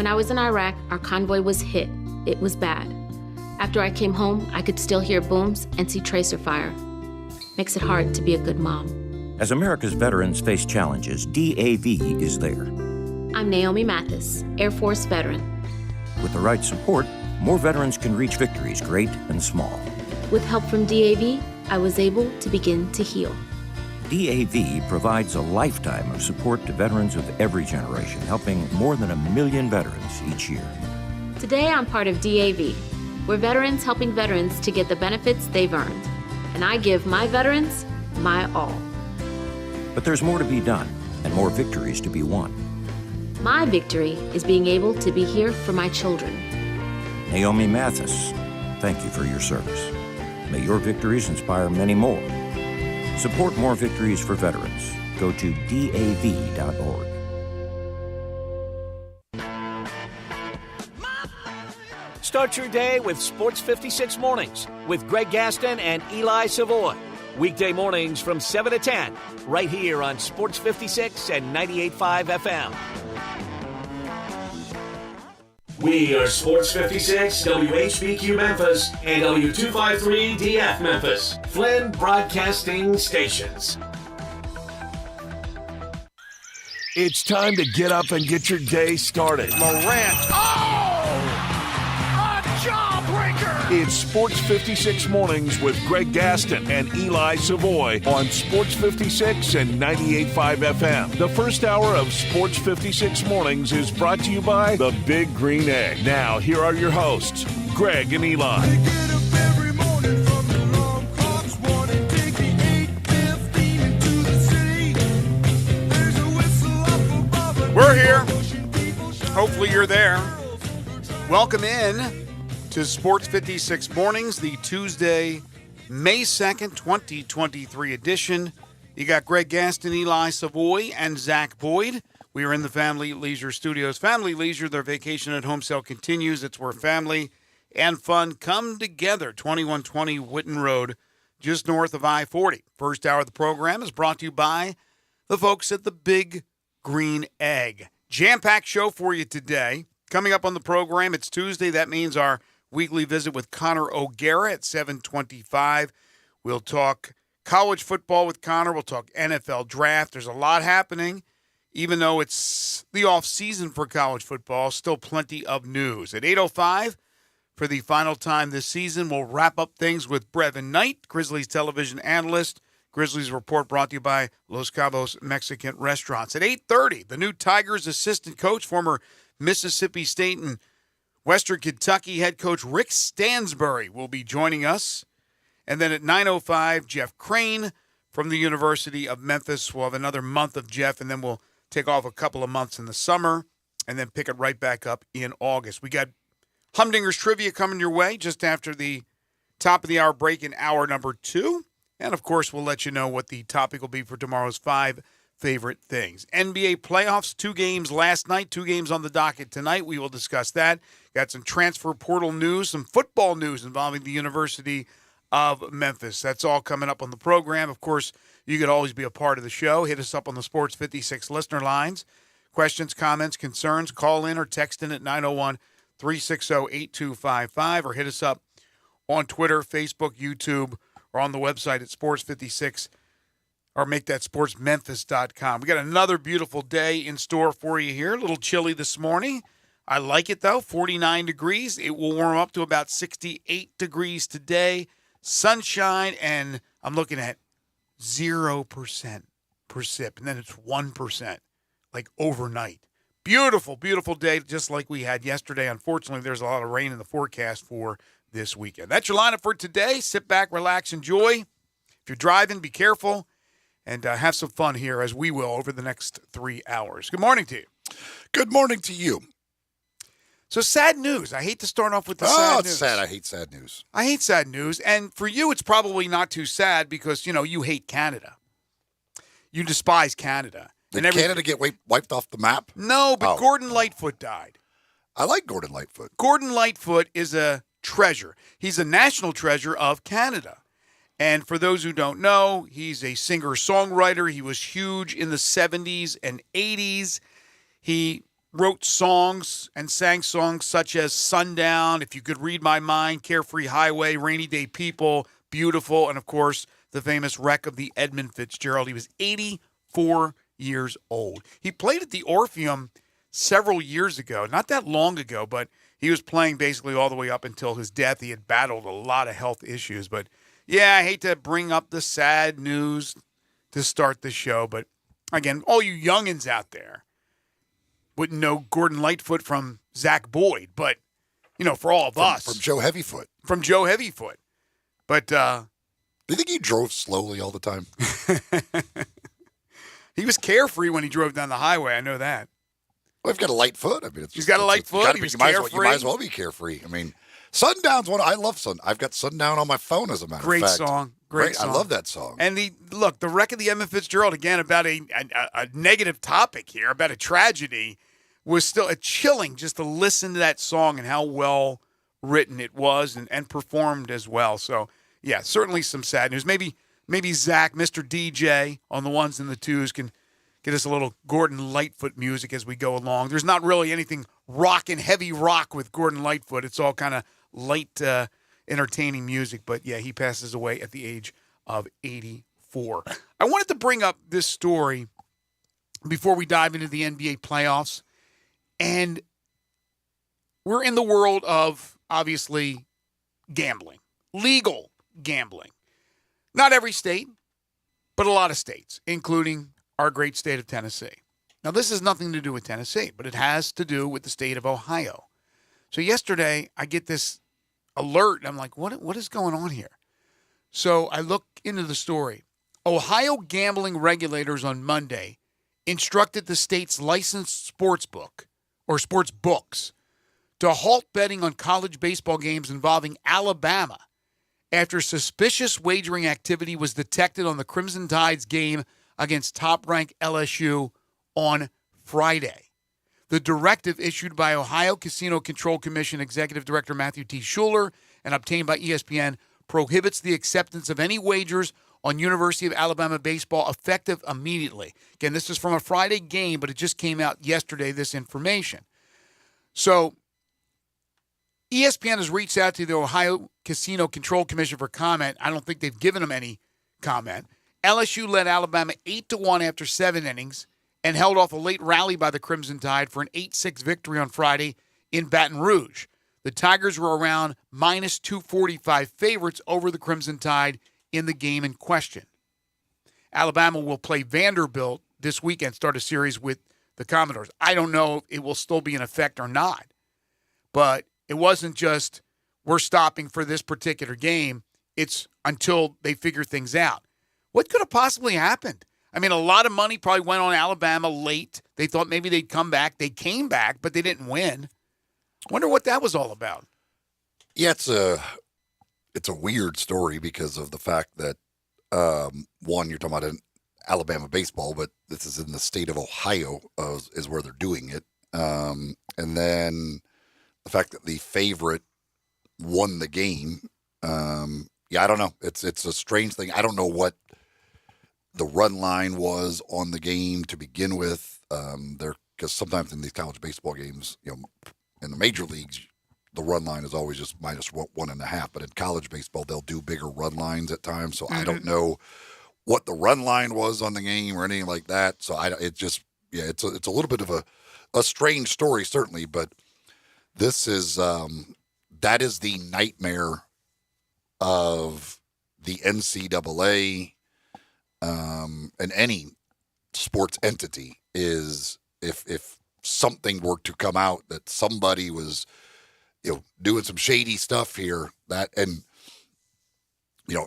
When I was in Iraq, our convoy was hit. It was bad. After I came home, I could still hear booms and see tracer fire. Makes it hard to be a good mom. As America's veterans face challenges, DAV is there. I'm Naomi Mathis, Air Force veteran. With the right support, more veterans can reach victories, great and small. With help from DAV, I was able to begin to heal. DAV provides a lifetime of support to veterans of every generation, helping more than 1 million veterans each year. Today, I'm part of DAV. We're veterans helping veterans to get the benefits they've earned. And I give my veterans my all. But there's more to be done and more victories to be won. My victory is being able to be here for my children. Naomi Mathis, thank you for your service. May your victories inspire many more. Support more victories for veterans. Go to DAV.org. Start your day with Sports 56 Mornings with Greg Gaston and Eli Savoy. Weekday mornings from 7 to 10, right here on Sports 56 and 98.5 FM. We are Sports 56, WHBQ Memphis, and W253DF Memphis, Flynn Broadcasting Stations. It's time to get up and get your day started. Morant. A jawbreaker! It's Sports 56 Mornings with Greg Gaston and Eli Savoy on Sports 56 and 98.5 FM. The first hour of Sports 56 Mornings is brought to you by the Big Green Egg. Now, here are your hosts, Greg and Eli. We're here. Hopefully you're there. Welcome in to Sports 56 Mornings, the Tuesday, May 2nd, 2023 edition. You got Greg Gaston, Eli Savoy, and Zach Boyd. We are in the Family Leisure Studios. Family Leisure, their vacation at home sale continues. It's where family and fun come together. 2120 Whitten Road, just north of I-40. First hour of the program is brought to you by the folks at the Big Green Egg. Jam-packed show for you today. Coming up on the program, it's Tuesday. That means our weekly visit with Connor O'Gara at 7:25. We'll talk college football with Connor. We'll talk NFL draft. There's a lot happening. Even though it's the off-season for college football, still plenty of news. At 8:05, for the final time this season, we'll wrap up things with Brevin Knight, Grizzlies television analyst. Grizzlies Report brought to you by Los Cabos Mexican Restaurants. At 8:30, the new Tigers assistant coach, former Mississippi State and Western Kentucky head coach Rick Stansbury will be joining us. And then at 9:05, Jeff Crane from the University of Memphis. We'll have another month of Jeff, and then we'll take off a couple of months in the summer and then pick it right back up in August. We got Humdinger's Trivia coming your way just after the top of the hour break in hour number 2. And, of course, we'll let you know what the topic will be for tomorrow's 5 favorite things. NBA playoffs, 2 games last night, 2 games on the docket tonight. We will discuss that. Got some transfer portal news, some football news involving the University of Memphis. That's all coming up on the program. Of course, you could always be a part of the show. Hit us up on the Sports 56 listener lines. Questions, comments, concerns, call in or text in at 901-360-8255 or hit us up on Twitter, Facebook, YouTube, or on the website at Sports 56 or make that sportsmemphis.com. We got another beautiful day in store for you here. A little chilly this morning. I like it, though. 49 degrees. It will warm up to about 68 degrees today. Sunshine, and I'm looking at 0% precip, and then it's 1%, like overnight. Beautiful, beautiful day, just like we had yesterday. Unfortunately, there's a lot of rain in the forecast for this weekend. That's your lineup for today. Sit back, relax, enjoy. If you're driving, be careful, and have some fun here, as we will over the next 3 hours. Good morning to you. Good morning to you. So sad news. I hate to start off with the sad news. Oh, it's sad. I hate sad news. I hate sad news. And for you, it's probably not too sad because, you hate Canada. You despise Canada. Did Canada get wiped off the map? No, but Gordon Lightfoot died. I like Gordon Lightfoot. Gordon Lightfoot is a treasure. He's a national treasure of Canada. And for those who don't know, he's a singer-songwriter. He was huge in the 70s and 80s. He wrote songs and sang songs such as Sundown, If You Could Read My Mind, Carefree Highway, Rainy Day People, Beautiful, and of course, the famous Wreck of the Edmund Fitzgerald. He was 84 years old. He played at the Orpheum several years ago, not that long ago, but he was playing basically all the way up until his death. He had battled a lot of health issues. But, yeah, I hate to bring up the sad news to start the show, but, again, all you youngins out there wouldn't know Gordon Lightfoot from Zach Boyd, but, for all of us. From Joe Heavyfoot. From Joe Heavyfoot. But, do you think he drove slowly all the time? he was carefree when he drove down the highway. I know that. Well, he's got a light foot. I mean, he's got a light foot. He was carefree. You might as well be carefree. I mean, Sundown's one. I love I've got Sundown on my phone, as a matter of fact. Great song. I love that song. And the Wreck of the Edmund Fitzgerald, again, about a negative topic here, about a tragedy, was still chilling just to listen to that song and how well written it was and performed as well. So, yeah, certainly some sad news. Maybe Zach, Mr. DJ, on the ones and the twos can get us a little Gordon Lightfoot music as we go along. There's not really anything heavy rock with Gordon Lightfoot. It's all kind of light, entertaining music. But, yeah, he passes away at the age of 84. I wanted to bring up this story before we dive into the NBA playoffs. And we're in the world of, obviously, gambling, legal gambling. Not every state, but a lot of states, including our great state of Tennessee. Now, this has nothing to do with Tennessee, but it has to do with the state of Ohio. So yesterday, I get this alert, and I'm like, what is going on here? So I look into the story. Ohio gambling regulators on Monday instructed the state's licensed sports books to halt betting on college baseball games involving Alabama after suspicious wagering activity was detected on the Crimson Tide's game against top-ranked LSU on Friday. The directive issued by Ohio Casino Control Commission Executive Director Matthew T. Schuler and obtained by ESPN prohibits the acceptance of any wagers on University of Alabama baseball effective immediately. Again, this is from a Friday game, but it just came out yesterday, this information. So ESPN has reached out to the Ohio Casino Control Commission for comment. I don't think they've given them any comment. LSU led Alabama 8-1 after 7 innings and held off a late rally by the Crimson Tide for an 8-6 victory on Friday in Baton Rouge. The Tigers were around minus 245 favorites over the Crimson Tide in the game in question. Alabama will play Vanderbilt this weekend, start a series with the Commodores. I don't know if it will still be in effect or not, but it wasn't just we're stopping for this particular game. It's until they figure things out. What could have possibly happened? I mean, a lot of money probably went on Alabama late. They thought maybe they'd come back. They came back, but they didn't win. Wonder what that was all about. Yeah, it's a weird story because of the fact that, one, you're talking about Alabama baseball, but this is in the state of Ohio is where they're doing it. And then the fact that the favorite won the game. I don't know. It's a strange thing. I don't know what the run line was on the game to begin with. Because sometimes in these college baseball games, in the major leagues, the run line is always just minus 1.5. But in college baseball, they'll do bigger run lines at times. So I don't know what the run line was on the game or anything like that. So it's a little bit of a strange story, certainly. But this is that is the nightmare of the NCAA and any sports entity is if something were to come out that somebody was doing some shady stuff here,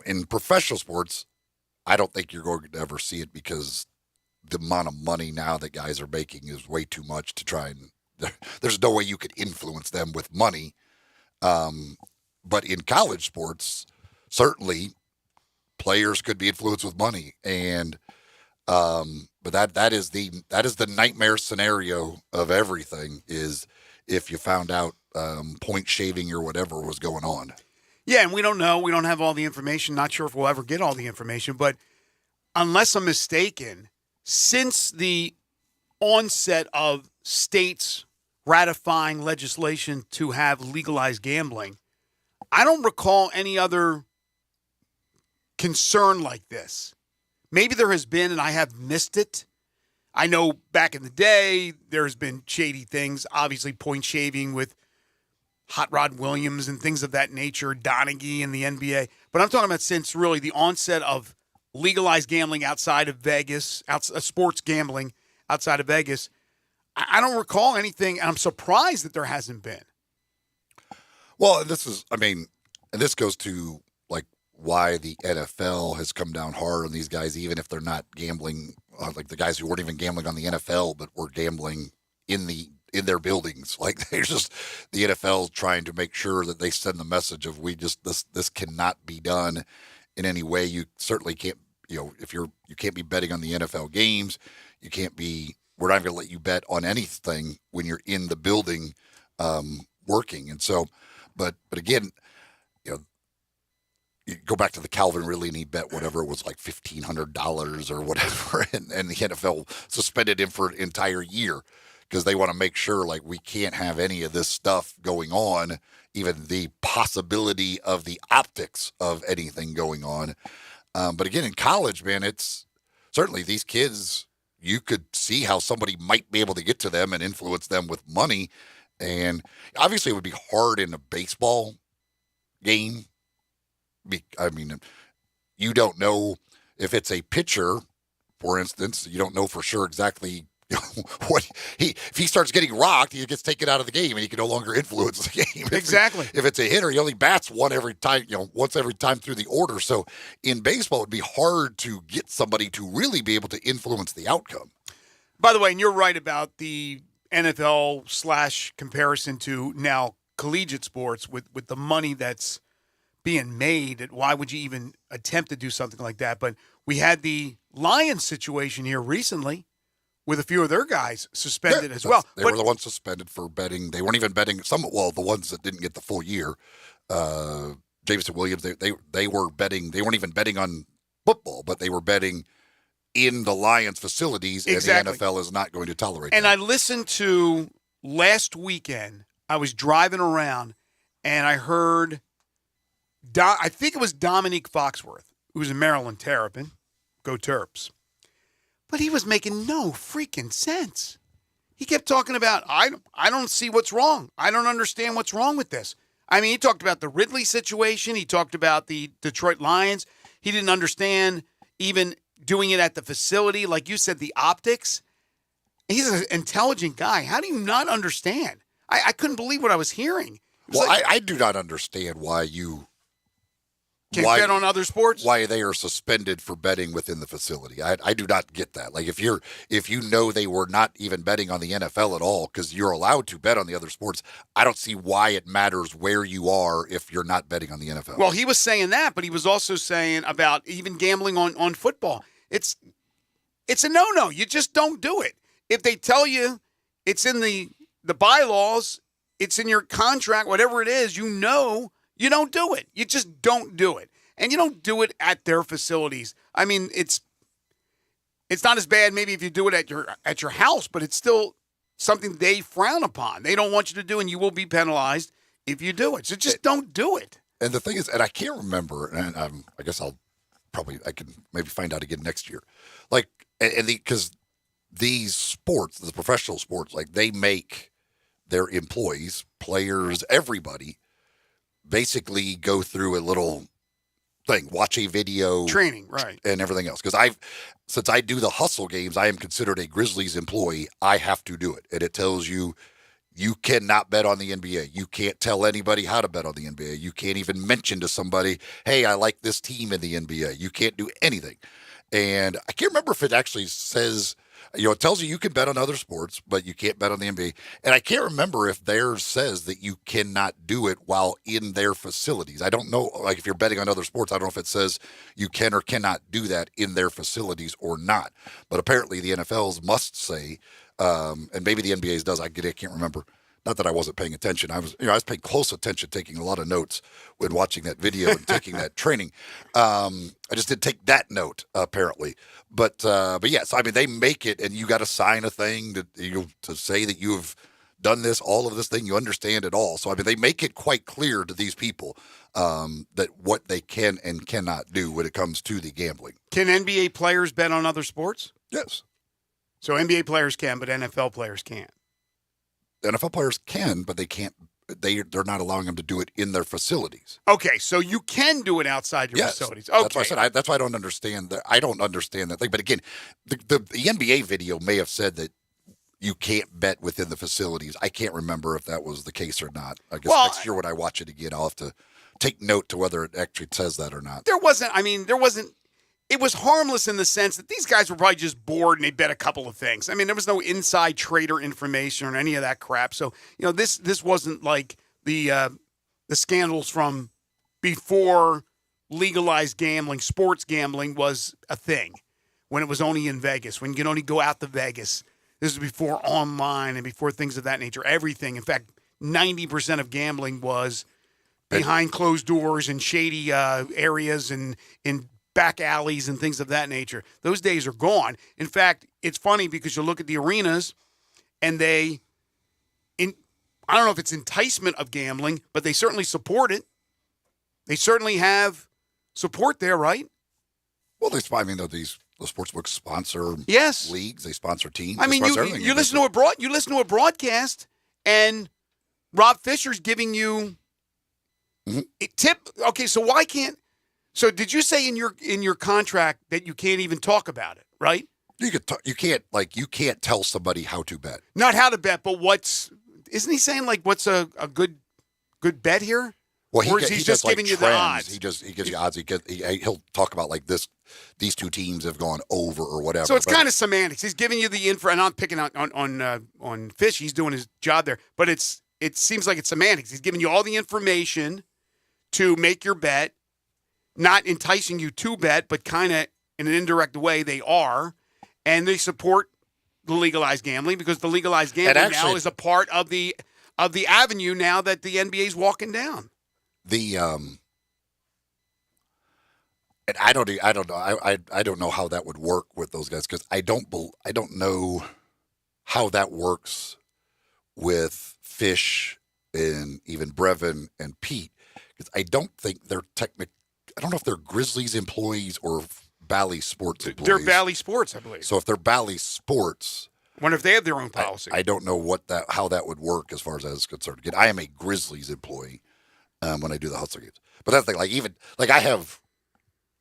in professional sports, I don't think you're going to ever see it because the amount of money now that guys are making is way too much to try and there's no way you could influence them with money. But in college sports, certainly players could be influenced with money, and but that is the nightmare scenario of everything is if you found out point shaving or whatever was going on. Yeah, and we don't know. We don't have all the information. Not sure if we'll ever get all the information, but unless I'm mistaken, since the onset of states ratifying legislation to have legalized gambling. I don't recall any other concern like this. Maybe there has been, and I have missed it. I know back in the day, there's been shady things, obviously point shaving with Hot Rod Williams and things of that nature, Donaghy in the NBA. But I'm talking about since really the onset of legalized gambling outside of Vegas, sports gambling outside of Vegas. I don't recall anything, and I'm surprised that there hasn't been. Well, and this goes to like why the NFL has come down hard on these guys, even if they're not gambling, like the guys who weren't even gambling on the NFL, but were gambling in their buildings. Like they're just, the NFL trying to make sure that they send the message of this cannot be done in any way. You certainly can't, you can't be betting on the NFL games. We're not going to let you bet on anything when you're in the building working. And so, but again, you go back to the Calvin Ridley and he bet whatever it was, like $1,500 or whatever, and the NFL suspended him for an entire year because they want to make sure like we can't have any of this stuff going on, even the possibility of the optics of anything going on. But again, in college, man, it's certainly these kids, you could see how somebody might be able to get to them and influence them with money. And obviously it would be hard in a baseball game. You don't know if it's a pitcher, for instance, you don't know for sure exactly what if he starts getting rocked, he gets taken out of the game and he can no longer influence the game. Exactly. If it's a hitter, he only bats once every time through the order. So in baseball, it'd be hard to get somebody to really be able to influence the outcome. By the way, and you're right about the NFL / comparison to now collegiate sports with the money that's being made. Why would you even attempt to do something like that? But we had the Lions situation here recently with a few of their guys suspended as well. They were the ones suspended for betting. They weren't even betting the ones that didn't get the full year. Jameson Williams, they were betting. They weren't even betting on football, but they were betting in the Lions facilities, exactly. And the NFL is not going to tolerate and that. I listened to last weekend, I was driving around, and I heard, I think it was Dominique Foxworth, who's a Maryland Terrapin. Go Terps. But he was making no freaking sense. He kept talking about, I don't see what's wrong. I don't understand what's wrong with this. I mean, he talked about the Ridley situation. He talked about the Detroit Lions. He didn't understand even doing it at the facility. Like you said, the optics. He's an intelligent guy. How do you not understand? I couldn't believe what I was hearing. Well, I do not understand why you can't bet on other sports. Why they are suspended for betting within the facility. I do not get that. Like if you know they were not even betting on the NFL at all because you're allowed to bet on the other sports, I don't see why it matters where you are if you're not betting on the NFL. Well, he was saying that, but he was also saying about even gambling on football. It's a no-no. You just don't do it. If they tell you it's in the bylaws, it's in your contract, whatever it is, you don't do it. You just don't do it. And you don't do it at their facilities. I mean, it's not as bad maybe if you do it at your house, but it's still something they frown upon. They don't want you to do, and you will be penalized if you do it. So just don't do it. And the thing is, and I can't remember, and I guess I can maybe find out again next year. Like, because these sports, the professional sports, like they make their employees, players, everybody, basically go through a little thing, watch a video, training, right, and everything else. Because since I do the hustle games, I am considered a Grizzlies employee. I have to do it, and it tells you cannot bet on the NBA. You can't tell anybody how to bet on the NBA. You can't even mention to somebody, hey, I like this team in the NBA. You can't do anything. And I can't remember if it actually says, it tells you can bet on other sports, but you can't bet on the NBA. And I can't remember if theirs says that you cannot do it while in their facilities. I don't know, like if you're betting on other sports, I don't know if it says you can or cannot do that in their facilities or not. But apparently the NFL's must say, and maybe the NBA's does, I can't remember, not that I wasn't paying attention. I was paying close attention, taking a lot of notes when watching that video and taking that training. I just didn't take that note apparently, but yes, I mean they make it, and you got to sign a thing to say that you've done this, all of this thing, you understand it all. So I mean they make it quite clear to these people that what they can and cannot do when it comes to the gambling. Can NBA players bet on other sports? Yes. So NBA players can, but NFL players can't. NFL players can, but they can't. They're not allowing them to do it in their facilities. Okay, so you can do it outside your facilities. Okay, that's why I said. That's why I don't understand that. I don't understand that thing. But again, the NBA video may have said that you can't bet within the facilities. I can't remember if that was the case or not. I guess next year when I watch it again, I'll have to take note to whether it actually says that or not. There wasn't. It was harmless in the sense that these guys were probably just bored and they bet a couple of things. I mean, there was no inside trader information or any of that crap. So, this wasn't like the scandals from before legalized gambling. Sports gambling was a thing when it was only in Vegas, when you could only go out to Vegas. This is before online and before things of that nature. Everything. In fact, 90% of gambling was behind closed doors and shady areas and in back alleys and things of that nature. Those days are gone. In fact, it's funny because you look at the arenas and I don't know if it's enticement of gambling, but they certainly support it. They certainly have support there, right? Well, the sportsbooks sponsor leagues. They sponsor teams. I mean, you listen to a broadcast, and Rob Fisher's giving you a tip. Okay, so why can't? So did you say in your contract that you can't even talk about it, right? You can't tell somebody how to bet. Not how to bet, but isn't he saying like what's a good bet here? Well, or is he just giving you the odds? He gives you odds. He'll talk about like this. These two teams have gone over or whatever. So it's kind of semantics. He's giving you the info, and I'm picking out on Fish. He's doing his job there, but it seems like it's semantics. He's giving you all the information to make your bet. Not enticing you to bet, but kind of in an indirect way they are, and they support the legalized gambling because the legalized gambling now is a part of the avenue now that the NBA is walking down. And I don't know. I don't know how that would work with those guys because I don't know how that works with Fish and even Brevin and Pete because I don't think they're I don't know if they're Grizzlies employees or Bally Sports employees. They're Bally Sports, I believe. So if they're Bally Sports, I wonder if they have their own policy. I don't know how that would work as far as that is concerned. Again, I am a Grizzlies employee when I do the hustle games. But that's the thing, it's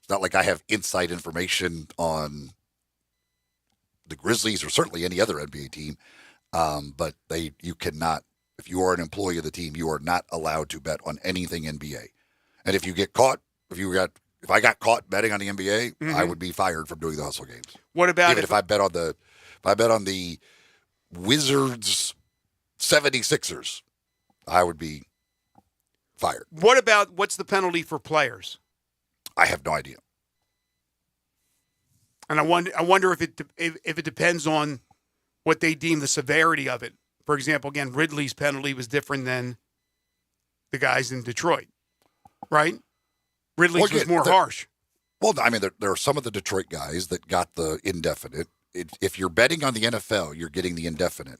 not like I have inside information on the Grizzlies or certainly any other NBA team. But you cannot, if you are an employee of the team, you are not allowed to bet on anything NBA. And if you get caught, if I got caught betting on the NBA, I would be fired from doing the hustle games. What about if I bet on the Wizards 76ers, I would be fired. What's the penalty for players? I have no idea. And I wonder if it depends on what they deem the severity of it. For example, again, Ridley's penalty was different than the guys in Detroit, right? Ridley's was more harsh. Well, I mean, there are some of the Detroit guys that got the indefinite. If you're betting on the NFL, you're getting the indefinite.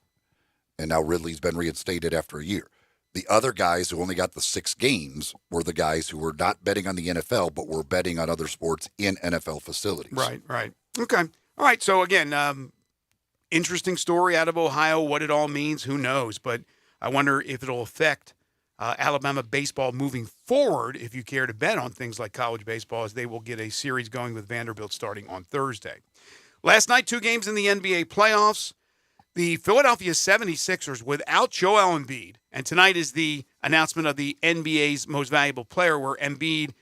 And now Ridley's been reinstated after a year. The other guys who only got the 6 games were the guys who were not betting on the NFL, but were betting on other sports in NFL facilities. Right. Okay. All right. So, again, interesting story out of Ohio. What it all means, who knows? But I wonder if it'll affect Alabama baseball moving forward, if you care to bet on things like college baseball, as they will get a series going with Vanderbilt starting on Thursday. Last night, 2 games in the NBA playoffs. The Philadelphia 76ers without Joel Embiid, and tonight is the announcement of the NBA's most valuable player, where Embiid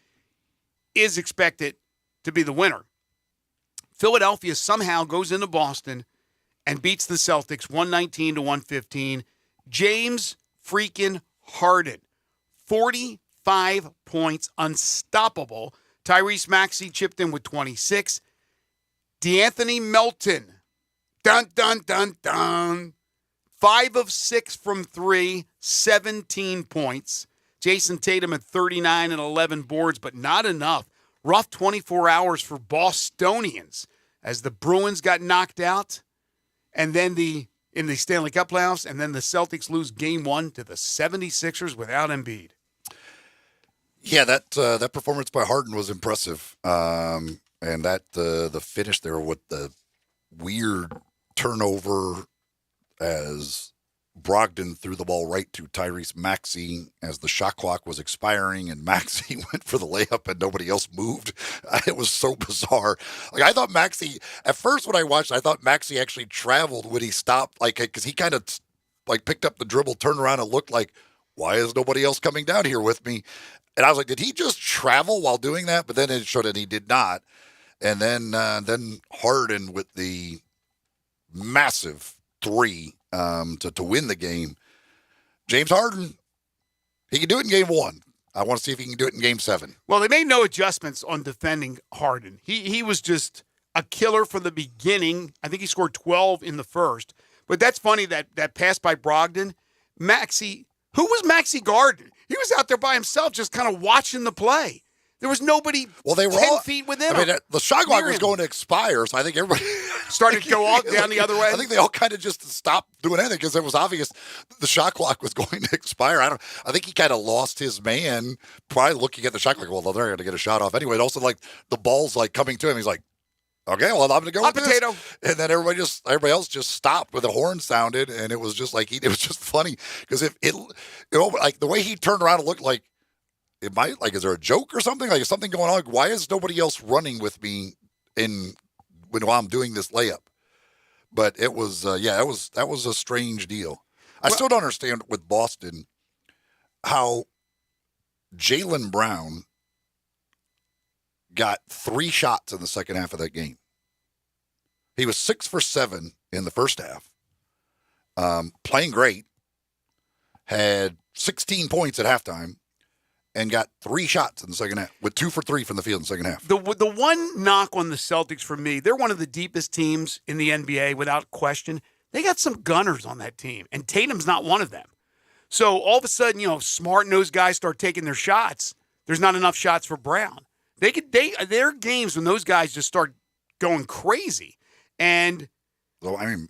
is expected to be the winner. Philadelphia somehow goes into Boston and beats the Celtics 119-115. James freaking Harden, 45 points, unstoppable. Tyrese Maxey chipped in with 26. DeAnthony Melton, dun, dun, dun, dun, 5 of 6 from 3, 17 points. Jason Tatum at 39 and 11 boards, but not enough. Rough 24 hours for Bostonians as the Bruins got knocked out, and then in the Stanley Cup playoffs, and then the Celtics lose Game 1 to the 76ers without Embiid. Yeah, that performance by Harden was impressive, and that the finish there with the weird turnover as Brogdon threw the ball right to Tyrese Maxey as the shot clock was expiring, and Maxey went for the layup and nobody else moved. It was so bizarre. Like, I thought Maxey, at first when I watched, I thought Maxey actually traveled when he stopped, like, because he kind of like picked up the dribble, turned around, and looked like, why is nobody else coming down here with me? And I was like, did he just travel while doing that? But then it showed that he did not. And then Harden with the massive 3 to win the game. James Harden, he can do it in Game 1. I want to see if he can do it in Game 7. Well, they made no adjustments on defending Harden. He was just a killer from the beginning. I think he scored 12 in the first. But that's funny, that pass by Brogdon. Maxey, who was Maxey guarding? He was out there by himself just kind of watching the play. There was nobody they were 10 feet within him. I mean, the shot clock was going to expire, so I think everybody started to go off down the other way. I think they all kind of just stopped doing anything because it was obvious the shot clock was going to expire. I think he kind of lost his man, probably looking at the shot clock. Well, they're going to get a shot off anyway. And also, like, the ball's like coming to him. He's like, okay, well, I'm going to go with potato. This. And then everybody else just stopped when the horn sounded, and it was just like it was just funny because like the way he turned around and looked like. It might, like, is there a joke or something? Like, is something going on? Why is nobody else running with me while I'm doing this layup? But it was, that was a strange deal. I still don't understand with Boston how Jaylen Brown got 3 shots in the second half of that game. He was 6 for 7 in the first half, playing great, had 16 points at halftime, and got 3 shots in the second half, with 2 for 3 from the field in the second half. The one knock on the Celtics for me, they're one of the deepest teams in the NBA without question. They got some gunners on that team, and Tatum's not one of them. So all of a sudden, Smart and those guys start taking their shots. There's not enough shots for Brown. There are games when those guys just start going crazy. And well, I mean,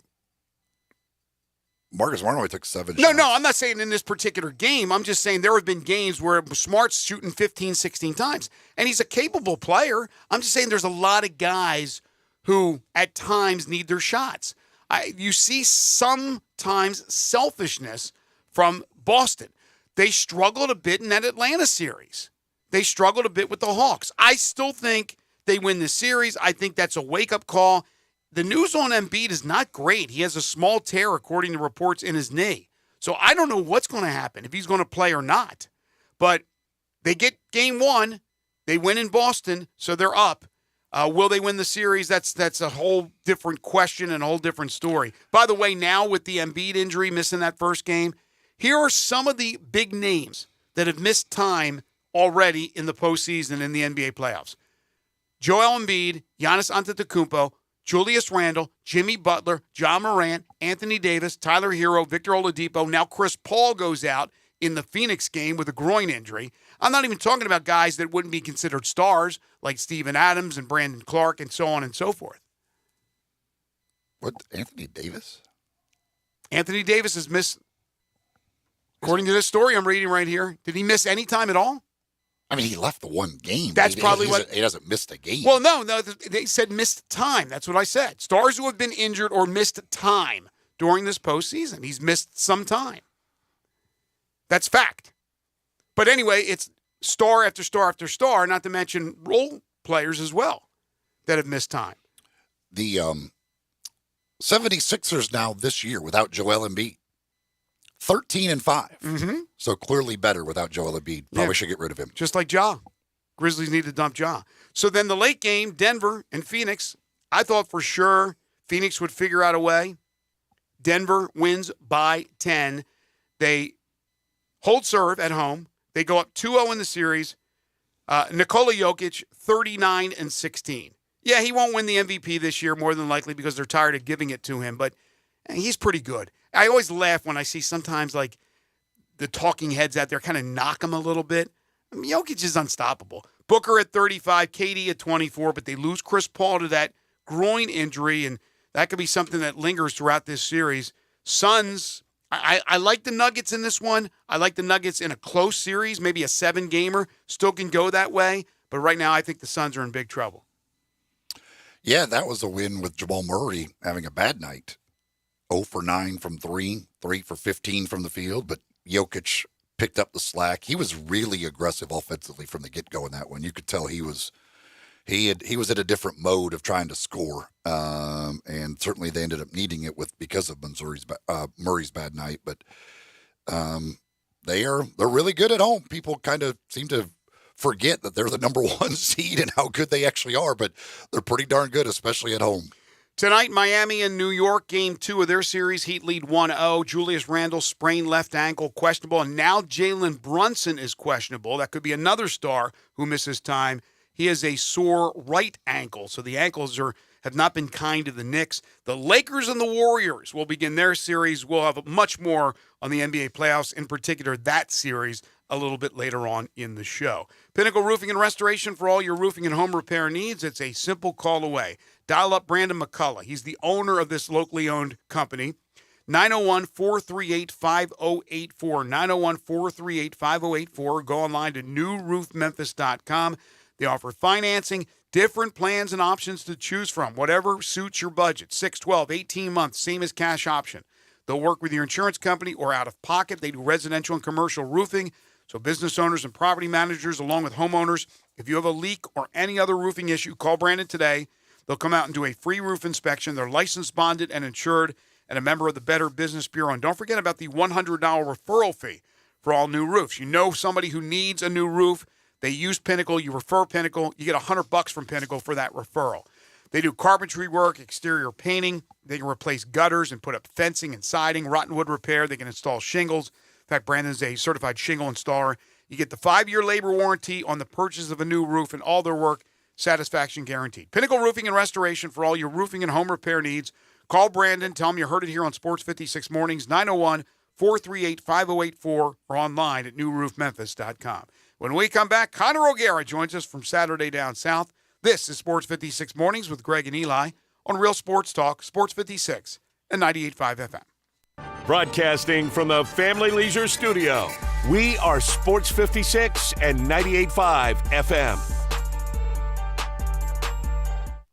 Marcus Smart only took 7 shots. No, I'm not saying in this particular game. I'm just saying there have been games where Smart's shooting 15, 16 times, and he's a capable player. I'm just saying there's a lot of guys who at times need their shots. You see sometimes selfishness from Boston. They struggled a bit in that Atlanta series. They struggled a bit with the Hawks. I still think they win the series. I think that's a wake-up call. The news on Embiid is not great. He has a small tear, according to reports, in his knee. So I don't know what's going to happen, if he's going to play or not. But they get Game 1. They win in Boston, so they're up. Will they win the series? That's a whole different question and a whole different story. By the way, now with the Embiid injury, missing that first game, here are some of the big names that have missed time already in the postseason in the NBA playoffs. Joel Embiid, Giannis Antetokounmpo, Julius Randle, Jimmy Butler, John Morant, Anthony Davis, Tyler Hero, Victor Oladipo. Now Chris Paul goes out in the Phoenix game with a groin injury. I'm not even talking about guys that wouldn't be considered stars like Steven Adams and Brandon Clark and so on and so forth. What, Anthony Davis? Anthony Davis has missed, according to this story I'm reading right here, did he miss any time at all? I mean, he left the one game. That's probably what... He hasn't missed a game. Well, no, they said missed time. That's what I said. Stars who have been injured or missed time during this postseason. He's missed some time. That's fact. But anyway, it's star after star after star, not to mention role players as well that have missed time. The 76ers now this year without Joel Embiid. 13-5. Mm-hmm. So clearly better without Joel Embiid. Probably should get rid of him. Just like Ja. Grizzlies need to dump Ja. So then the late game, Denver and Phoenix. I thought for sure Phoenix would figure out a way. Denver wins by 10. They hold serve at home. They go up 2-0 in the series. Nikola Jokic, 39-16. Yeah, he won't win the MVP this year more than likely because they're tired of giving it to him, but he's pretty good. I always laugh when I see sometimes like the talking heads out there kind of knock him a little bit. I mean, Jokic is unstoppable. Booker at 35, KD at 24, but they lose Chris Paul to that groin injury, and that could be something that lingers throughout this series. Suns, I like the Nuggets in this one. I like the Nuggets in a close series, maybe a 7-gamer. Still can go that way, but right now I think the Suns are in big trouble. Yeah, that was a win with Jamal Murray having a bad night. 0 for 9 from 3, 3 for 15 from the field, but Jokic picked up the slack. He was really aggressive offensively from the get-go in that one. You could tell he was in a different mode of trying to score, and certainly they ended up needing it because of Murray's bad night. But they're really good at home. People kind of seem to forget that they're the number 1 seed and how good they actually are, but they're pretty darn good, especially at home. Tonight, Miami and New York, Game 2 of their series. Heat lead 1-0. Julius Randle sprained left ankle, questionable. And now Jalen Brunson is questionable. That could be another star who misses time. He has a sore right ankle, so the ankles have not been kind to the Knicks. The Lakers and the Warriors will begin their series. We'll have much more on the NBA playoffs, in particular that series, a little bit later on in the show. Pinnacle Roofing and Restoration for all your roofing and home repair needs. It's a simple call away. Dial up Brandon McCullough. He's the owner of this locally owned company. 901-438-5084. 901-438-5084. Go online to newroofmemphis.com. They offer financing, different plans and options to choose from, whatever suits your budget. 6, 12, 18 months, same as cash option. They'll work with your insurance company or out of pocket. They do residential and commercial roofing. So business owners and property managers, along with homeowners, if you have a leak or any other roofing issue, call Brandon today. They'll come out and do a free roof inspection. They're licensed, bonded, and insured, and a member of the Better Business Bureau. And don't forget about the $100 referral fee for all new roofs. You know somebody who needs a new roof. They use Pinnacle. You refer Pinnacle. You get $100 from Pinnacle for that referral. They do carpentry work, exterior painting. They can replace gutters and put up fencing and siding, rotten wood repair. They can install shingles. In fact, Brandon's a certified shingle installer. You get the 5-year labor warranty on the purchase of a new roof, and all their work, satisfaction guaranteed. Pinnacle Roofing and Restoration for all your roofing and home repair needs. Call Brandon. Tell him you heard it here on Sports 56 Mornings, 901-438-5084, or online at newroofmemphis.com. When we come back, Connor O'Gara joins us from Saturday Down South. This is Sports 56 Mornings with Greg and Eli on Real Sports Talk, Sports 56 and 98.5 FM. Broadcasting from the Family Leisure Studio, we are Sports 56 and 98.5 FM.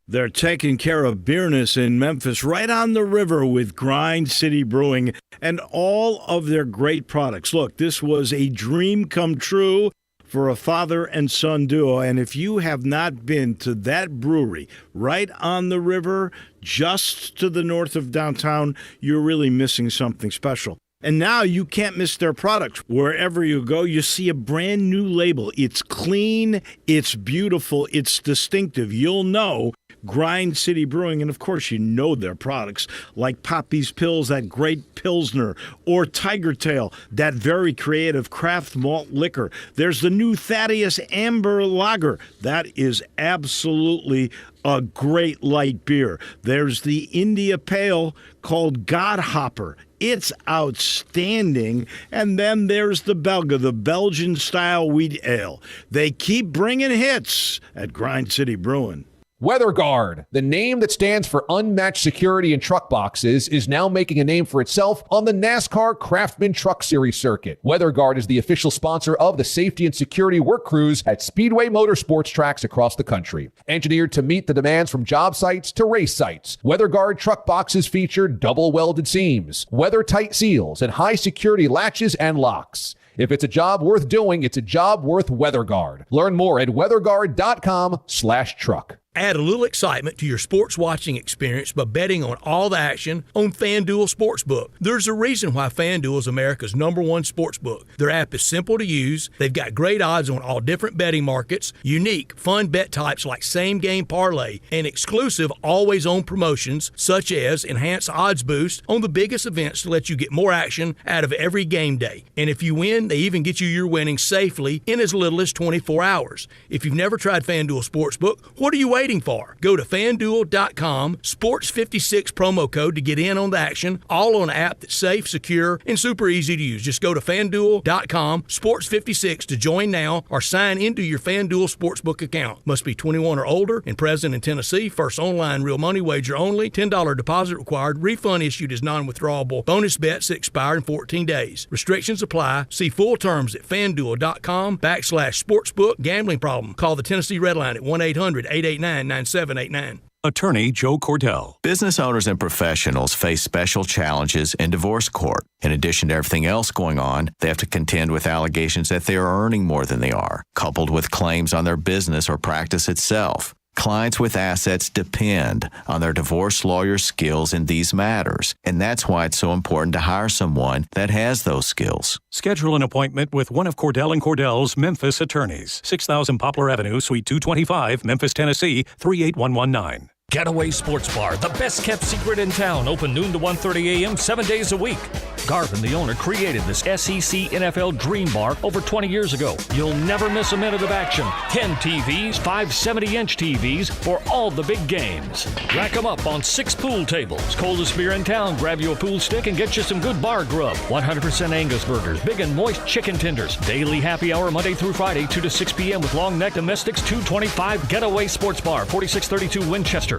They're taking care of business in Memphis, right on the river with Grind City Brewing and all of their great products. Look, this was a dream come true for a father and son duo. And if you have not been to that brewery right on the river, just to the north of downtown, you're really missing something special. And now you can't miss their products. Wherever you go, you see a brand new label. It's clean, it's beautiful, it's distinctive. You'll know Grind City Brewing, and of course you know their products like Poppy's Pills, that great Pilsner, or Tiger Tail, that very creative craft malt liquor. There's the new Thaddeus Amber Lager. That is absolutely a great light beer. There's the India Pale called Godhopper. It's outstanding. And then there's the Belga, the Belgian-style wheat ale. They keep bringing hits at Grind City Brewing. WeatherGuard, the name that stands for unmatched security in truck boxes, is now making a name for itself on the NASCAR Craftsman Truck Series circuit. WeatherGuard is the official sponsor of the safety and security work crews at Speedway Motorsports tracks across the country. Engineered to meet the demands from job sites to race sites, WeatherGuard truck boxes feature double welded seams, weather-tight seals, and high security latches and locks. If it's a job worth doing, it's a job worth WeatherGuard. Learn more at weatherguard.com/truck. Add a little excitement to your sports watching experience by betting on all the action on FanDuel Sportsbook. There's a reason why FanDuel is America's #1 sportsbook. Their app is simple to use. They've got great odds on all different betting markets, unique, fun bet types like same-game parlay, and exclusive always-on promotions such as enhanced odds boost on the biggest events to let you get more action out of every game day. And if you win, they even get you your winnings safely in as little as 24 hours. If you've never tried FanDuel Sportsbook, what are you waiting waiting for? Go to FanDuel.com, Sports56 promo code to get in on the action, all on an app that's safe, secure, and super easy to use. Just go to FanDuel.com, Sports56 to join now or sign into your FanDuel Sportsbook account. Must be 21 or older and present in Tennessee. First online real money wager only. $10 deposit required. Refund issued as non-withdrawable. Bonus bets that expire in 14 days. Restrictions apply. See full terms at FanDuel.com/sportsbook. Gambling problem? Call the Tennessee Red Line at 1-800-889-9789. Attorney Joe Cordell. Business owners and professionals face special challenges in divorce court. In addition to everything else going on, they have to contend with allegations that they are earning more than they are, coupled with claims on their business or practice itself. Clients with assets depend on their divorce lawyer's skills in these matters, and that's why it's so important to hire someone that has those skills. Schedule an appointment with one of Cordell & Cordell's Memphis attorneys. 6000 Poplar Avenue, Suite 225, Memphis, Tennessee, 38119. Getaway Sports Bar, the best-kept secret in town, open noon to 1:30 a.m. 7 days a week. Garvin, the owner, created this SEC NFL Dream Bar over 20 years ago. You'll never miss a minute of action. 10 TVs, 5 70-inch TVs for all the big games. Rack them up on 6 pool tables. Coldest beer in town, grab you a pool stick and get you some good bar grub. 100% Angus burgers, big and moist chicken tenders. Daily happy hour Monday through Friday, 2 to 6 p.m. with long neck domestics, 225 Getaway Sports Bar, 4632 Winchester.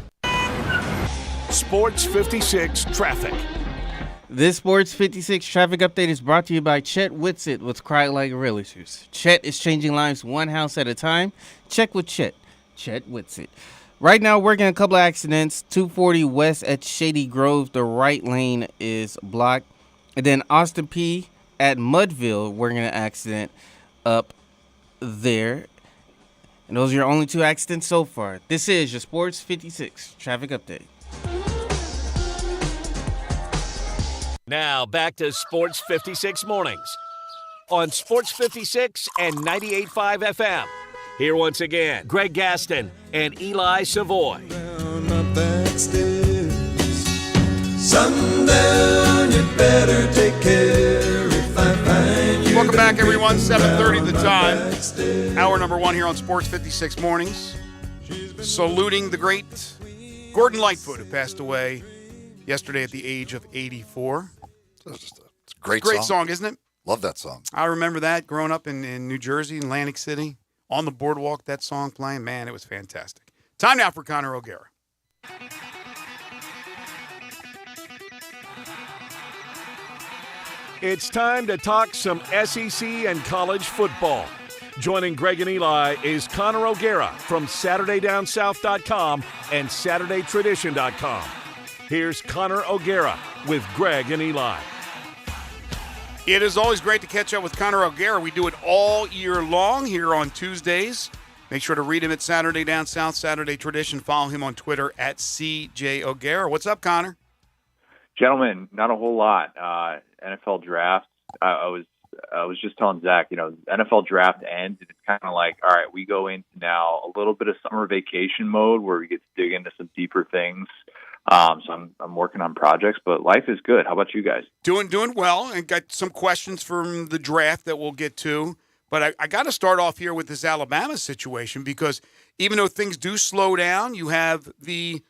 Sports 56 traffic. This Sports 56 traffic update is brought to you by Chet Whitsett with Cry Like Realtors. Chet is changing lives one house at a time. Check with Chet Whitsett. Right now, working a couple of accidents. 240 west at Shady Grove, the right lane is blocked. And then Austin P at Mudville, working an accident up there. And those are your only 2 accidents so far. This is your Sports 56 traffic update. Now back to Sports 56 mornings on Sports 56 and 98.5 FM. Here once again, Greg Gaston and Eli Savoy. Sundown, you better take care if I find you. Welcome back, everyone. 7:30 the time. Hour number 1 here on Sports 56 mornings. Saluting the great Gordon Lightfoot, who passed away yesterday at the age of 84. It's a great song, isn't it? Love that song. I remember that growing up in New Jersey, in Atlantic City, on the boardwalk, that song playing. Man, it was fantastic. Time now for Connor O'Gara. It's time to talk some SEC and college football. Joining Greg and Eli is Connor O'Gara from SaturdayDownSouth.com and SaturdayTradition.com. Here's Connor O'Gara with Greg and Eli. It is always great to catch up with Connor O'Gara. We do it all year long here on Tuesdays. Make sure to read him at Saturday Down South, Saturday Tradition. Follow him on Twitter at CJ O'Gara. What's up, Connor? Gentlemen, not a whole lot. NFL draft. I was just telling Zach, NFL draft ends, and it's kind of like, all right, we go into now a little bit of summer vacation mode where we get to dig into some deeper things. So I'm working on projects, but life is good. How about you guys? Doing well, and got some questions from the draft that we'll get to. But I got to start off here with this Alabama situation, because even though things do slow down, you have the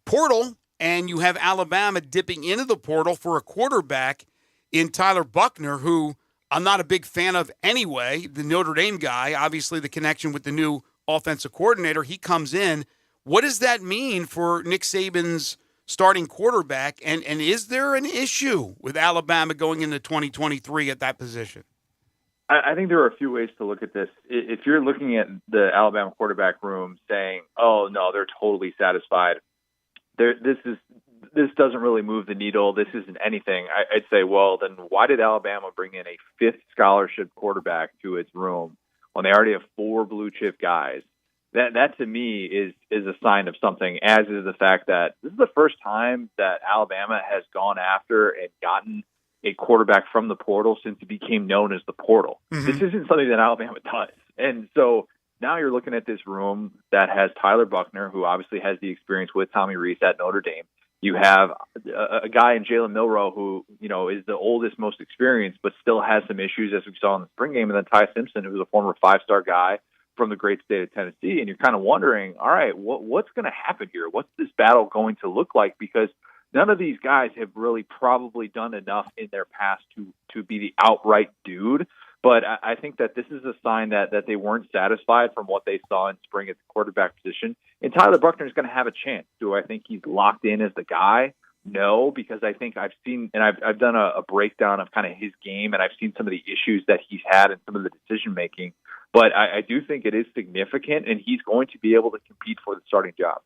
portal and you have Alabama dipping into the portal for a quarterback in Tyler Buchner, who I'm not a big fan of anyway, the Notre Dame guy. Obviously, the connection with the new offensive coordinator, he comes in. What does that mean for Nick Saban's starting quarterback? And is there an issue with Alabama going into 2023 at that position? I think there are a few ways to look at this. If you're looking at the Alabama quarterback room saying, oh, no, they're totally satisfied, this doesn't really move the needle, this isn't anything, I'd say, well, then why did Alabama bring in a 5th scholarship quarterback to its room when they already have 4 blue-chip guys? That to me is a sign of something, as is the fact that this is the first time that Alabama has gone after and gotten a quarterback from the portal since it became known as the portal. Mm-hmm. This isn't something that Alabama does. And so now you're looking at this room that has Tyler Buchner, who obviously has the experience with Tommy Rees at Notre Dame. You have a guy in Jalen Milroe who, is the oldest, most experienced, but still has some issues, as we saw in the spring game. And then Ty Simpson, who's a former 5-star guy from the great state of Tennessee, and you're kind of wondering, all right, what's going to happen here? What's this battle going to look like? Because none of these guys have really probably done enough in their past to be the outright dude. But I think that this is a sign that they weren't satisfied from what they saw in spring at the quarterback position. And Tyler Buchner is going to have a chance. Do I think he's locked in as the guy? No, because I think I've seen, and I've done a breakdown of kind of his game, and I've seen some of the issues that he's had and some of the decision making. But I do think it is significant, and he's going to be able to compete for the starting job.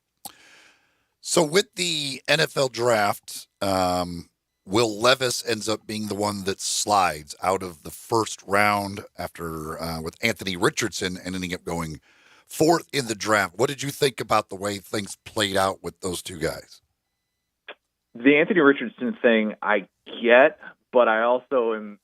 So with the NFL draft, Will Levis ends up being the one that slides out of the first round after with Anthony Richardson ending up going fourth in the draft. What did you think about the way things played out with those two guys? The Anthony Richardson thing I get, but I also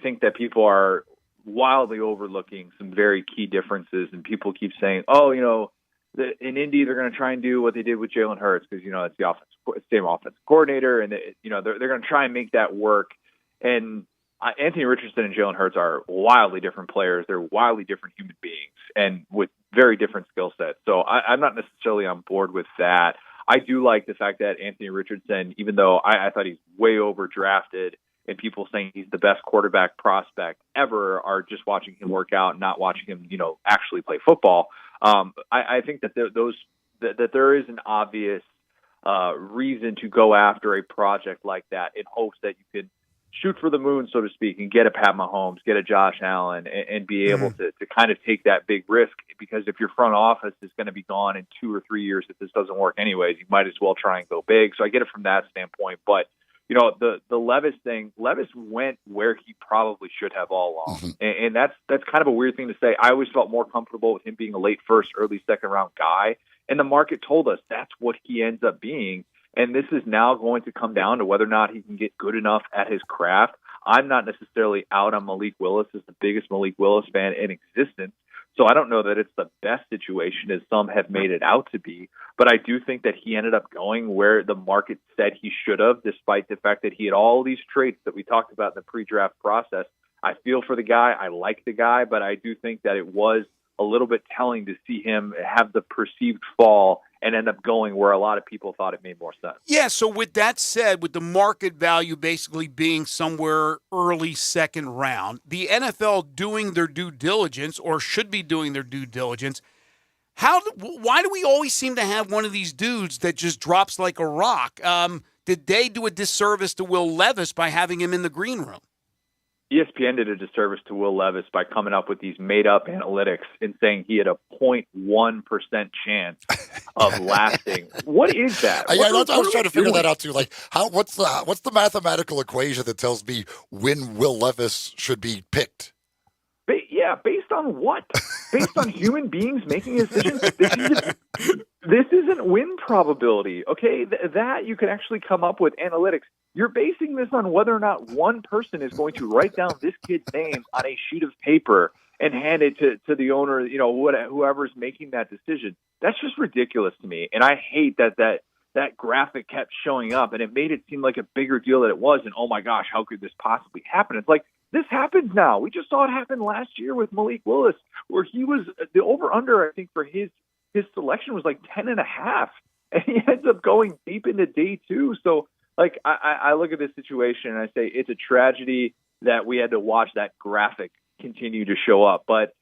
think that people are wildly overlooking some very key differences, and people keep saying, oh, in Indy, they're going to try and do what they did with Jalen Hurts because, it's the same offensive coordinator, and, they're going to try and make that work. And Anthony Richardson and Jalen Hurts are wildly different players. They're wildly different human beings and with very different skill sets. So I'm not necessarily on board with that. I do like the fact that Anthony Richardson, even though I thought he's way overdrafted, and people saying he's the best quarterback prospect ever are just watching him work out, not watching him, actually play football. I think that there is an obvious reason to go after a project like that in hopes that you could shoot for the moon, so to speak, and get a Pat Mahomes, get a Josh Allen, and be able to kind of take that big risk. Because if your front office is going to be gone in 2 or 3 years, if this doesn't work anyways, you might as well try and go big. So I get it from that standpoint. But, the Levis thing, Levis went where he probably should have all along. And that's kind of a weird thing to say. I always felt more comfortable with him being a late first, early second round guy. And the market told us that's what he ends up being. And this is now going to come down to whether or not he can get good enough at his craft. I'm not necessarily out on Malik Willis as the biggest Malik Willis fan in existence. So I don't know that it's the best situation as some have made it out to be. But I do think that he ended up going where the market said he should have, despite the fact that he had all these traits that we talked about in the pre-draft process. I feel for the guy. I like the guy, but I do think that it was a little bit telling to see him have the perceived fall and end up going where a lot of people thought it made more sense. Yeah, so with that said, with the market value basically being somewhere early second round, the NFL doing their due diligence, or should be doing their due diligence, why do we always seem to have one of these dudes that just drops like a rock? Did they do a disservice to Will Levis by having him in the green room? ESPN did a disservice to Will Levis by coming up with these made-up analytics and saying he had a 0.1% chance of lasting. What is that? I was trying to figure that out too. Like, what's the mathematical equation that tells me when Will Levis should be picked? Based on what? Based on human beings making decisions? This isn't win probability, okay? That you can actually come up with analytics. You're basing this on whether or not one person is going to write down this kid's name on a sheet of paper and hand it to the owner, whoever's making that decision. That's just ridiculous to me. And I hate that graphic kept showing up, and it made it seem like a bigger deal than it was. And, oh, my gosh, how could this possibly happen? It's like, this happens now. We just saw it happen last year with Malik Willis, where he was the over-under, I think, for his selection was like 10.5, and he ends up going deep into day 2. So, like, I look at this situation and I say it's a tragedy that we had to watch that graphic continue to show up. But,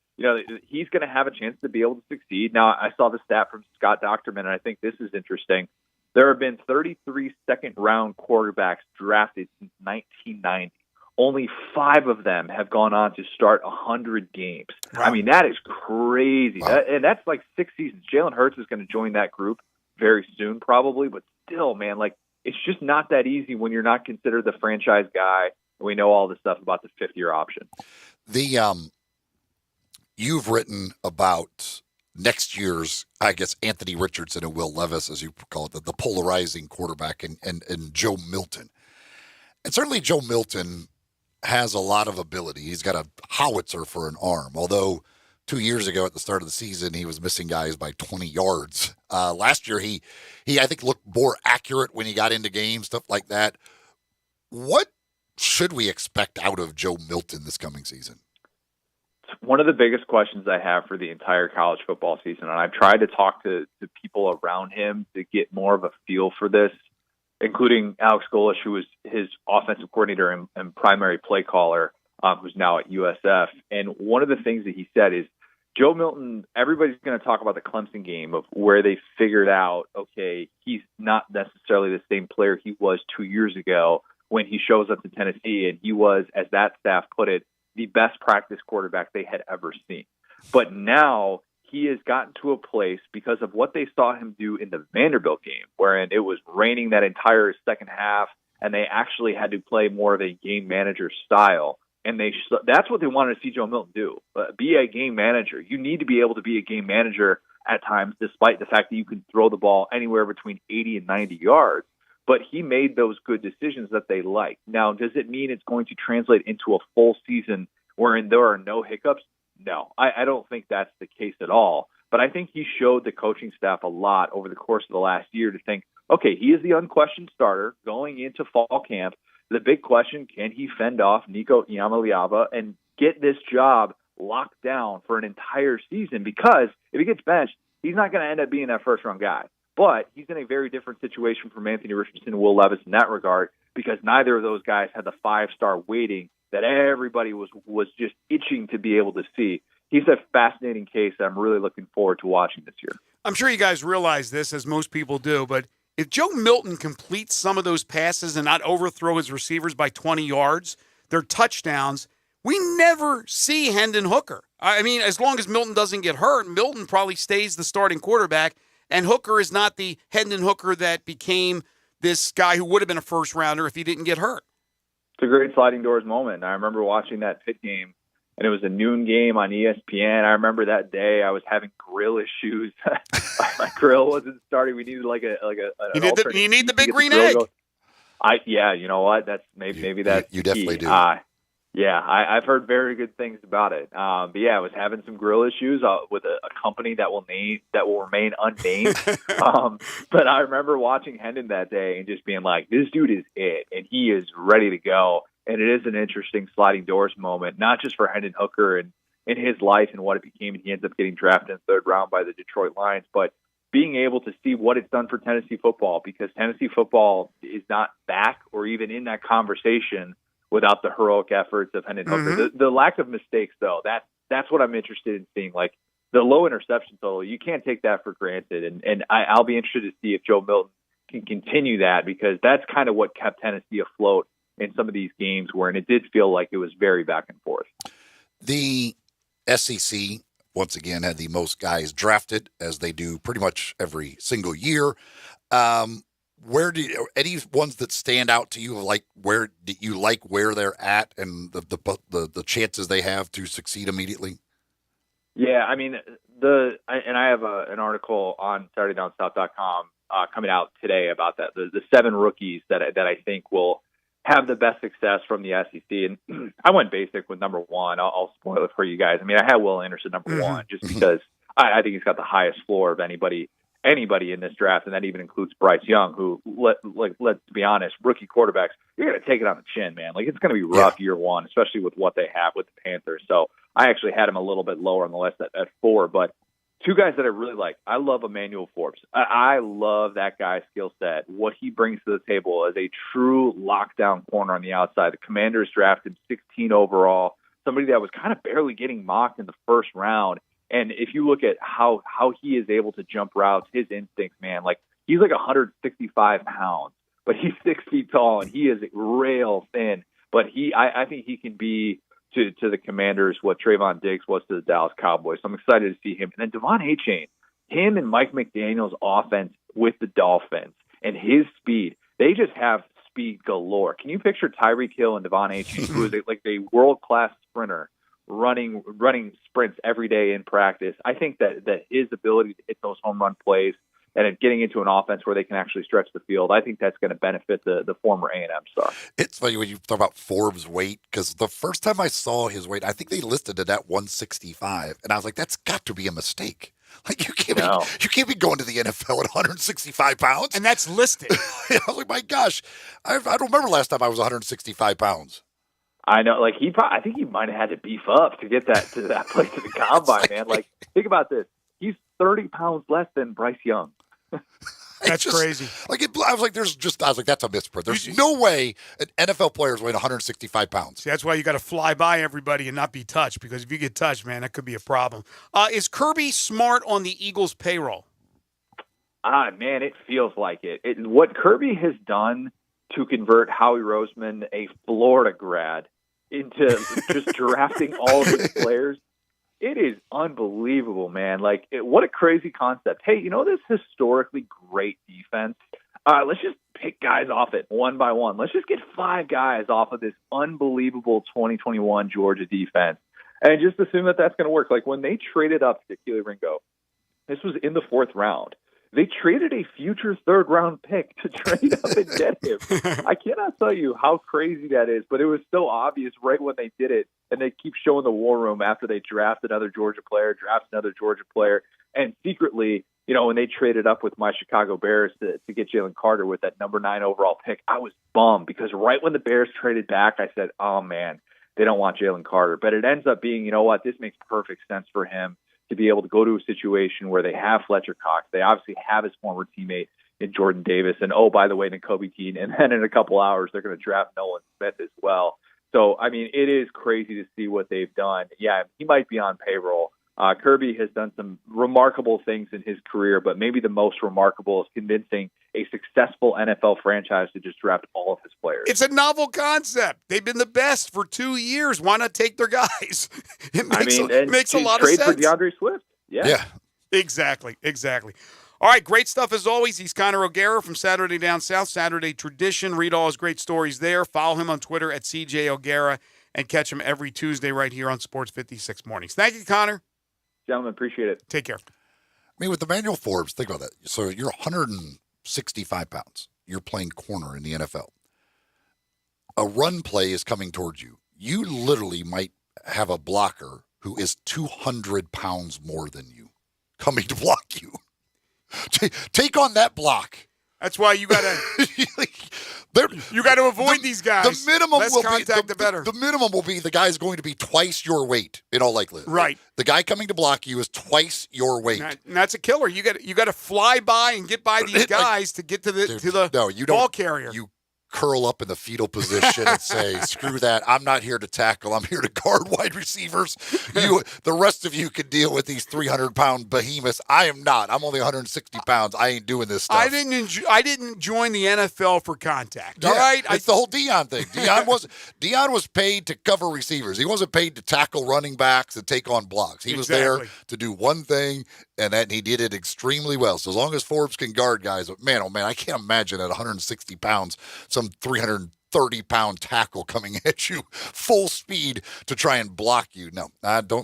he's going to have a chance to be able to succeed. Now, I saw the stat from Scott Docterman, and I think this is interesting. There have been 33 second-round quarterbacks drafted since 1990. Only 5 of them have gone on to start 100 games. Wow. I mean, that is crazy. Wow. And that's like 6 seasons. Jalen Hurts is going to join that group very soon, probably. But still, man, like, it's just not that easy when you're not considered the franchise guy. And we know all the stuff about the 5th-year option. You've written about next year's, I guess, Anthony Richardson and Will Levis, as you call it, the polarizing quarterback, and Joe Milton. And certainly Joe Milton has a lot of ability. He's got a howitzer for an arm, although 2 years ago at the start of the season, he was missing guys by 20 yards. Last year, he I think, looked more accurate when he got into games, stuff like that. What should we expect out of Joe Milton this coming season? one of the biggest questions I have for the entire college football season, and I've tried to talk to people around him to get more of a feel for this, including Alex Golish, who was his offensive coordinator and primary play caller, who's now at USF. And one of the things that he said is, Joe Milton, everybody's going to talk about the Clemson game of where they figured out, okay, he's not necessarily the same player he was 2 years ago when he shows up to Tennessee, and he was, as that staff put it, the best practice quarterback they had ever seen. But now he has gotten to a place because of what they saw him do in the Vanderbilt game, wherein it was raining that entire second half, and they actually had to play more of a game manager style. And that's what they wanted to see Joe Milton do, be a game manager. You need to be able to be a game manager at times, despite the fact that you can throw the ball anywhere between 80 and 90 yards. But he made those good decisions that they like. Now, does it mean it's going to translate into a full season wherein there are no hiccups? No, I don't think that's the case at all. But I think he showed the coaching staff a lot over the course of the last year to think, okay, he is the unquestioned starter going into fall camp. The big question, can he fend off Nico Iamaleava and get this job locked down for an entire season? Because if he gets benched, he's not going to end up being that first-round guy. But he's in a very different situation from Anthony Richardson and Will Levis in that regard, because neither of those guys had the five-star weighting that everybody was just itching to be able to see. He's a fascinating case that I'm really looking forward to watching this year. I'm sure you guys realize this, as most people do, but if Joe Milton completes some of those passes and not overthrow his receivers by 20 yards, they're touchdowns, we never see Hendon Hooker. I mean, as long as Milton doesn't get hurt, Milton probably stays the starting quarterback, and Hooker is not the Hendon Hooker that became this guy who would have been a first-rounder if he didn't get hurt. It's a great sliding doors moment. I remember watching that Pitt game, and it was a noon game on ESPN. I remember that day I was having grill issues. My grill wasn't starting. We needed you need the big green egg. You know what? That's maybe that's you definitely do. I've heard very good things about it. But yeah, I was having some grill issues with a company that will remain unnamed. But I remember watching Hendon that day and just being like, this dude is it, and he is ready to go. And it is an interesting sliding doors moment, not just for Hendon Hooker and in his life and what it became, and he ends up getting drafted in the third round by the Detroit Lions, but being able to see what it's done for Tennessee football, because Tennessee football is not back or even in that conversation without the heroic efforts of Hendon Hooker. The lack of mistakes, though, that's what I'm interested in seeing. Like the low interception total, you can't take that for granted, and I'll be interested to see if Joe Milton can continue that, because that's kind of what kept Tennessee afloat in some of these games wherein it did feel like it was very back and forth. The SEC, once again, had the most guys drafted, as they do pretty much every single year. Where do any ones that stand out to you? Like, where do you like where they're at and the chances they have to succeed immediately? Yeah, I mean, I have an article on SaturdayDownSouth.com coming out today about that. The 7 rookies that I think will have the best success from the SEC. And I went basic with number 1. I'll spoil it for you guys. I mean, I had Will Anderson number 1 just because I think he's got the highest floor of anybody in this draft, and that even includes Bryce Young, who, let's be honest, rookie quarterbacks, you're going to take it on the chin, man. Like, it's going to be rough year one, especially with what they have with the Panthers. So I actually had him a little bit lower on the list at 4, but 2 guys that I really like. I love Emmanuel Forbes. I love that guy's skill set, what he brings to the table as a true lockdown corner on the outside. The Commanders drafted 16 overall, somebody that was kind of barely getting mocked in the first round. And if you look at how he is able to jump routes, his instincts, man, like he's like 165 pounds, but he's 6 feet tall and he is rail thin. But I think he can be to the Commanders what Trayvon Diggs was to the Dallas Cowboys. So I'm excited to see him. And then Devon Achane, him and Mike McDaniel's offense with the Dolphins and his speed, they just have speed galore. Can you picture Tyreek Hill and Devon Achane, who is like a world-class sprinter, running sprints every day in practice? I think that his ability to hit those home run plays and getting into an offense where they can actually stretch the field, I think that's going to benefit the former A&M star. It's funny when you talk about Forbes' weight, because the first time I saw his weight, I think they listed it at 165, and I was like, that's got to be a mistake. Like, you can't be going to the NFL at 165 pounds. And that's listed. I was like, my gosh, I don't remember last time I was 165 pounds. I know, like I think he might have had to beef up to get that to that place to the combine, man. Like, think about this: he's 30 pounds less than Bryce Young. That's crazy. I was like, that's a misprint. There's no way an NFL player is weighing 165 pounds. See, that's why you got to fly by everybody and not be touched, because if you get touched, man, that could be a problem. Is Kirby Smart on the Eagles' payroll? Man, it feels like it. What Kirby has done to convert Howie Roseman, a Florida grad, into just drafting all of these players, it is unbelievable, man. Like, what a crazy concept. Hey, this historically great defense? Let's just pick guys off it one by one. Let's just get 5 guys off of this unbelievable 2021 Georgia defense and just assume that that's going to work. Like, when they traded up to Keely Ringo, this was in the 4th round. They traded a future 3rd-round pick to trade up and get him. I cannot tell you how crazy that is, but it was so obvious right when they did it, and they keep showing the war room after they draft another Georgia player, and secretly, when they traded up with my Chicago Bears to get Jalen Carter with that number 9 overall pick, I was bummed because right when the Bears traded back, I said, oh, man, they don't want Jalen Carter. But it ends up being, this makes perfect sense for him to be able to go to a situation where they have Fletcher Cox. They obviously have his former teammate in Jordan Davis. And, oh, by the way, Nakobe Dean. And then in a couple hours, they're going to draft Nolan Smith as well. So, I mean, it is crazy to see what they've done. Yeah, he might be on payroll. Kirby has done some remarkable things in his career, but maybe the most remarkable is convincing a successful NFL franchise to just draft all of his players. It's a novel concept. They've been the best for 2 years. Why not take their guys? It makes a lot of sense. Trade for DeAndre Swift. Yeah. Exactly. All right, great stuff as always. He's Connor O'Gara from Saturday Down South, Saturday Tradition. Read all his great stories there. Follow him on Twitter at CJ O'Gara and catch him every Tuesday right here on Sports 56 Mornings. Thank you, Connor. Gentlemen, appreciate it. Take care. I mean, with Emmanuel Forbes, think about that. So you're 165 pounds. You're playing corner in the NFL. A run play is coming towards you. You literally might have a blocker who is 200 pounds more than you coming to block you. Take on that block. That's why you gotta avoid these guys. The minimum Less will contact, be the better. The minimum will be the guy's going to be twice your weight in all likelihood. Right. The guy coming to block you is twice your weight. And that's a killer. You got to fly by and get by these guys to get to the ball carrier. You curl up in the fetal position and say, screw that. I'm not here to tackle. I'm here to guard wide receivers. The rest of you can deal with these 300-pound behemoths. I am not. I'm only 160 pounds. I ain't doing this stuff. I didn't join the NFL for contact. All right? It's the whole Deion thing. Deion was paid to cover receivers. He wasn't paid to tackle running backs and take on blocks. He was there to do one thing, and he did it extremely well. So as long as Forbes can guard guys, man, oh man, I can't imagine at 160 pounds, some 330-pound tackle coming at you full speed to try and block you. No,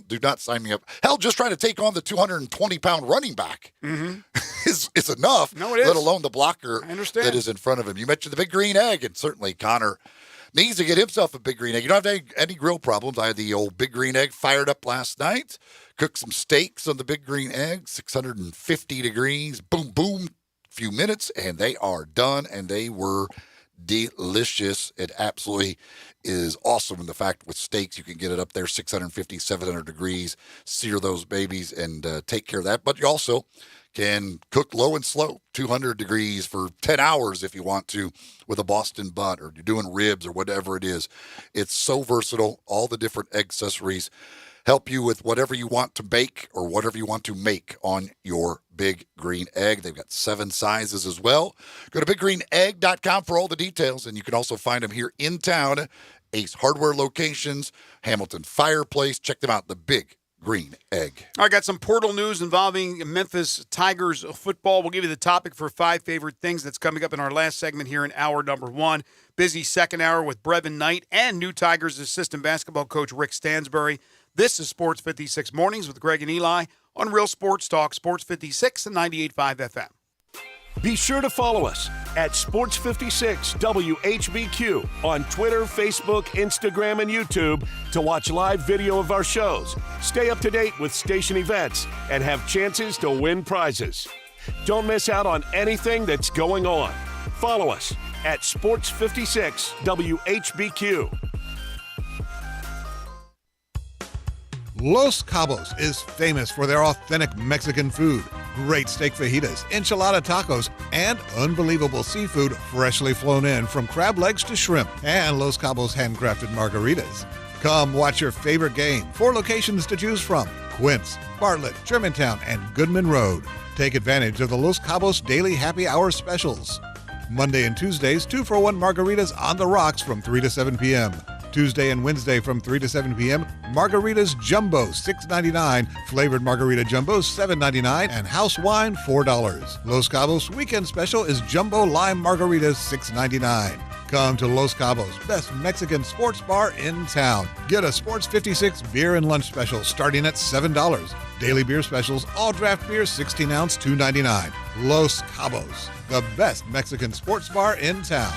do not sign me up. Hell, just trying to take on the 220-pound running back is enough. No, it is. Let alone the blocker that is in front of him. You mentioned the big green egg, and certainly Connor needs to get himself a big green egg. You don't have any grill problems. I had the old big green egg fired up last night. Cooked some steaks on the big green egg, 650 degrees. Boom, boom. Few minutes, and they are done, and they were delicious. It absolutely is awesome. And the fact with steaks, you can get it up there 650, 700 degrees, sear those babies and take care of that. But you also can cook low and slow, 200 degrees for 10 hours if you want to with a Boston butt, or you're doing ribs or whatever it is. It's so versatile. All the different accessories help you with whatever you want to bake or whatever you want to make on your big green egg. They've got 7 sizes as well. Go to biggreenegg.com for all the details, and you can also find them here in town. Ace Hardware locations, Hamilton Fireplace. Check them out, the Big Green Egg. I got some portal news involving Memphis Tigers football. We'll give you the topic for 5 favorite things that's coming up in our last segment here in hour number 1. Busy second hour with Brevin Knight and new Tigers assistant basketball coach Rick Stansbury. This is Sports 56 Mornings with Greg and Eli on Real Sports Talk, Sports 56 and 98.5 FM. Be sure to follow us at Sports 56 WHBQ on Twitter, Facebook, Instagram, and YouTube to watch live video of our shows, stay up to date with station events, and have chances to win prizes. Don't miss out on anything that's going on. Follow us at Sports 56 WHBQ. Los Cabos is famous for their authentic Mexican food, great steak fajitas, enchilada tacos, and unbelievable seafood freshly flown in from crab legs to shrimp, and Los Cabos handcrafted margaritas. Come watch your favorite game. 4 locations to choose from: Quince, Bartlett, Germantown, and Goodman Road. Take advantage of the Los Cabos Daily Happy Hour specials. Monday and Tuesdays, 2-for-1 margaritas on the rocks from 3 to 7 p.m. Tuesday and Wednesday from 3 to 7 p.m., Margaritas Jumbo, $6.99, Flavored Margarita Jumbo, $7.99, and House Wine, $4. Los Cabos Weekend Special is Jumbo Lime Margaritas, $6.99. Come to Los Cabos, best Mexican sports bar in town. Get a Sports 56 beer and lunch special starting at $7. Daily beer specials, all draft beer, 16-ounce, $2.99. Los Cabos, the best Mexican sports bar in town.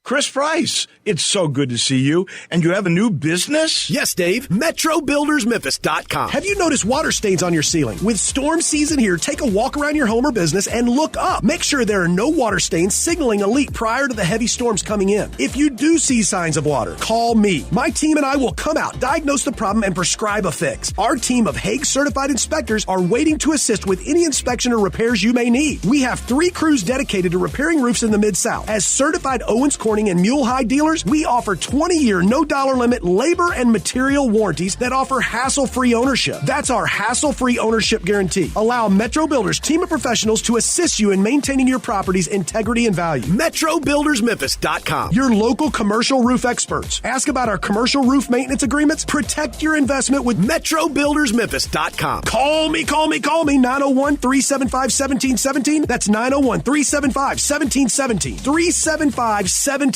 Chris Price, it's so good to see you. And you have a new business? Yes, Dave. MetroBuildersMemphis.com. Have you noticed water stains on your ceiling? With storm season here, take a walk around your home or business and look up. Make sure there are no water stains signaling a leak prior to the heavy storms coming in. If you do see signs of water, call me. My team and I will come out, diagnose the problem, and prescribe a fix. Our team of Hague-certified inspectors are waiting to assist with any inspection or repairs you may need. We have 3 crews dedicated to repairing roofs in the Mid-South. As certified Owens Corning and Mule High dealers, we offer 20-year, no-dollar limit labor and material warranties that offer hassle-free ownership. That's our hassle-free ownership guarantee. Allow Metro Builders team of professionals to assist you in maintaining your property's integrity and value. MetroBuildersMemphis.com. Your local commercial roof experts. Ask about our commercial roof maintenance agreements. Protect your investment with MetroBuildersMemphis.com. Call me, 901-375-1717. That's 901-375-1717. 375-1717.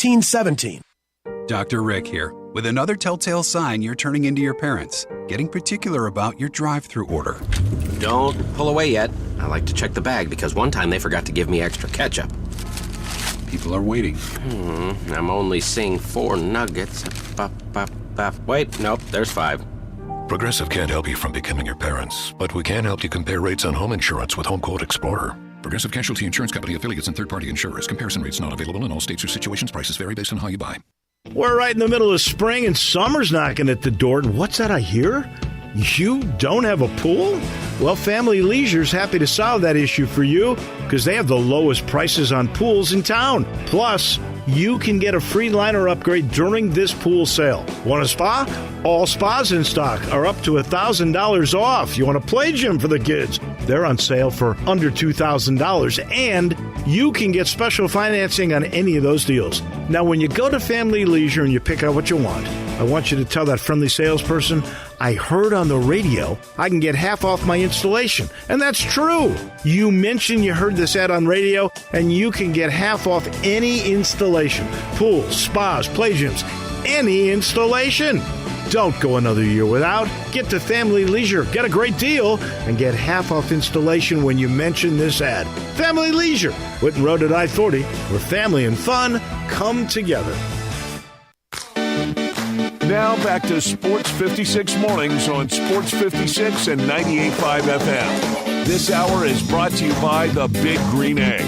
Dr. Rick here, with another telltale sign you're turning into your parents, getting particular about your drive-through order. Don't pull away yet. I like to check the bag because one time they forgot to give me extra ketchup. People are waiting. I'm only seeing 4 nuggets. Wait, nope, there's 5. Progressive can't help you from becoming your parents, but we can help you compare rates on home insurance with Home Quote Explorer. Progressive Casualty Insurance Company affiliates and third-party insurers. Comparison rates not available in all states or situations. Prices vary based on how you buy. We're right in the middle of spring and summer's knocking at the door. And what's that I hear? You don't have a pool? Well, Family Leisure's happy to solve that issue for you because they have the lowest prices on pools in town. Plus, you can get a free liner upgrade during this pool sale. Want a spa? All spas in stock are up to $1,000 off. You want a play gym for the kids? They're on sale for under $2,000, and you can get special financing on any of those deals. Now, when you go to Family Leisure and you pick out what you want, I want you to tell that friendly salesperson, I heard on the radio I can get half off my installation. And that's true. You mentioned you heard this ad on radio, and you can get half off any installation. Pools, spas, play gyms, any installation. Don't go another year without. Get to Family Leisure, get a great deal, and get half off installation when you mention this ad. Family Leisure, Whitten Road at I-40, where family and fun come together. Now back to Sports 56 Mornings on Sports 56 and 98.5 FM. This hour is brought to you by the Big Green Egg.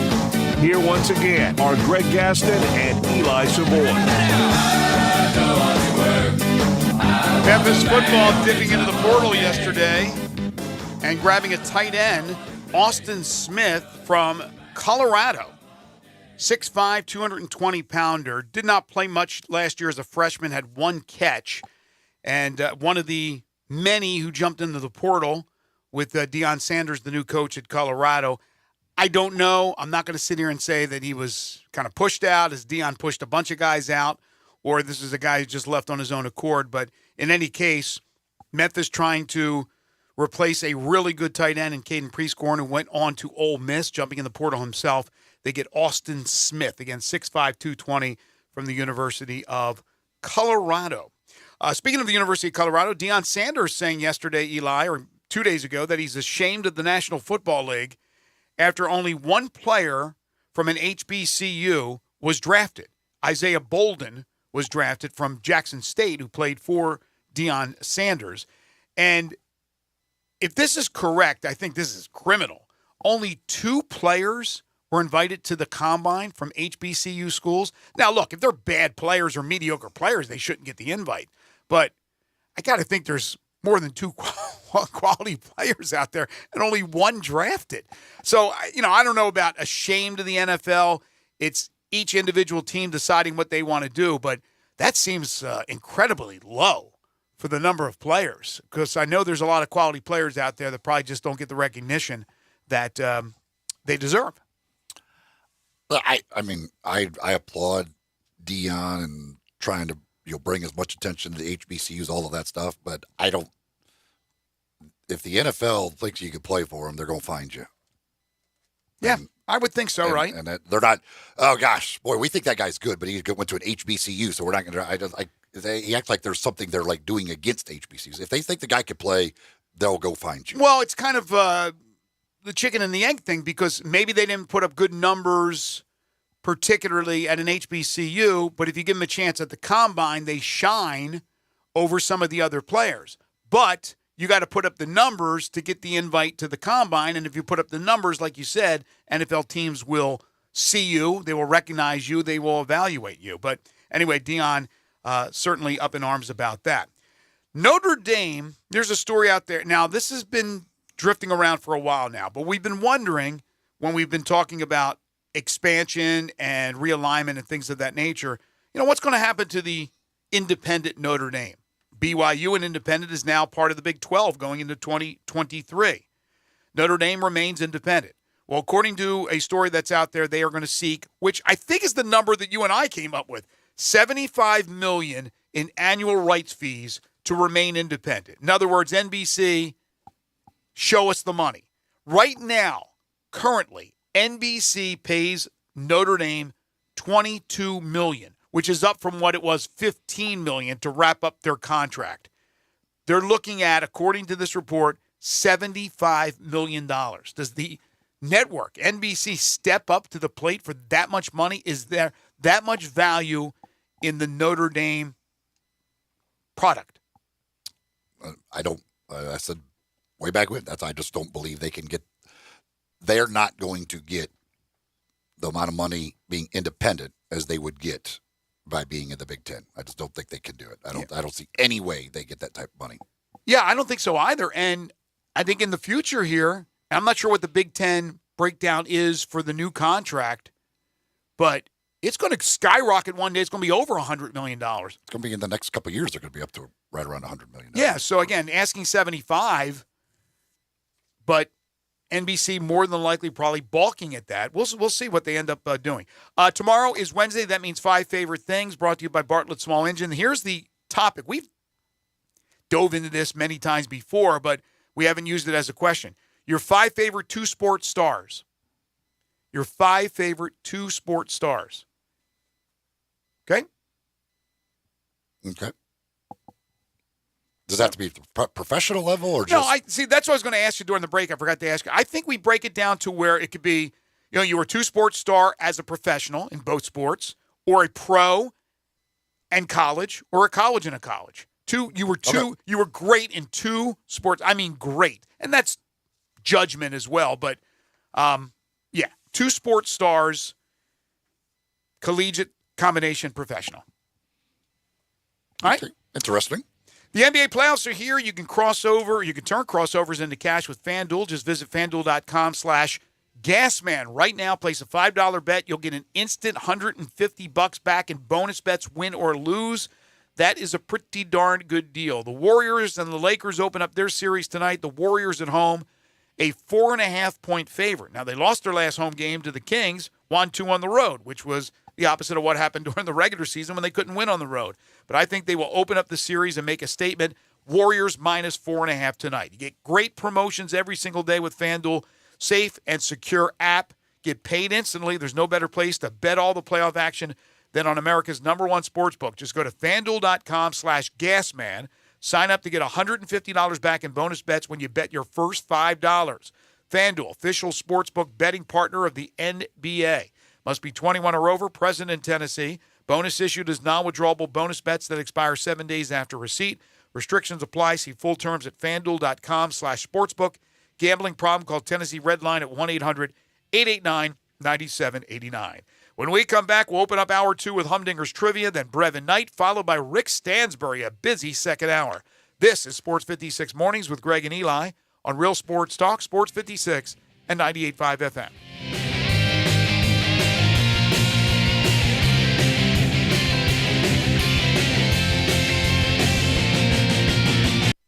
Here once again are Greg Gaston and Eli Savoy. Memphis football dipping into the portal yesterday and grabbing a tight end, Austin Smith from Colorado. 6'5", 220-pounder. Did not play much last year as a freshman, had 1 catch. And one of the many who jumped into the portal with Deion Sanders, the new coach at Colorado. I don't know. I'm not going to sit here and say that he was kind of pushed out as Deion pushed a bunch of guys out, or this is a guy who just left on his own accord. But in any case, Memphis trying to replace a really good tight end in Caden Prescorn, who went on to Ole Miss, jumping in the portal himself. They get Austin Smith, again, 6'5", 220 from the University of Colorado. Speaking of the University of Colorado, Deion Sanders saying yesterday, Eli, or 2 days ago, that he's ashamed of the National Football League after only 1 player from an HBCU was drafted. Isaiah Bolden was drafted from Jackson State, who played for Deion Sanders. And if this is correct, I think this is criminal. Only 2 players were invited to the combine from HBCU schools. Now, look, if they're bad players or mediocre players, they shouldn't get the invite. But I got to think there's more than 2 quality players out there and only 1 drafted. So, I don't know about a shame to the NFL. It's each individual team deciding what they want to do, but that seems incredibly low for the number of players, because I know there's a lot of quality players out there that probably just don't get the recognition that they deserve. I applaud Dion and trying to bring as much attention to the HBCUs, all of that stuff, but I don't. If the NFL thinks you can play for them, they're going to find you. Yeah, I would think so, right? And they're not. Oh gosh, boy, we think that guy's good, but he went to an HBCU, so we're not going to. He acts like there's something they're like doing against HBCUs. If they think the guy could play, they'll go find you. Well, it's kind of the chicken and the egg thing, because maybe they didn't put up good numbers, particularly at an HBCU, but if you give them a chance at the combine, they shine over some of the other players. But you got to put up the numbers to get the invite to the combine, and if you put up the numbers, like you said, NFL teams will see you, they will recognize you, they will evaluate you. But anyway, Dion certainly up in arms about that. Notre Dame, there's a story out there. Now, this has been drifting around for a while now, but we've been wondering, when we've been talking about expansion and realignment and things of that nature, what's going to happen to the independent Notre Dame? BYU and independent is now part of the Big 12 going into 2023. Notre Dame remains independent. Well, according to a story that's out there, they are going to seek, which I think is the number that you and I came up with, $75 million in annual rights fees to remain independent. In other words, NBC, show us the money. Right now, currently, NBC pays Notre Dame $22 million, which is up from what it was, $15 million, to wrap up their contract. They're looking at, according to this report, $75 million. Does the network, NBC, step up to the plate for that much money? Is there that much value in the Notre Dame product? I don't. I said way back when, I just don't believe they can get. They're not going to get the amount of money being independent as they would get by being in the Big Ten. I just don't think they can do it. I don't see any way they get that type of money. Yeah, I don't think so either. And I think in the future here, I'm not sure what the Big Ten breakdown is for the new contract, but it's going to skyrocket one day. It's going to be over $100 million. It's going to be in the next couple of years. They're going to be up to right around $100 million. Yeah, so again, asking 75, but NBC more than likely probably balking at that. We'll see what they end up doing. Tomorrow is Wednesday. That means 5 favorite things, brought to you by Bartlett Small Engine. Here's the topic. We've dove into this many times before, but we haven't used it as a question. Your 5 favorite 2 sports stars. Your 5 favorite 2 sports stars. Okay? Okay. Does that have to be professional level or just? No, that's what I was going to ask you during the break. I forgot to ask you. I think we break it down to where it could be, you were a 2-sport star as a professional in both sports, or a pro and college, or a college and a college. You were great in 2 sports. I mean, great. And that's judgment as well. But, 2 sports stars, collegiate, combination, professional. All right? Okay. Interesting. The NBA playoffs are here. You can turn crossovers into cash with FanDuel. Just visit FanDuel.com/Gasman. Right now, place a $5 bet. You'll get an instant $150 back in bonus bets, win or lose. That is a pretty darn good deal. The Warriors and the Lakers open up their series tonight. The Warriors at home, a 4.5-point favorite. Now, they lost their last home game to the Kings, 1-2 on the road, which was the opposite of what happened during the regular season when they couldn't win on the road. But I think they will open up the series and make a statement. Warriors minus 4.5 tonight. You get great promotions every single day with FanDuel. Safe and secure app. Get paid instantly. There's no better place to bet all the playoff action than on America's #1 sportsbook. Just go to FanDuel.com/Gasman. Sign up to get $150 back in bonus bets when you bet your first $5. FanDuel, official sportsbook betting partner of the NBA. Must be 21 or over, present in Tennessee. Bonus issued as non-withdrawable bonus bets that expire 7 days after receipt. Restrictions apply. See full terms at FanDuel.com/sportsbook. Gambling problem? Call Tennessee Red Line at 1-800-889-98 9789. When we come back, we'll open up hour 2 with Humdinger's Trivia, then Brevin Knight, followed by Rick Stansbury, a busy second hour. This is Sports 56 Mornings with Greg and Eli on Real Sports Talk, Sports 56 and 98.5 FM.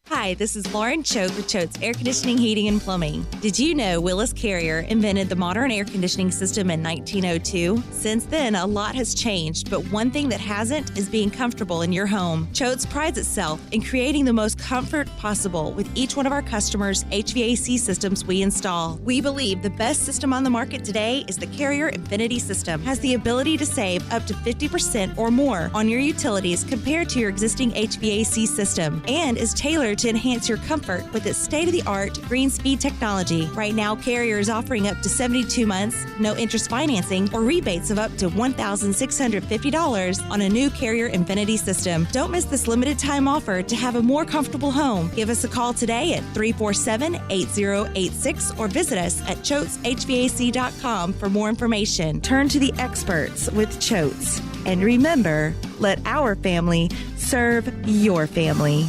Hi, this is Lauren Choate with Choate's Air Conditioning, Heating, and Plumbing. Did you know Willis Carrier invented the modern air conditioning system in 1902? Since then, a lot has changed, but one thing that hasn't is being comfortable in your home. Choate's prides itself in creating the most comfort possible with each one of our customers' HVAC systems we install. We believe the best system on the market today is the Carrier Infinity system. It has the ability to save up to 50% or more on your utilities compared to your existing HVAC system and is tailored to enhance your comfort with its state-of-the-art green speed technology. Right now, Carrier is offering up to 72 months, no interest financing, or rebates of up to $1,650 on a new Carrier Infinity system. Don't miss this limited time offer to have a more comfortable home. Give us a call today at 347-8086 or visit us at ChoatesHVAC.com for more information. Turn to the experts with Choates. And remember, let our family serve your family.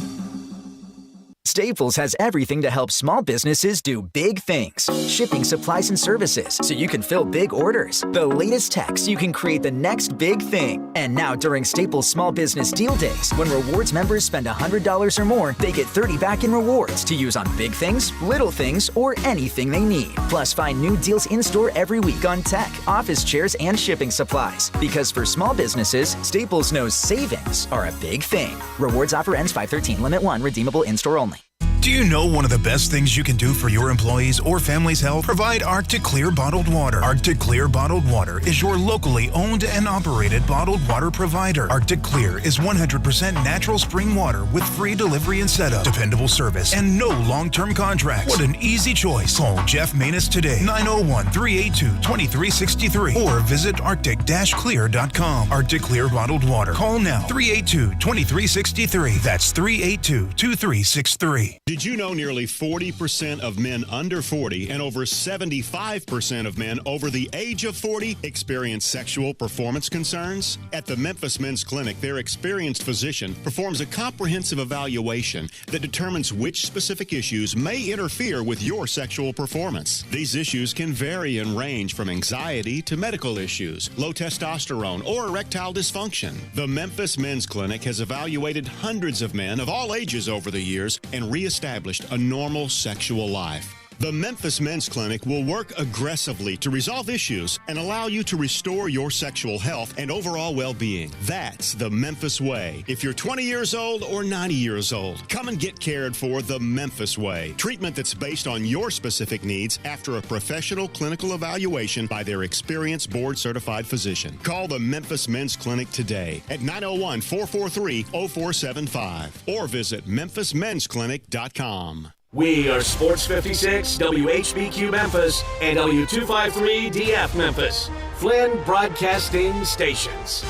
Staples has everything to help small businesses do big things. Shipping supplies and services so you can fill big orders. The latest tech so you can create the next big thing. And now during Staples Small Business Deal Days, when rewards members spend $100 or more, they get $30 back in rewards to use on big things, little things, or anything they need. Plus, find new deals in-store every week on tech, office chairs, and shipping supplies. Because for small businesses, Staples knows savings are a big thing. Rewards offer ends 5/13. Limit 1. Redeemable in-store only. Do you know one of the best things you can do for your employees or family's health? Provide Arctic Clear bottled water. Arctic Clear bottled water is your locally owned and operated bottled water provider. Arctic Clear is 100% natural spring water with free delivery and setup, dependable service, and no long-term contracts. What an easy choice. Call Jeff Manus today, 901-382-2363, or visit arctic-clear.com. Arctic Clear bottled water. Call now, 382-2363. That's 382-2363. Did you know nearly 40% of men under 40 and over 75% of men over the age of 40 experience sexual performance concerns? At the Memphis Men's Clinic, their experienced physician performs a comprehensive evaluation that determines which specific issues may interfere with your sexual performance. These issues can vary and range from anxiety to medical issues, low testosterone, or erectile dysfunction. The Memphis Men's Clinic has evaluated hundreds of men of all ages over the years and reestablished a normal sexual life. The Memphis Men's Clinic will work aggressively to resolve issues and allow you to restore your sexual health and overall well-being. That's the Memphis way. If you're 20 years old or 90 years old, come and get cared for the Memphis way. Treatment that's based on your specific needs after a professional clinical evaluation by their experienced board-certified physician. Call the Memphis Men's Clinic today at 901-443-0475 or visit memphismensclinic.com. We are Sports 56, WHBQ Memphis, and W253DF Memphis, Flynn Broadcasting Stations.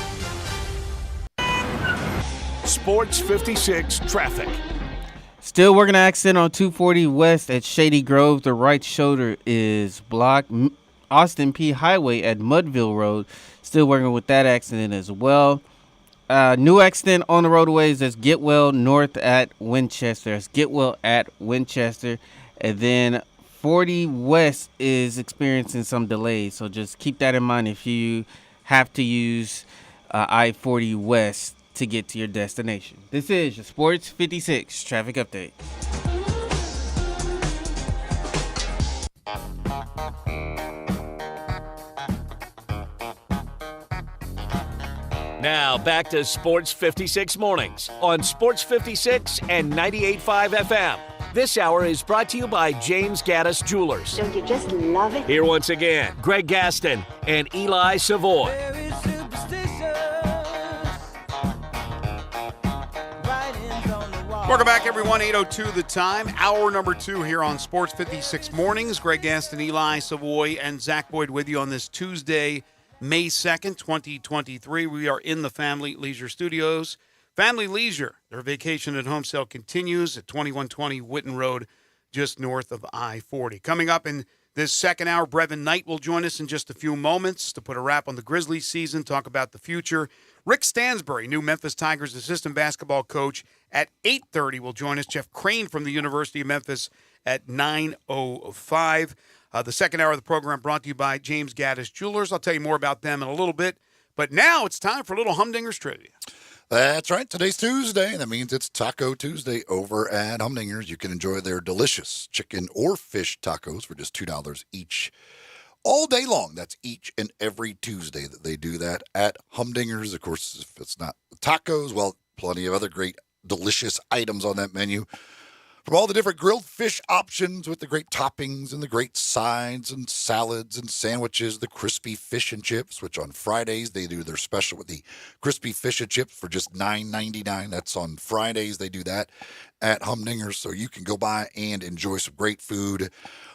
Sports 56 traffic. Still working an accident on 240 West at Shady Grove. The right shoulder is blocked. Austin P. Highway at Mudville Road. Still working with that accident as well. New accident on the roadways. There's Getwell north at Winchester. There's Getwell at Winchester. And then 40 West is experiencing some delays. So just keep that in mind if you have to use I-40 West to get to your destination. This is your Sports 56 traffic update. Now back to Sports 56 Mornings on Sports 56 and 98.5 FM. This hour is brought to you by James Gaddis Jewelers. Don't you just love it? Here once again, Greg Gaston and Eli Savoy. Welcome back, everyone. 8:02 the time. Hour number 2 here on Sports 56 Mornings. Greg Gaston, Eli Savoy, and Zach Boyd with you on this Tuesday, May 2nd, 2023. We are in the Family Leisure Studios. Family Leisure, their vacation at home sale continues at 2120 Whitten Road, just north of I-40. Coming up in This second hour, Brevin Knight will join us in just a few moments to put a wrap on the Grizzlies season, talk about the future. Rick Stansbury, new Memphis Tigers assistant basketball coach, at 8:30 will join us. Jeff Crane from the University of Memphis at 9:05. The second hour of the program brought to you by James Gaddis Jewelers. I'll tell you more about them in a little bit. But now it's time for a little Humdinger's Trivia. That's right. Today's Tuesday. That means it's Taco Tuesday over at Humdinger's. You can enjoy their delicious chicken or fish tacos for just $2 each all day long. That's each and every Tuesday that they do that at Humdinger's. Of course, if it's not tacos, well, plenty of other great, delicious items on that menu. From all the different grilled fish options with the great toppings and the great sides and salads and sandwiches, the crispy fish and chips, which on Fridays they do their special with the crispy fish and chips for just $9.99. That's on Fridays. They do that at Humdinger's, so you can go by and enjoy some great food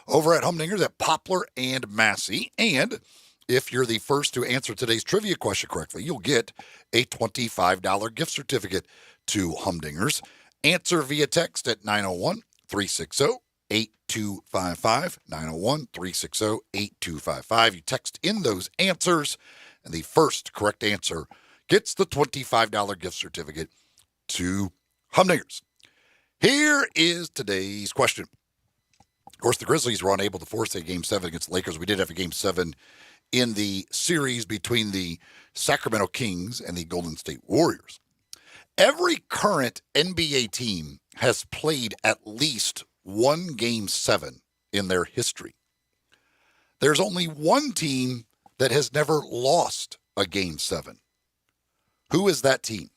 over at Humdinger's at Poplar and Massey. And if you're the first to answer today's trivia question correctly, you'll get a $25 gift certificate to Humdinger's. Answer via text at 901-360-8255, 901-360-8255. You text in those answers, and the first correct answer gets the $25 gift certificate to Humdinger's. Here is today's question. Of course, the Grizzlies were unable to force a Game 7 against the Lakers. We did have a Game 7 in the series between the Sacramento Kings and the Golden State Warriors. Every current NBA team has played at least one Game 7 in their history. There's only one team that has never lost a Game 7. Who is that team?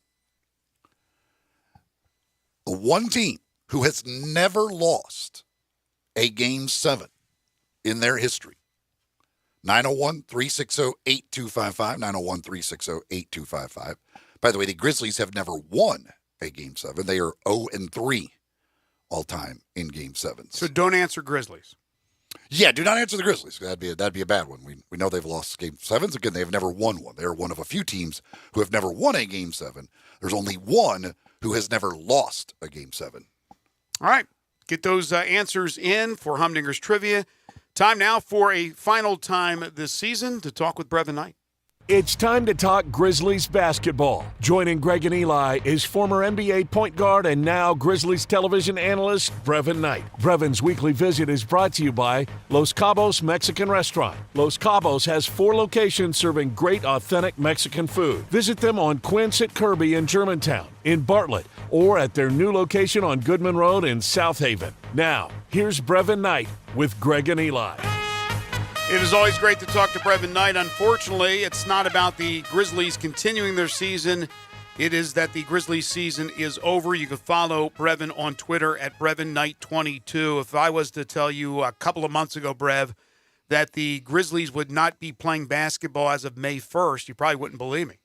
The one team who has never lost a Game 7 in their history. 901-360-8255, 901-360-8255. By the way, the Grizzlies have never won a Game 7. They are 0-3 all-time in Game 7s. So don't answer Grizzlies. Yeah, do not answer the Grizzlies. That'd be a bad one. We know they've lost Game 7s. Again, they've never won one. They are one of a few teams who have never won a Game 7. There's only one who has never lost a Game 7. All right. Get those answers in for Humdinger's Trivia. Time now for a final time this season to talk with Brevin Knight. It's time to talk Grizzlies basketball. Joining Greg and Eli is former NBA point guard and now Grizzlies television analyst Brevin Knight. Brevin's weekly visit is brought to you by Los Cabos Mexican Restaurant. Los Cabos has 4 locations serving great authentic Mexican food. Visit them on Quince at Kirby in Germantown, in Bartlett, or at their new location on Goodman Road in South Haven. Now, here's Brevin Knight with Greg and Eli. It is always great to talk to Brevin Knight. Unfortunately, it's not about the Grizzlies continuing their season. It is that the Grizzlies season is over. You can follow Brevin on Twitter at BrevinKnight22. If I was to tell you a couple of months ago, Brev, that the Grizzlies would not be playing basketball as of May 1st, you probably wouldn't believe me.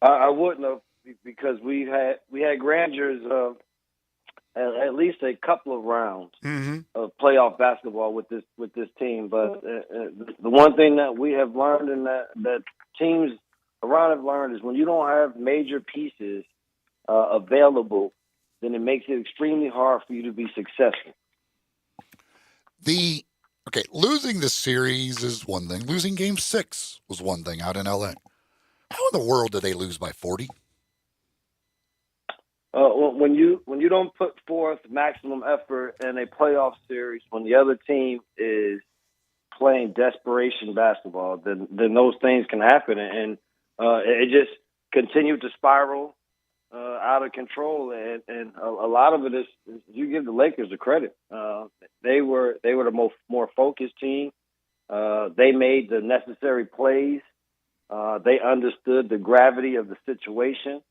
I wouldn't have, because we had grandeurs of at least a couple of rounds of playoff basketball with this team. But the one thing that we have learned and that teams around have learned is when you don't have major pieces available, then it makes it extremely hard for you to be successful. Losing the series is one thing. Losing Game 6 was one thing out in L.A. How in the world did they lose by 40? When you don't put forth maximum effort in a playoff series, when the other team is playing desperation basketball, then those things can happen, and it just continued to spiral out of control. And a lot of it is you give the Lakers the credit. They were the more focused team. They made the necessary plays. They understood the gravity of the situation.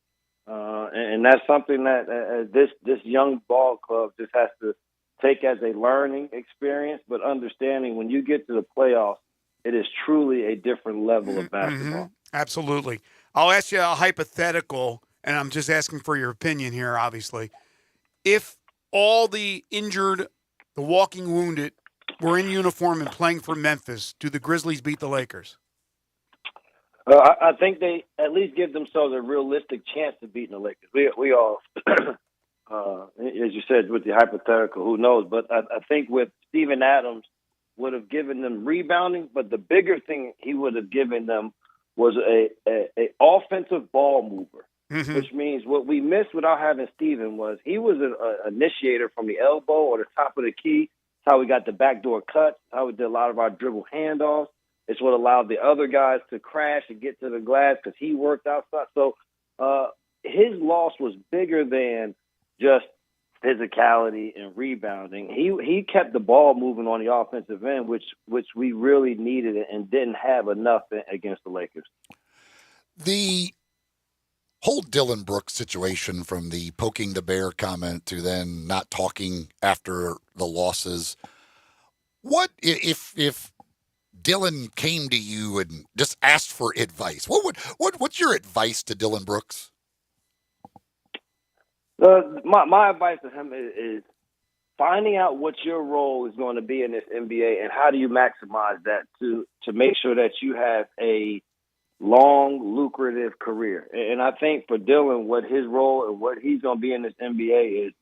And that's something that this young ball club just has to take as a learning experience, but understanding when you get to the playoffs, it is truly a different level of basketball. Mm-hmm. Absolutely. I'll ask you a hypothetical, and I'm just asking for your opinion here, obviously. If all the injured, the walking wounded, were in uniform and playing for Memphis, do the Grizzlies beat the Lakers? I think they at least give themselves a realistic chance of beating the Lakers. We all as you said, with the hypothetical, who knows? But I think with Steven Adams would have given them rebounding, but the bigger thing he would have given them was a offensive ball mover, which means what we missed without having Steven was he was an initiator from the elbow or the top of the key. It's how we got the backdoor cuts, how we did a lot of our dribble handoffs. It's what allowed the other guys to crash and get to the glass because he worked outside. So his loss was bigger than just physicality and rebounding. He kept the ball moving on the offensive end, which we really needed and didn't have enough against the Lakers. The whole Dylan Brooks situation, from the poking the bear comment to then not talking after the losses. What if Dylan came to you and just asked for advice? What's your advice to Dylan Brooks? My advice to him is finding out what your role is going to be in this NBA and how do you maximize that to make sure that you have a long, lucrative career. And I think for Dylan, what his role and what he's going to be in this NBA is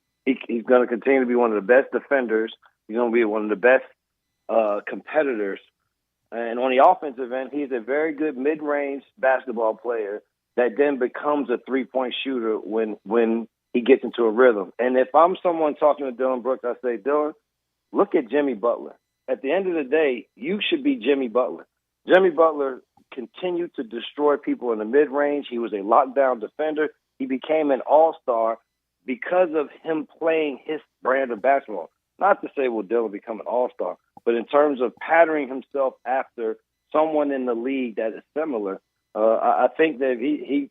he's going to continue to be one of the best defenders. He's going to be one of the best competitors. And on the offensive end, he's a very good mid-range basketball player that then becomes a three-point shooter when he gets into a rhythm. And if I'm someone talking to Dylan Brooks, I say, Dylan, look at Jimmy Butler. At the end of the day, you should be Jimmy Butler. Jimmy Butler continued to destroy people in the mid-range. He was a lockdown defender. He became an all-star because of him playing his brand of basketball. Not to say, will Dylan become an all-star, but in terms of patterning himself after someone in the league that is similar, I think that he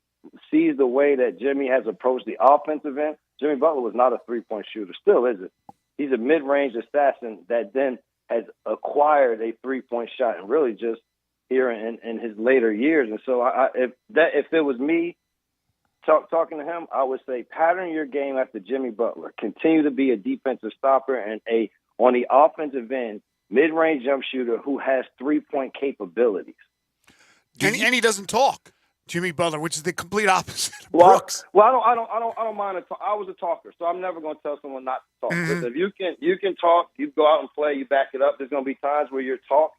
sees the way that Jimmy has approached the offensive end. Jimmy Butler was not a three-point shooter, still isn't. He's a mid-range assassin that then has acquired a three-point shot, and really just here in his later years. And so if it was me talking to him, I would say pattern your game after Jimmy Butler. Continue to be a defensive stopper and on the offensive end, mid-range jump shooter who has three-point capabilities. And he doesn't talk, Jimmy Butler, which is the complete opposite of Brooks. Brooks. Well, I don't mind. I was a talker, so I'm never going to tell someone not to talk. Because if you can talk, you go out and play, you back it up. There's going to be times where your talk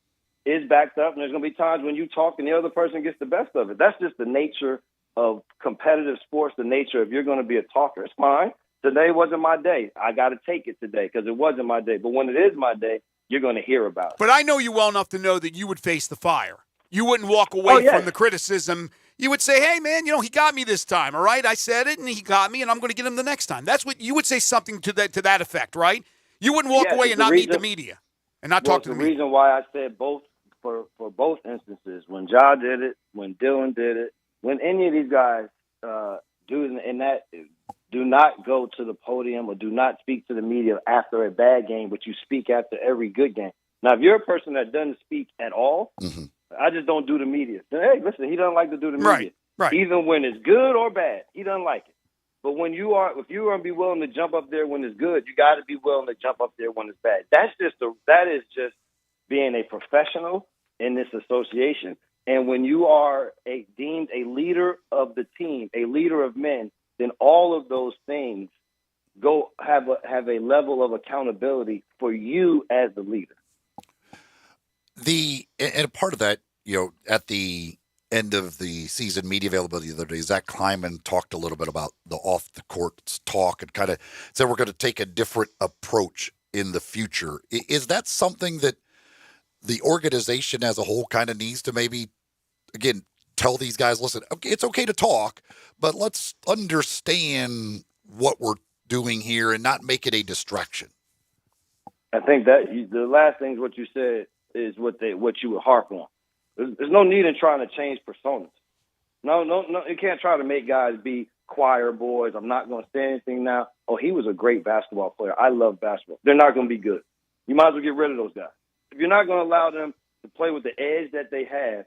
is backed up, and there's going to be times when you talk and the other person gets the best of it. That's just the nature of competitive sports, the nature of you're going to be a talker. It's fine. Today wasn't my day. I got to take it today because it wasn't my day. But when it is my day, you're going to hear about it. But I know you well enough to know that you would face the fire. You wouldn't walk away from the criticism. You would say, hey, man, he got me this time, all right? I said it, and he got me, and I'm going to get him the next time. That's what you would say, something to that effect, right? You wouldn't walk away and not meet the media and not talk to the media. The reason why I said both for both instances, when Ja did it, when Dylan did it, when any of these guys do not go to the podium or do not speak to the media after a bad game, but you speak after every good game. Now, if you're a person that doesn't speak at all, I just don't do the media. Then, hey, listen, he doesn't like to do the media. Right. Even when it's good or bad, he doesn't like it. But if you're going to be willing to jump up there when it's good, you got to be willing to jump up there when it's bad. That is just being a professional in this association. And when you are deemed a leader of the team, a leader of men, then all of those things have a level of accountability for you as the leader. And part of that, at the end of the season media availability the other day, Zach Kleiman talked a little bit about the off the court talk and kind of said we're going to take a different approach in the future. Is that something that the organization as a whole kind of needs to maybe, again, tell these guys, listen, okay, it's okay to talk, but let's understand what we're doing here and not make it a distraction? I think that the last thing is what you said is what you would harp on. There's no need in trying to change personas. No, you can't try to make guys be choir boys. I'm not going to say anything now. Oh, he was a great basketball player. I love basketball. They're not going to be good. You might as well get rid of those guys. If you're not going to allow them to play with the edge that they have,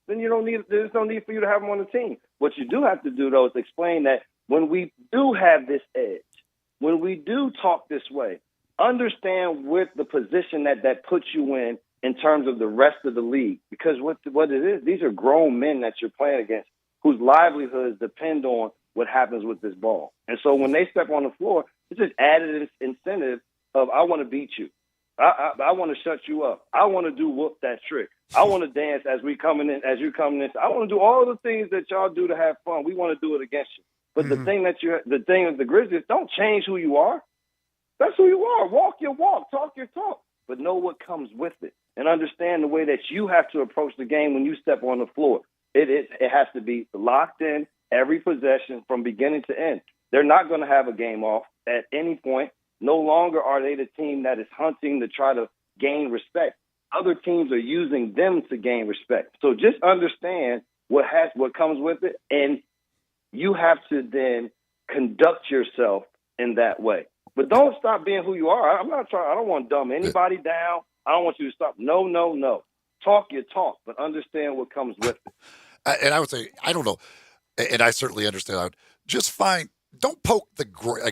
then there's no need for you to have them on the team. What you do have to do, though, is explain that when we do have this edge, when we do talk this way, understand with the position that puts you in terms of the rest of the league. Because what it is, these are grown men that you're playing against whose livelihoods depend on what happens with this ball. And so when they step on the floor, it's just added incentive of, I want to beat you. I want to shut you up. I want to do whoop that trick. I want to dance as you're coming in. I want to do all the things that y'all do to have fun. We want to do it against you. But the thing with the Grizzlies, don't change who you are. That's who you are. Walk your walk, talk your talk, but know what comes with it and understand the way that you have to approach the game when you step on the floor. It has to be locked in every possession from beginning to end. They're not going to have a game off at any point. No longer are they the team that is hunting to try to gain respect. Other teams are using them to gain respect. So just understand what comes with it, and you have to then conduct yourself in that way. But don't stop being who you are. I'm not trying. I don't want to dumb anybody down. I don't want you to stop. No. Talk your talk, but understand what comes with it. And I would say, I don't know, and I certainly understand. Just find. Don't poke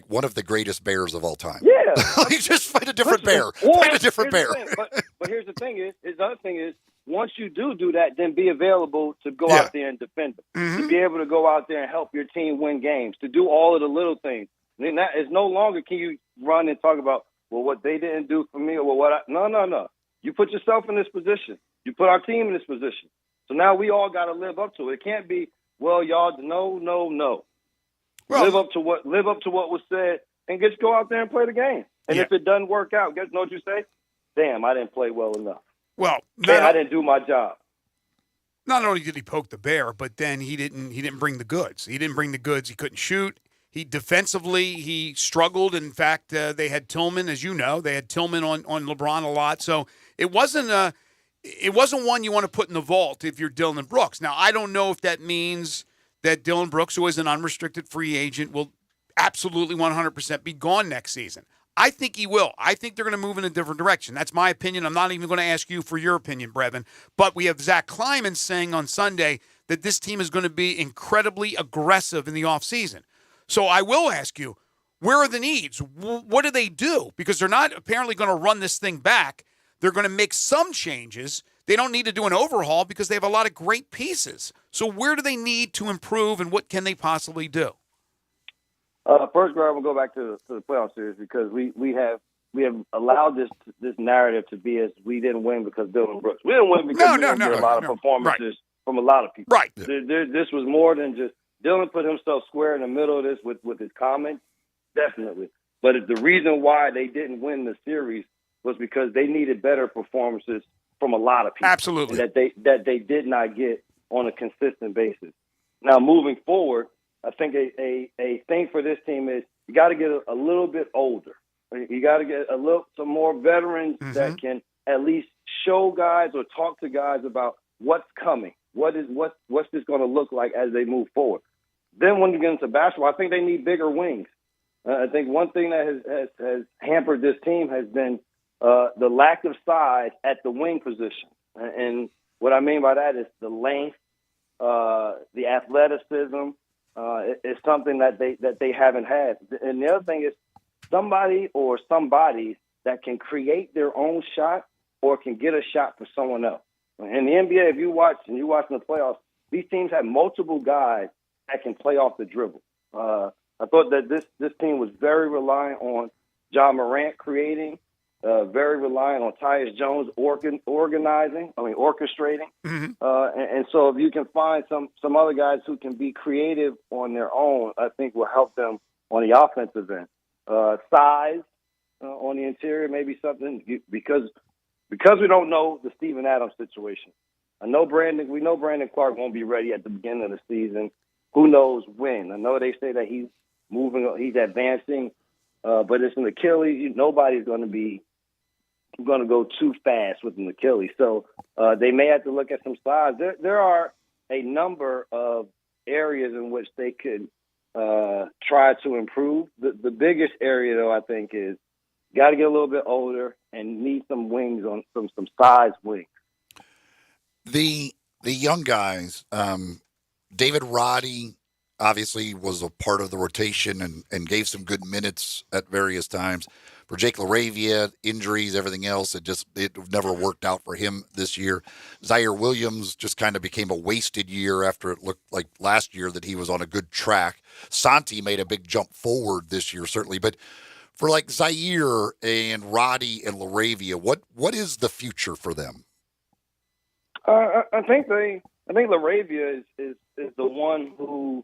one of the greatest bears of all time. Yeah. Just find a different bear. Find a different bear. But here's the thing the other thing is, once you do that, then be available to go out there and defend them. To be able to go out there and help your team win games, to do all of the little things. Then that is no longer can you run and talk about, well, what they didn't do for me or no. You put yourself in this position. You put our team in this position. So now we all got to live up to it. It can't be, well, y'all, no. Well, live up to what was said, and just go out there and play the game. And if it doesn't work out, guess what you say? Damn, I didn't play well enough. Well, I didn't do my job. Not only did he poke the bear, but then he didn't bring the goods. He didn't bring the goods. He couldn't shoot. He defensively he struggled. In fact, they had Tillman, as you know, they had Tillman on LeBron a lot. So it wasn't one you want to put in the vault if you're Dylan Brooks. Now I don't know if that means that Dylan Brooks, who is an unrestricted free agent, will absolutely 100% be gone next season. I think he will. I think they're going to move in a different direction. That's my opinion. I'm not even going to ask you for your opinion, Brevin. But we have Zach Kleiman saying on Sunday that this team is going to be incredibly aggressive in the offseason. So I will ask you, where are the needs? What do they do? Because they're not apparently going to run this thing back. They're going to make some changes. They don't need to do an overhaul because they have a lot of great pieces. So where do they need to improve, and what can they possibly do? First, we'll go back to the playoff series because we have allowed this narrative to be as we didn't win because Dylan Brooks. We didn't win because there were a lot of performances from a lot of people. Right. This was more than just Dylan put himself square in the middle of this with his comments, definitely. But the reason why they didn't win the series was because they needed better performances from a lot of people. Absolutely. That they did not get on a consistent basis. Now, moving forward, I think a thing for this team is you got to get a little bit older. You got to get some more veterans that can at least show guys or talk to guys about what's coming. What's this going to look like as they move forward? Then when you get into basketball, I think they need bigger wings. I think one thing that has hampered this team has been the lack of size at the wing position. And what I mean by that is the length, the athleticism. It's something that they haven't had. And the other thing is somebody or somebody that can create their own shot or can get a shot for someone else. In the NBA, if you're watching the playoffs, these teams have multiple guys that can play off the dribble. I thought that this team was very reliant on John Morant creating, very reliant on Tyus Jones orchestrating. And so if you can find some other guys who can be creative on their own, I think will help them on the offensive end. Size on the interior, maybe something, because we don't know the Steven Adams situation. We know Brandon Clark won't be ready at the beginning of the season. Who knows when? I know they say that he's advancing, but it's an Achilles. Nobody's going to go too fast with an Achilles. So they may have to look at some size. There are a number of areas in which they could try to improve. The biggest area, though, I think, is got to get a little bit older and need some wings on some size wings. The young guys, David Roddy, obviously was a part of the rotation and gave some good minutes at various times. For Jake LaRavia, injuries, everything else, it never worked out for him this year. Zaire Williams just kind of became a wasted year after it looked like last year that he was on a good track. Santi made a big jump forward this year, certainly. But for like Zaire and Roddy and LaRavia, what is the future for them? I think LaRavia is the one who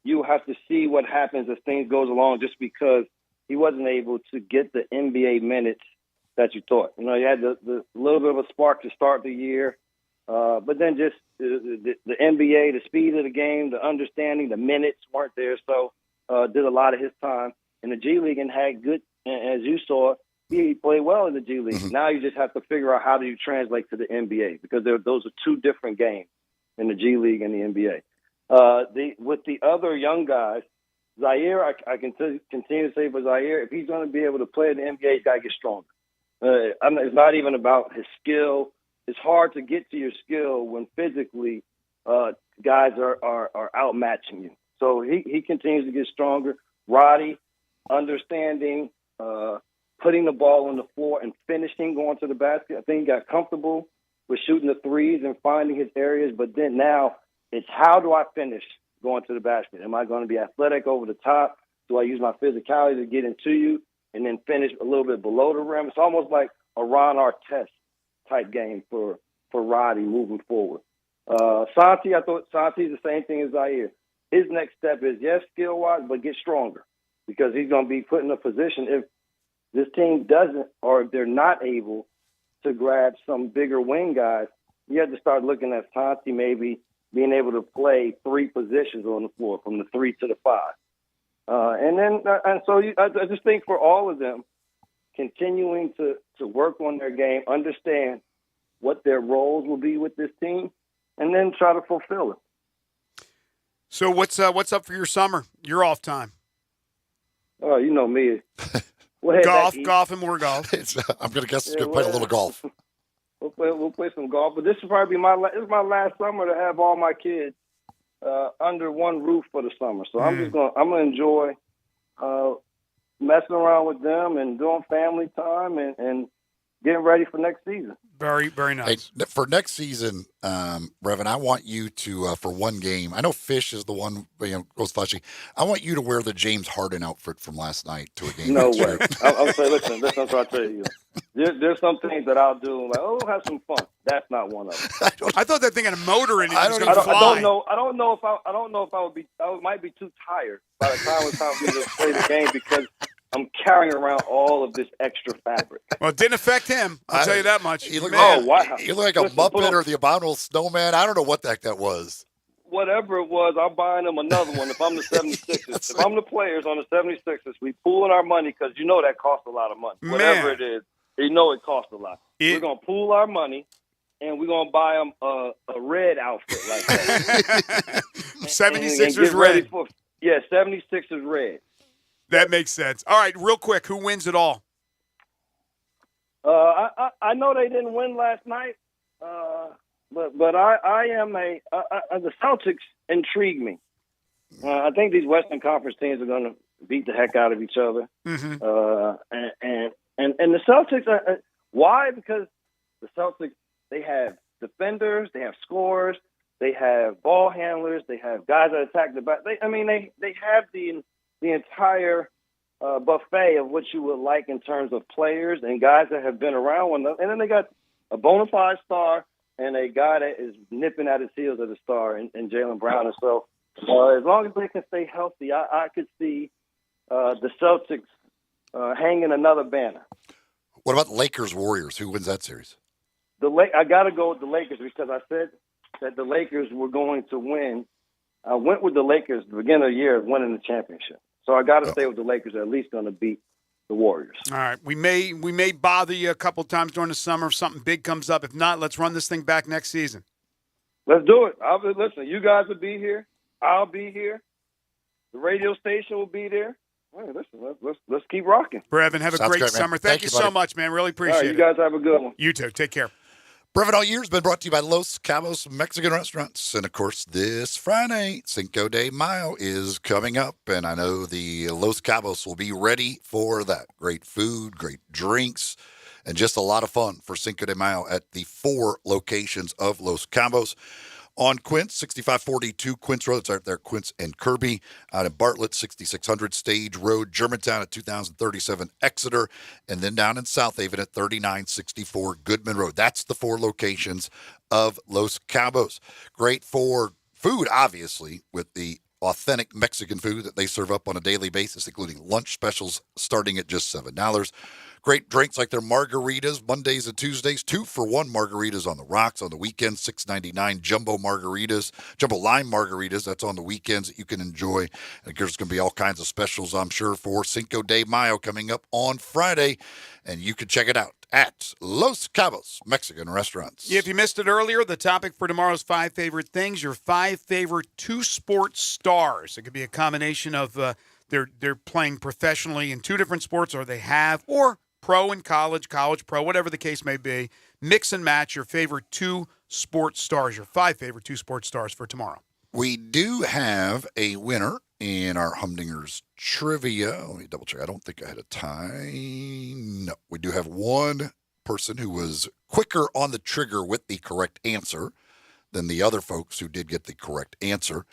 you have to see what happens as things goes along, just because he wasn't able to get the NBA minutes that you thought. You had the little bit of a spark to start the year, but then just the NBA, the speed of the game, the understanding, the minutes weren't there. So did a lot of his time in the G League and had good, as you saw, he played well in the G League. Now you just have to figure out how do you translate to the NBA, because those are two different games in the G League and the NBA. With the other young guys, Zaire, I can continue to say for Zaire, if he's going to be able to play in the NBA, he's got to get stronger. It's not even about his skill. It's hard to get to your skill when physically guys are outmatching you. So he continues to get stronger. Roddy, understanding, putting the ball on the floor and finishing, going to the basket. I think he got comfortable with shooting the threes and finding his areas. But then now it's how do I finish going to the basket? Am I going to be athletic over the top? Do I use my physicality to get into you and then finish a little bit below the rim? It's almost like a Ron Artest type game for Roddy moving forward. Santi, I thought Santi's the same thing as Zaire. His next step is, yes, skill-wise, but get stronger, because he's going to be put in a position if this team doesn't, or if they're not able to grab some bigger wing guys, you have to start looking at Santi maybe being able to play three positions on the floor, from the 3 to the 5. I just think for all of them, continuing to work on their game, understand what their roles will be with this team, and then try to fulfill it. So what's up for your summer? Your off time? Oh, you know me. Golf, and more golf. I'm going to guess it's going to play a little golf. We'll play some golf, but this will probably be my last summer to have all my kids under one roof for the summer. So I'm gonna enjoy messing around with them and doing family time and getting ready for next season. Very, very nice. Hey, for next season, Revan, I want you to, for one game, I know Fish is the one goes flashy. I want you to wear the James Harden outfit from last night to a game. No way. I'll say, listen, that's what I tell you. There's some things that I'll do, like, we'll have some fun. That's not one of them. I thought that thing had a motor in it. I don't know if I would be. I might be too tired by the time it's time for me to play the game, because I'm carrying around all of this extra fabric. Well, it didn't affect him. I'll tell you that much. You look wow. like a Muppet or the Abominable Snowman. I don't know what the heck that was. Whatever it was, I'm buying them another one if I'm the 76ers. If I'm the players on the 76ers, we pooling our money, because you know that costs a lot of money. Whatever it is, you know it costs a lot. We're going to pool our money, and we're going to buy them a red outfit like that. 76ers red. 76ers red. That makes sense. All right, real quick, who wins it all? I know they didn't win last night, but I am the Celtics intrigue me. I think these Western Conference teams are going to beat the heck out of each other. Mm-hmm. And the Celtics, why? Because the Celtics, they have defenders, they have scorers, they have ball handlers, they have guys that attack the back. They have the entire buffet of what you would like in terms of players and guys that have been around one another. And then they got a bona fide star and a guy that is nipping at his heels of the star in Jaylen Brown. And so as long as they can stay healthy, I could see the Celtics hanging another banner. What about Lakers-Warriors? Who wins that series? I got to go with the Lakers, because I said that the Lakers were going to win. I went with the Lakers at the beginning of the year winning the championship. So I got to stay with the Lakers. They're at least going to beat the Warriors. All right. We may bother you a couple times during the summer if something big comes up. If not, let's run this thing back next season. Let's do it. Listen, you guys will be here. I'll be here. The radio station will be there. Hey, listen, let's keep rocking. Brevin, have a great summer. Thank you so much, man. Really appreciate it. You guys have a good one. You too. Take care. Brevet All Year has been brought to you by Los Cabos Mexican Restaurants. And, of course, this Friday, Cinco de Mayo is coming up. And I know the Los Cabos will be ready for that. Great food, great drinks, and just a lot of fun for Cinco de Mayo at the 4 locations of Los Cabos. On Quince, 6542 Quince Road. It's out there, Quince and Kirby. Out in Bartlett, 6600 Stage Road. Germantown at 2037 Exeter. And then down in South Haven at 3964 Goodman Road. That's the 4 locations of Los Cabos. Great for food, obviously, with the authentic Mexican food that they serve up on a daily basis, including lunch specials starting at just $7. Great drinks like their margaritas, Mondays and Tuesdays, 2-for-1 margaritas on the rocks. On the weekends, $6.99 jumbo margaritas, jumbo lime margaritas. That's on the weekends that you can enjoy. And there's going to be all kinds of specials, I'm sure, for Cinco de Mayo coming up on Friday. And you can check it out at Los Cabos Mexican Restaurants. If you missed it earlier, the topic for tomorrow's 5 favorite things, your 5 favorite 2-sport stars. It could be a combination of they're playing professionally in 2 different sports, or they have, or pro in college, college pro, whatever the case may be. Mix and match your favorite 2-sport stars, your 5 favorite 2-sport stars for tomorrow. We do have a winner in our Humdinger's trivia. Let me double check. I don't think I had a tie. No, we do have one person who was quicker on the trigger with the correct answer than the other folks who did get the correct answer.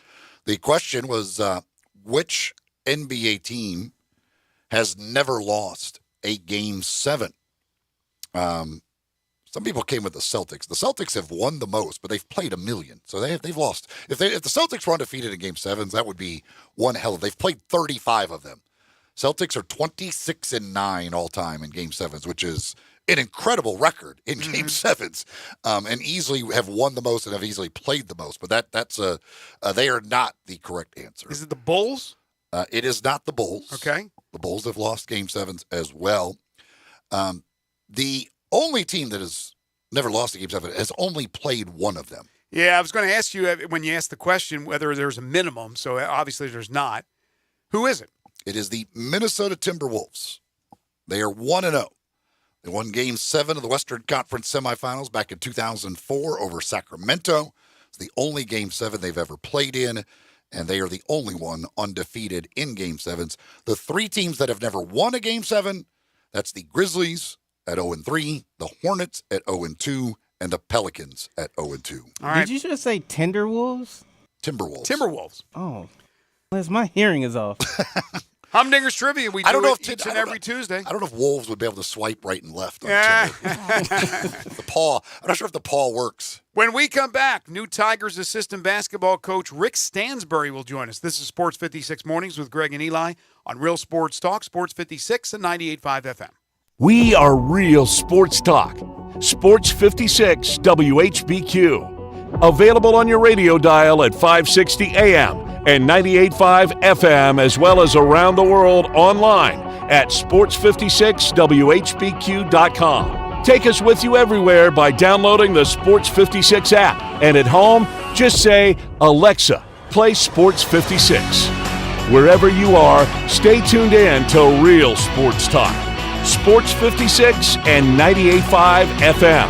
The question was, which NBA team has never lost a Game 7? Some people came with the Celtics. The Celtics have won the most, but they've played 1,000,000. So they've lost. If the Celtics were undefeated in Game 7s, that would be one hell of. They've played 35 of them. Celtics are 26-9 all time in Game 7s, which is an incredible record in Game 7s, and easily have won the most and have easily played the most. But they are not the correct answer. Is it the Bulls? It is not the Bulls. Okay. The Bulls have lost Game 7s as well. The only team that has never lost a Game 7 has only played one of them. Yeah, I was going to ask you when you asked the question whether there's a minimum, so obviously there's not. Who is it? It is the Minnesota Timberwolves. They are 1-0. They won Game 7 of the Western Conference semifinals back in 2004 over Sacramento. It's the only Game 7 they've ever played in, and they are the only one undefeated in Game 7s. The 3 teams that have never won a Game 7, that's the Grizzlies at 0-3, the Hornets at 0-2, and the Pelicans at 0-2. All right. Did you just say Timberwolves? Timberwolves. Oh, my hearing is off. Humdinger's Trivia, we do each and every Tuesday. I don't know if Wolves would be able to swipe right and left on the paw. I'm not sure if the paw works. When we come back, new Tigers assistant basketball coach Rick Stansbury will join us. This is Sports 56 Mornings with Greg and Eli on Real Sports Talk, Sports 56 and 98.5 FM. We are Real Sports Talk. Sports 56 WHBQ. Available on your radio dial at 560 AM and 98.5 FM, as well as around the world online at sports56whbq.com. Take us with you everywhere by downloading the Sports 56 app. And at home, just say, Alexa, play Sports 56. Wherever you are, stay tuned in to Real Sports Talk. Sports 56 and 98.5 FM.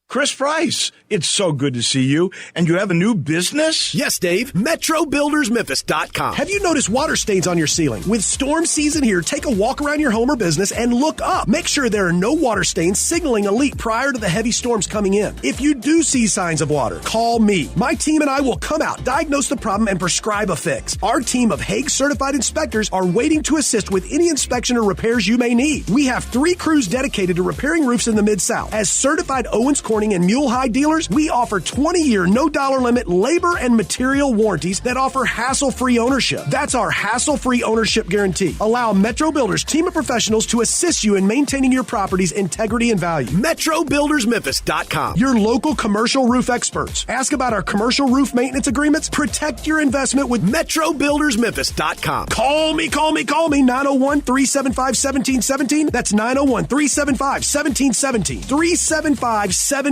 Chris Price, it's so good to see you. And you have a new business? Yes, Dave. MetroBuildersMemphis.com. Have you noticed water stains on your ceiling? With storm season here, take a walk around your home or business and look up. Make sure there are no water stains signaling a leak prior to the heavy storms coming in. If you do see signs of water, call me. My team and I will come out, diagnose the problem, and prescribe a fix. Our team of Hague-certified inspectors are waiting to assist with any inspection or repairs you may need. We have 3 crews dedicated to repairing roofs in the Mid-South. As certified Owens Corning and Mule High dealers, we offer 20-year, no-dollar limit labor and material warranties that offer hassle-free ownership. That's our hassle-free ownership guarantee. Allow Metro Builders team of professionals to assist you in maintaining your property's integrity and value. MetroBuildersMemphis.com. Your local commercial roof experts. Ask about our commercial roof maintenance agreements. Protect your investment with MetroBuildersMemphis.com. Call me, 901-375-1717. That's 901-375-1717. 375-1717.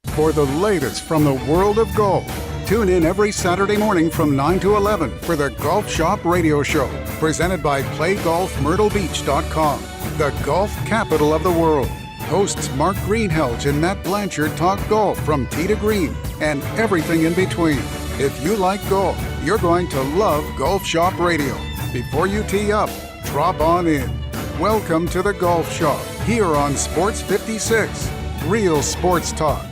For the latest from the world of golf, tune in every Saturday morning from 9 to 11 for the Golf Shop Radio Show, presented by PlayGolfMyrtleBeach.com, the golf capital of the world. Hosts Mark Greenhelch and Matt Blanchard talk golf from tee to green and everything in between. If you like golf, you're going to love Golf Shop Radio. Before you tee up, drop on in. Welcome to the Golf Shop here on Sports 56. Real sports talk.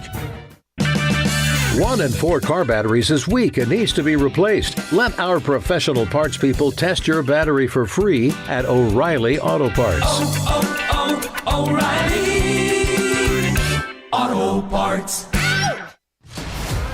1 in 4 car batteries is weak and needs to be replaced. Let our professional parts people test your battery for free at O'Reilly Auto Parts. O'Reilly Auto Parts.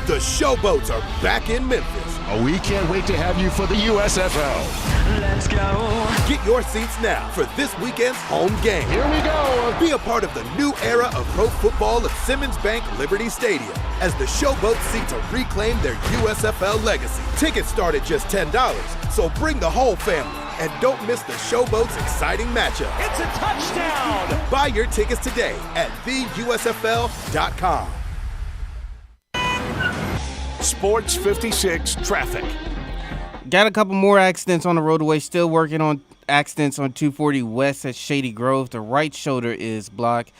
The Showboats are back in Memphis. Oh, we can't wait to have you for the USFL. Let's go. Get your seats now for this weekend's home game. Here we go. Be a part of the new era of pro football at Simmons Bank Liberty Stadium as the Showboats seek to reclaim their USFL legacy. Tickets start at just $10, so bring the whole family. And don't miss the Showboats' exciting matchup. It's a touchdown! Buy your tickets today at theusfl.com. Sports 56 traffic. Got a couple more accidents on the roadway. Still working on accidents on 240 West at Shady Grove. The right shoulder is blocked.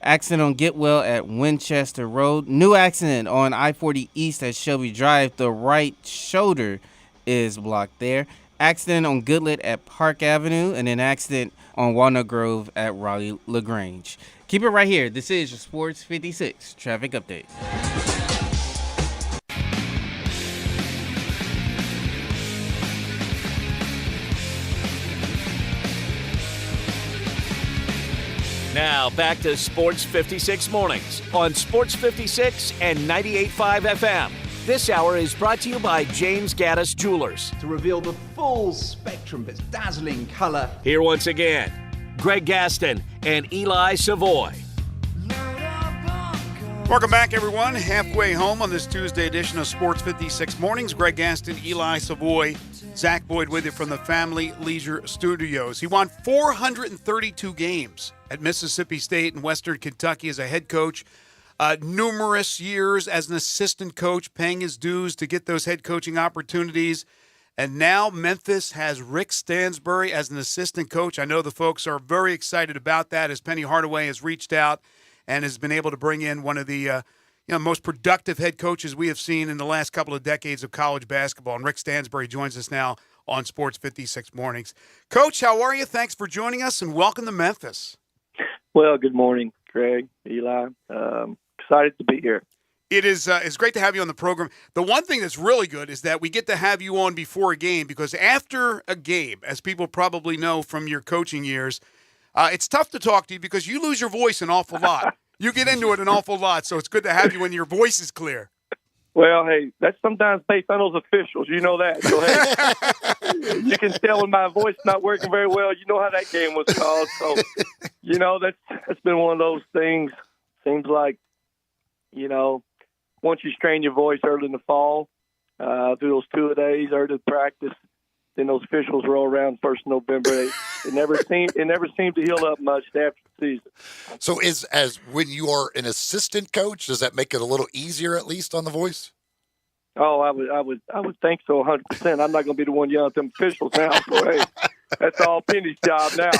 Accident on Getwell at Winchester Road. New accident on I-40 East at Shelby Drive. The right shoulder is blocked there. Accident on Goodlet at Park Avenue. And an accident on Walnut Grove at Raleigh LaGrange. Keep it right here. This is your Sports 56 traffic update. Now back to Sports 56 Mornings on Sports 56 and 98.5 FM. This hour is brought to you by James Gaddis Jewelers. To reveal the full spectrum of its dazzling color. Here once again, Greg Gaston and Eli Savoy. Welcome back, everyone. Halfway home on this Tuesday edition of Sports 56 Mornings. Greg Gaston, Eli Savoy, Zach Boyd with you from the Family Leisure Studios. He won 432 games at Mississippi State and Western Kentucky as a head coach. Numerous years as an assistant coach, paying his dues to get those head coaching opportunities. And now Memphis has Rick Stansbury as an assistant coach. I know the folks are very excited about that as Penny Hardaway has reached out and has been able to bring in one of the most productive head coaches we have seen in the last couple of decades of college basketball. And Rick Stansbury joins us now on Sports 56 Mornings. Coach, how are you? Thanks for joining us, and welcome to Memphis. Well, good morning, Greg, Eli. Excited to be here. It is it's great to have you on the program. The one thing that's really good is that we get to have you on before a game, because after a game, as people probably know from your coaching years, it's tough to talk to you because you lose your voice an awful lot. You get into it an awful lot, so it's good to have you when your voice is clear. Well, hey, that's sometimes based on those officials. You know that. So, hey, you can tell when my voice is not working very well. You know how that game was called. So, that's been one of those things. Seems like, once you strain your voice early in the fall, through those 2 days, early practice, then those officials roll around 1st of November. It never seemed to heal up much after the season. So as when you are an assistant coach, does that make it a little easier at least on the voice? Oh, I would think so, 100%. I'm not going to be the one yelling at them officials now. So, hey, that's all Penny's job now.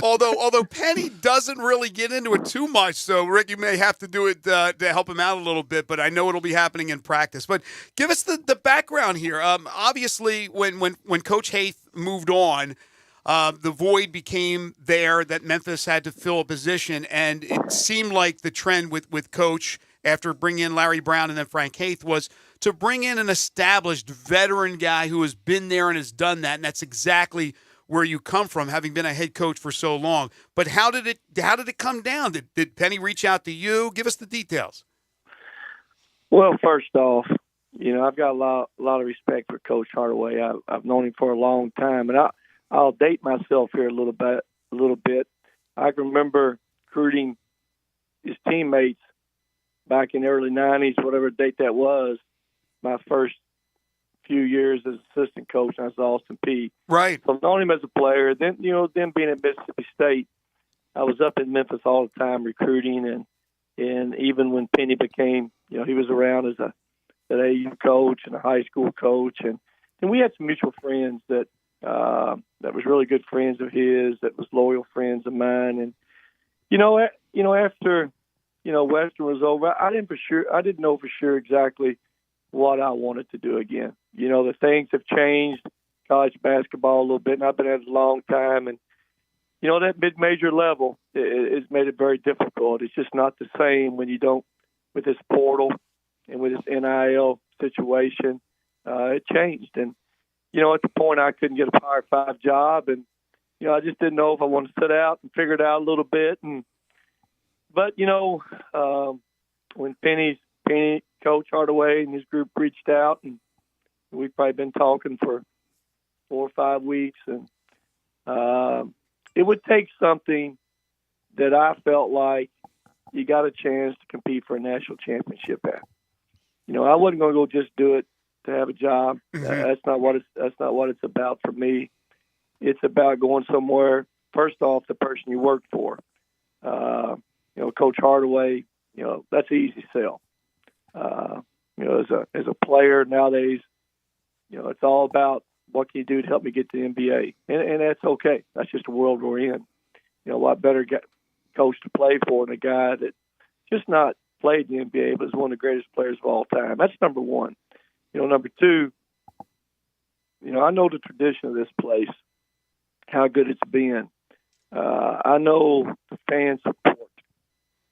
although Penny doesn't really get into it too much, so Rick, you may have to do it to help him out a little bit. But I know it'll be happening in practice. But give us the background here. Obviously, when Coach Haith moved on, the void became there that Memphis had to fill a position, and it seemed like the trend with Coach after bringing in Larry Brown and then Frank Haith was to bring in an established veteran guy who has been there and has done that, and that's exactly where you come from, having been a head coach for so long. But how did it come down? Did Penny reach out to you? Give us the details. Well, first off, I've got a lot of respect for Coach Hardaway. I've known him for a long time, and I'll date myself here a little bit. I can remember recruiting his teammates back in the early 90s, whatever date that was, my first few years as assistant coach, and I was Austin Peay. Right. So I've known him as a player. Then being at Mississippi State, I was up in Memphis all the time recruiting, and even when Penny became, he was around as an AU coach and a high school coach, and we had some mutual friends that was really good friends of his, that was loyal friends of mine, and after, Western was over, I didn't know for sure exactly what I wanted to do again. The things have changed, college basketball a little bit, and I've been at it a long time. And, that mid-major level has made it very difficult. It's just not the same when you don't, with this portal and with this NIL situation. It changed. And, at the point I couldn't get a Power 5 job, and, I just didn't know if I wanted to sit out and figure it out a little bit. But when Penny, Coach Hardaway and his group reached out, and we've probably been talking for 4 or 5 weeks, and it would take something that I felt like you got a chance to compete for a national championship at. I wasn't going to go just do it to have a job. That's not what it's about for me. It's about going somewhere. First off, the person you work for. Coach Hardaway. That's an easy sell. As a player nowadays, it's all about what can you do to help me get to the NBA, and that's okay. That's just the world we're in. What better coach to play for than a guy that just not played in the NBA, but is one of the greatest players of all time. That's number one. Number two, I know the tradition of this place, how good it's been. I know the fan support.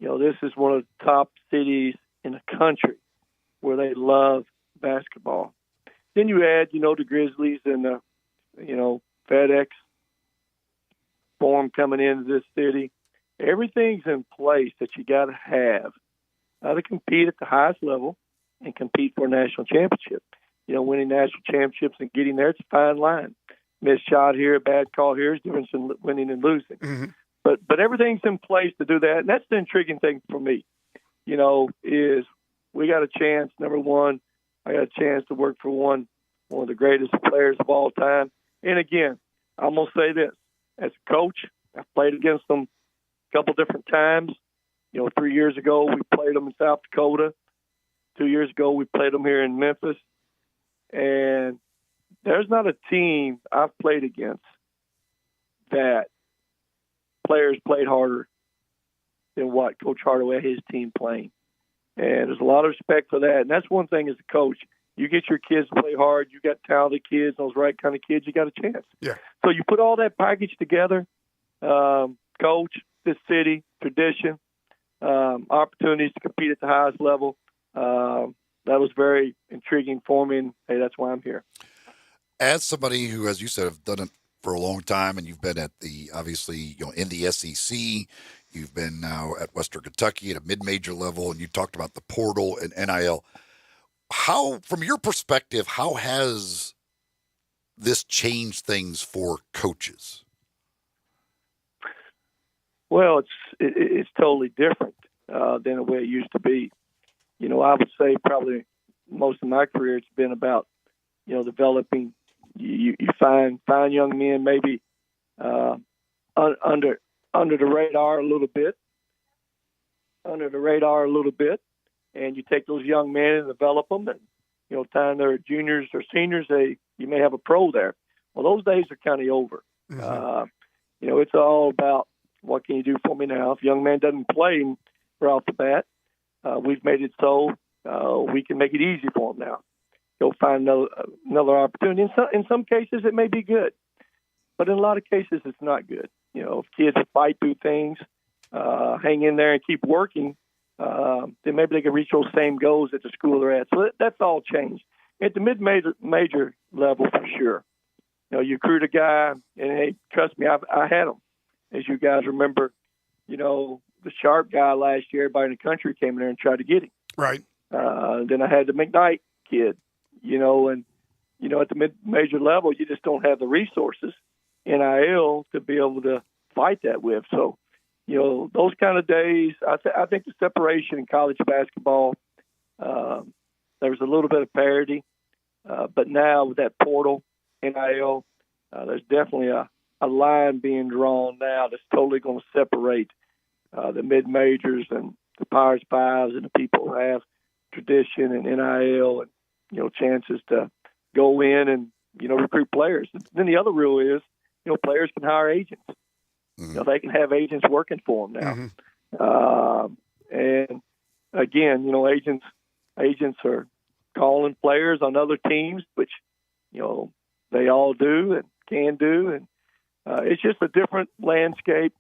This is one of the top cities in the country where they love basketball. Then you add, the Grizzlies and the, FedEx Forum coming into this city. Everything's in place that you got to have to compete at the highest level and compete for a national championship. Winning national championships and getting there, it's a fine line. Missed shot here, a bad call here is different than winning and losing. Mm-hmm. But everything's in place to do that, and that's the intriguing thing for me. Is we got a chance. Number one, I got a chance to work for one of the greatest players of all time. And again, I'm gonna say this: as a coach, I've played against them a couple different times. 3 years ago we played them in South Dakota. 2 years ago we played them here in Memphis. And there's not a team I've played against that players played harder than what Coach Hardaway and his team playing. And there's a lot of respect for that. And that's one thing as a coach. You get your kids to play hard. You got talented kids, those right kind of kids, you got a chance. Yeah. So you put all that package together, coach, this city, tradition, opportunities to compete at the highest level. That was very intriguing for me, and hey, that's why I'm here. As somebody who, as you said, have done it for a long time, and you've been at obviously, in the SEC, you've been now at Western Kentucky at a mid-major level, and you talked about the portal and NIL. How, from your perspective, how has this changed things for coaches? Well, it's totally different than the way it used to be. I would say probably most of my career it's been about, developing. You find young men maybe under the radar a little bit, and you take those young men and develop them, and time they're juniors or seniors, you may have a pro there. Well, those days are kind of over. Mm-hmm. It's all about what can you do for me now. If a young man doesn't play right off the bat, we've made it so we can make it easy for him now. Go find another opportunity. In some cases, it may be good, but in a lot of cases, it's not good. If kids fight through things, hang in there and keep working, then maybe they can reach those same goals at the school they're at. So that's all changed. At the mid-major level, for sure. You recruit a guy, and hey, trust me, I had him. As you guys remember, the Sharp guy last year, everybody in the country came in there and tried to get him. Right. Then I had the McKnight kid, and, at the mid-major level, you just don't have the resources, NIL, to be able to fight that with. So, those kind of days, I think the separation in college basketball, there was a little bit of parity. But now with that portal, NIL, there's definitely a line being drawn now that's totally going to separate the mid-majors and the Power Fives and the people who have tradition and NIL and, chances to go in and, recruit players. And then the other rule is, players can hire agents. Mm-hmm. They can have agents working for them now. Mm-hmm. And again, agents are calling players on other teams, which they all do and can do, and it's just a different landscape.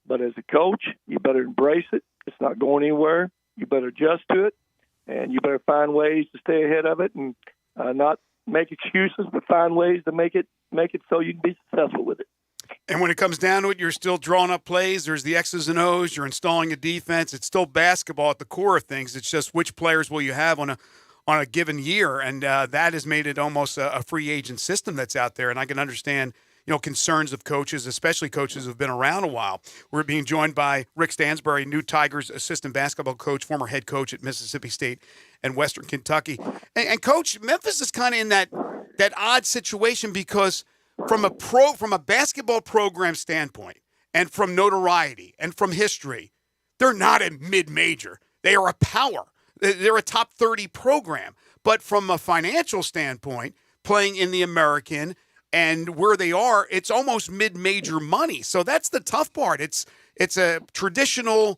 But as a coach, you better embrace it. It's not going anywhere. You better adjust to it, and you better find ways to stay ahead of it, and not make excuses, but find ways to make it so you can be successful with it. And when it comes down to it, you're still drawing up plays. There's the X's and O's. You're installing a defense. It's still basketball at the core of things. It's just which players will you have on a given year, and that has made it almost a free agent system that's out there. And I can understand, concerns of coaches, especially coaches who've been around a while. We're being joined by Rick Stansbury, new Tigers assistant basketball coach, former head coach at Mississippi State and Western Kentucky. And Coach, Memphis is kind of in that odd situation because from a basketball program standpoint and from notoriety and from history, they're not a mid-major. They are a power. They're a top 30 program. But from a financial standpoint, playing in the American and where they are, it's almost mid-major money. So that's the tough part. It's a traditionally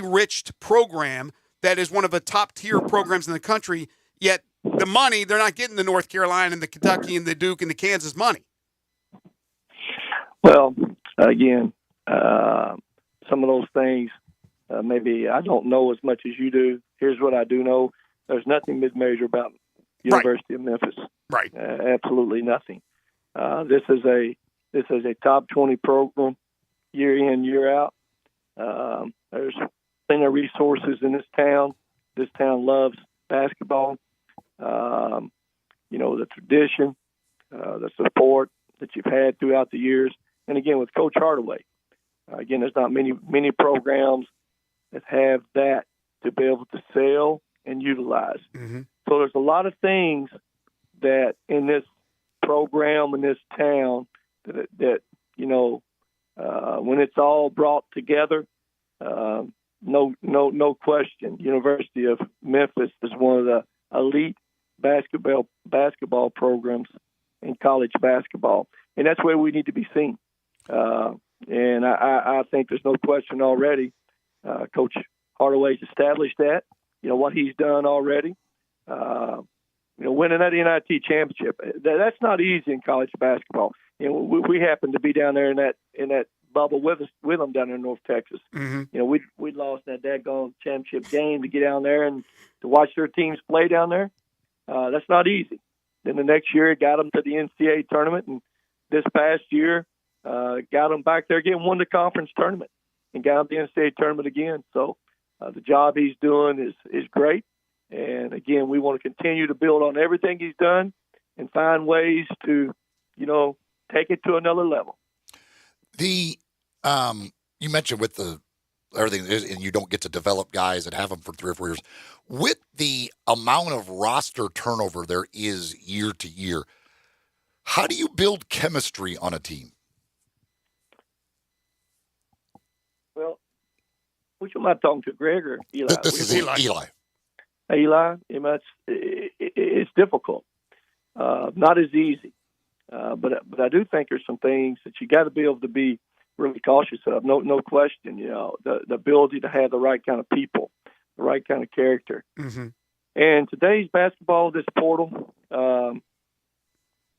rich program that is one of the top-tier programs in the country, yet the money, they're not getting the North Carolina and the Kentucky and the Duke and the Kansas money. Well, again, some of those things, maybe I don't know as much as you do. Here's what I do know. There's nothing mid-major about University of Memphis. Right. Absolutely nothing. This is a top 20 program year in, year out. There's plenty of resources in this town. This town loves basketball. The tradition, the support that you've had throughout the years. And again, with Coach Hardaway, there's not many programs that have that to be able to sell and utilize. Mm-hmm. So there's a lot of things that in this program, in this town, that when it's all brought together, no question, University of Memphis is one of the elite basketball programs in college basketball, and that's where we need to be seen. And I think there's no question already. Coach Hardaway's established that. What he's done already. Winning that NIT championship, that's not easy in college basketball. We happen to be down there in that bubble with them down there in North Texas. Mm-hmm. We lost that daggone championship game to get down there and to watch their teams play down there. That's not easy. Then the next year, it got them to the NCAA tournament, and this past year, got them back there again, won the conference tournament, and got them to the NCAA tournament again. So the job he's doing is great. And again, we want to continue to build on everything he's done and find ways to, take it to another level. You mentioned with everything, and you don't get to develop guys and have them for 3 or 4 years. With the amount of roster turnover there is year to year, how do you build chemistry on a team? Well, which am I talking to, Greg or Eli? This is Eli. Eli, it's difficult. Not as easy. But I do think there's some things that you got to be able to be really cautious of. No question. The ability to have the right kind of people, the right kind of character. Mm-hmm. And today's basketball, this portal,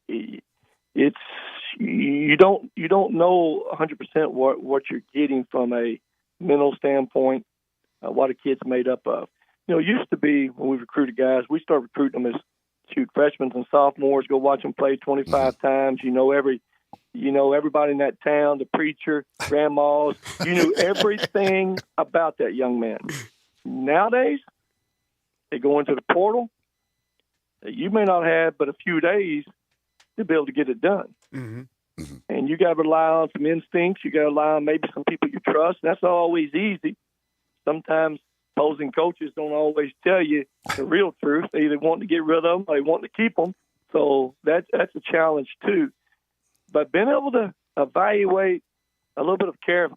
it's you don't know 100% what you're getting from a mental standpoint, what a kid's made up of. It used to be when we recruited guys, we started recruiting them as freshmen and sophomores, go watch them play 25 times. Everybody in that town, the preacher, grandmas. You knew everything about that young man. Nowadays, they go into the portal. You may not have but a few days to be able to get it done. Mm-hmm. And you got to rely on some instincts. You got to rely on maybe some people you trust. That's not always easy. Sometimes opposing coaches don't always tell you the real truth. They either want to get rid of them or they want to keep them. So that's a challenge too. But being able to evaluate a little bit of care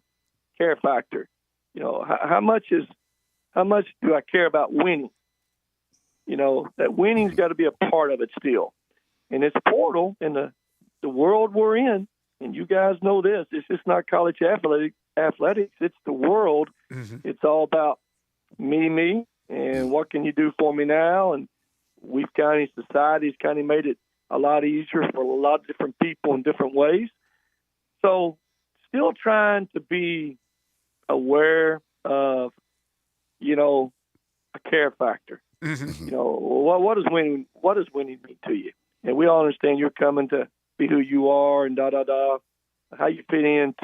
factor. How much do I care about winning? That winning's got to be a part of it still. And this portal in the world we're in, and you guys know this, it's just not college athletics. It's the world. Mm-hmm. It's all about me, and what can you do for me now? And we've kind of, society's kind of made it a lot easier for a lot of different people in different ways. So still trying to be aware of, a care factor. Mm-hmm. What does winning mean to you? And we all understand you're coming to be who you are and how you fit in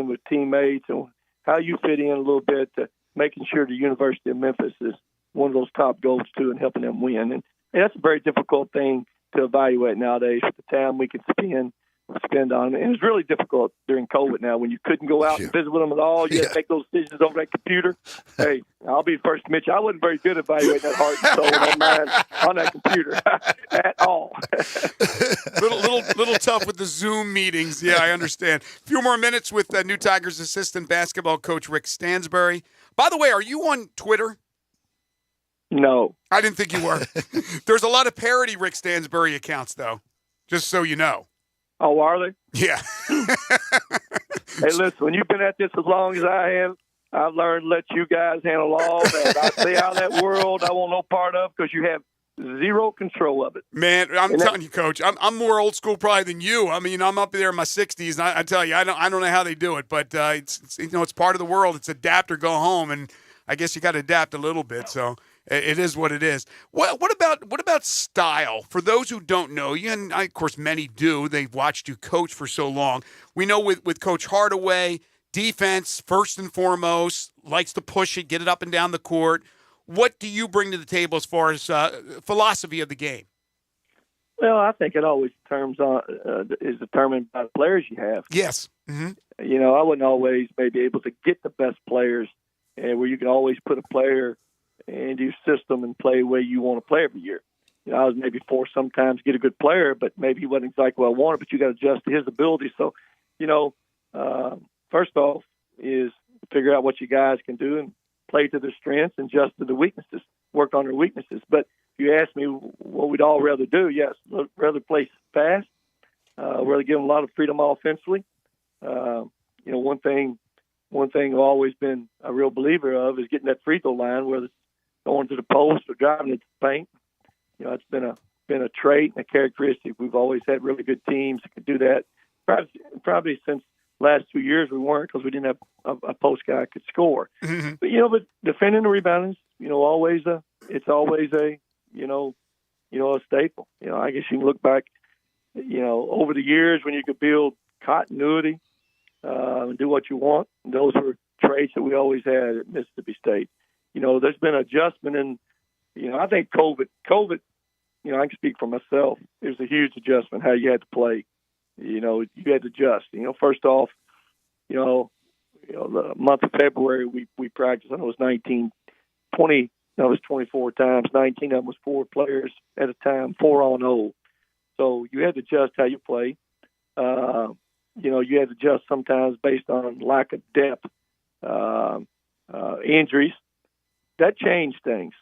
with teammates, and how you fit in a little bit to making sure the University of Memphis is one of those top goals too, and helping them win. And that's a very difficult thing to evaluate nowadays with the time we can spend on it. And it's really difficult during COVID now when you couldn't go out and visit with them at all. You had to make those decisions over that computer. Hey, I'll be the first to admit you, I wasn't very good at evaluating that heart and soul and that mind on that computer at all. little tough with the Zoom meetings. Yeah, I understand. A few more minutes with new Tigers assistant basketball coach Rick Stansbury. By the way, are you on Twitter? No. I didn't think you were. There's a lot of parody Rick Stansbury accounts, though, just so you know. Oh, are they? Yeah. Hey, listen, when you've been at this as long as I have, I've learned to let you guys handle all that. I stay out of that world. I want no part of, because you have zero control of it. Man, I'm telling you, Coach, I'm more old school probably than you. I mean, I'm up there in my 60s, and I tell you, I don't know how they do it, but it's part of the world. It's adapt or go home, and I guess you got to adapt a little bit. So it is what it is. What about style? For those who don't know you, and of course many do, they've watched you coach for so long. We know with Coach Hardaway, defense first and foremost, likes to push it, get it up and down the court. What do you bring to the table as far as philosophy of the game? Well, I think it always is determined by the players you have. Yes. Mm-hmm. I wouldn't always maybe able to get the best players, where you can always put a player into your system and play the way you want to play every year. I was maybe forced sometimes to get a good player, but maybe he wasn't exactly what I wanted, but you got to adjust to his ability. So, first off is figure out what you guys can do and play to their strengths and adjust to the weaknesses, work on their weaknesses. But if you ask me what we'd all rather do, yes, rather play fast, rather give them a lot of freedom offensively. One thing I've always been a real believer of is getting that free throw line, whether it's going to the post or driving it to the paint. It's been a trait and a characteristic. We've always had really good teams that could do that. Probably since last 2 years we weren't, because we didn't have a post guy that could score. Mm-hmm. But defending the rebounding, it's always a staple. I guess you can look back, over the years when you could build continuity and do what you want. Those were traits that we always had at Mississippi State. There's been adjustment, and I think COVID. I can speak for myself. It was a huge adjustment how you had to play. You had to adjust. First off, the month of February we practiced. I know it was 24 times. 19 of them was 4 players at a time, 4 on 0. So you had to adjust how you play. You had to adjust sometimes based on lack of depth, injuries. That changed things.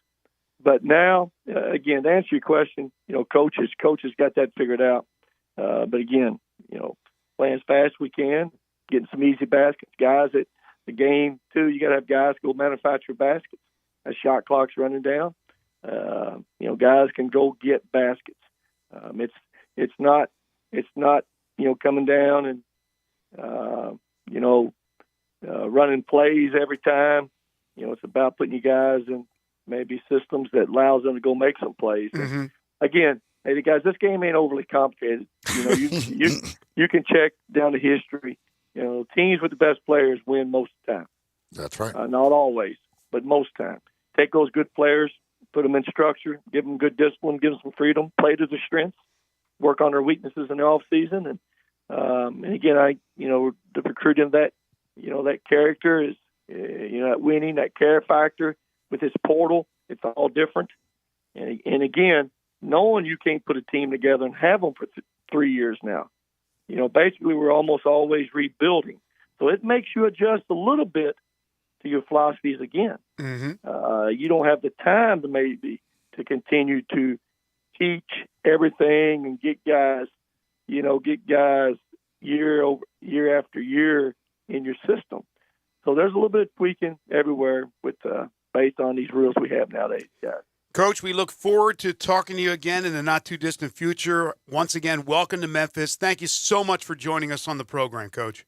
But now, again, to answer your question, coaches got that figured out. But again, playing as fast as we can, getting some easy baskets. Guys at the game, too, you got to have guys go manufacture baskets as shot clock's running down. Guys can go get baskets. It's not coming down and, running plays every time. It's about putting you guys in maybe systems that allows them to go make some plays. Mm-hmm. Again, hey, guys, this game ain't overly complicated. You can check down the history. Teams with the best players win most of the time. That's right. Not always, but most of the time. Take those good players, put them in structure, give them good discipline, give them some freedom, play to their strengths, work on their weaknesses in the off season, and again, the recruiting of that, that character is, that winning, that care factor with this portal, it's all different. And again, knowing you can't put a team together and have them for 3 years now, basically we're almost always rebuilding. So it makes you adjust a little bit to your philosophies again. Mm-hmm. You don't have the time to continue to teach everything and get guys year after year in your system. So there's a little bit of tweaking everywhere with based on these rules we have nowadays, guys. Coach, we look forward to talking to you again in the not-too-distant future. Once again, welcome to Memphis. Thank you so much for joining us on the program, Coach.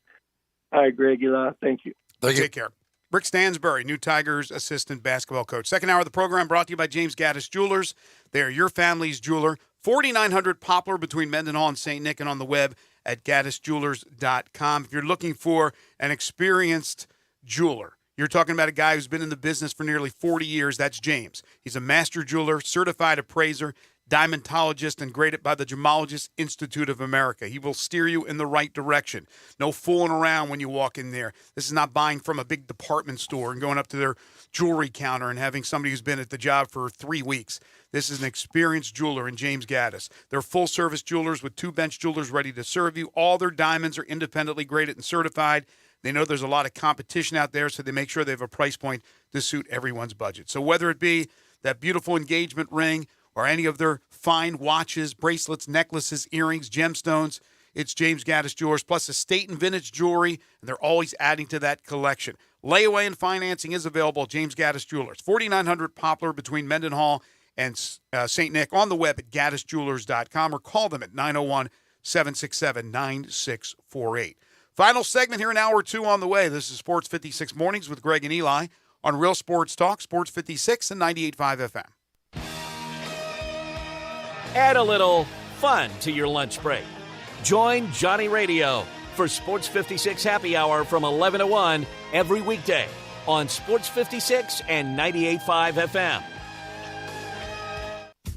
All right, Greg, Eli, thank you. Take care. Rick Stansbury, new Tigers assistant basketball coach. Second hour of the program brought to you by James Gaddis Jewelers. They are your family's jeweler. 4900 Poplar between Mendenhall and St. Nick, and on the web at gaddisjewelers.com. If you're looking for an experienced jeweler, you're talking about a guy who's been in the business for nearly 40 years. That's James. He's a master jeweler, certified appraiser, diamondologist, and graded by the Gemologist Institute of America. He will steer you in the right direction. No fooling around when you walk in there. This is not buying from a big department store and going up to their jewelry counter and having somebody who's been at the job for 3 weeks. This is an experienced jeweler in James Gaddis. They're full-service jewelers with 2 bench jewelers ready to serve you. All their diamonds are independently graded and certified. They know there's a lot of competition out there, so they make sure they have a price point to suit everyone's budget. So whether it be that beautiful engagement ring or any of their fine watches, bracelets, necklaces, earrings, gemstones, it's James Gaddis Jewelers, plus estate and vintage jewelry, and they're always adding to that collection. Layaway and financing is available at James Gaddis Jewelers, 4900 Poplar between Mendenhall and St. Nick, on the web at gaddisjewelers.com, or call them at 901-767-9648. Final segment here in hour 2 on the way. This is Sports 56 Mornings with Greg and Eli on Real Sports Talk, Sports 56 and 98.5 FM. Add a little fun to your lunch break. Join Johnny Radio for Sports 56 Happy Hour from 11 to 1 every weekday on Sports 56 and 98.5 FM.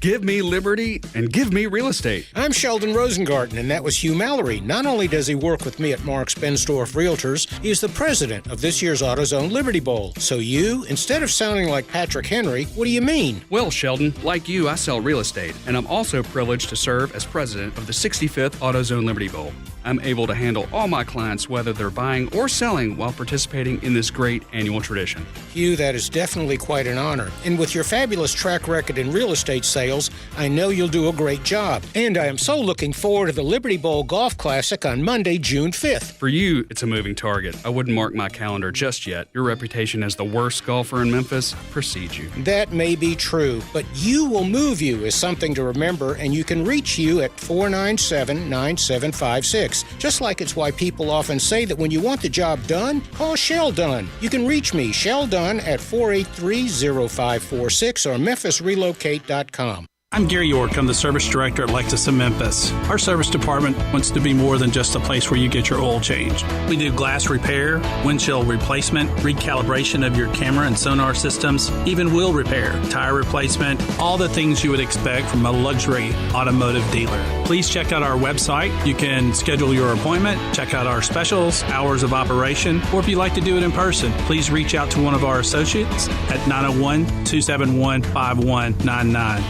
Give me liberty and give me real estate. I'm Sheldon Rosengarten, and that was Hugh Mallory. Not only does he work with me at Marks Bensdorf Realtors, he's the president of this year's AutoZone Liberty Bowl. So you, instead of sounding like Patrick Henry, what do you mean? Well, Sheldon, like you, I sell real estate, and I'm also privileged to serve as president of the 65th AutoZone Liberty Bowl. I'm able to handle all my clients, whether they're buying or selling, while participating in this great annual tradition. Hugh, that is definitely quite an honor. And with your fabulous track record in real estate sales, I know you'll do a great job. And I am so looking forward to the Liberty Bowl Golf Classic on Monday, June 5th. For you, it's a moving target. I wouldn't mark my calendar just yet. Your reputation as the worst golfer in Memphis precedes you. That may be true, but You Will Move You is something to remember, and you can reach you at 497-9756. Just like it's why people often say that when you want the job done, call Shell Dunn. You can reach me, Shell Dunn, at 483-0546 or memphisrelocate.com. I'm Gary York. I'm the service director at Lexus of Memphis. Our service department wants to be more than just a place where you get your oil changed. We do glass repair, windshield replacement, recalibration of your camera and sonar systems, even wheel repair, tire replacement, all the things you would expect from a luxury automotive dealer. Please check out our website. You can schedule your appointment, check out our specials, hours of operation, or if you'd like to do it in person, please reach out to one of our associates at 901-271-5199.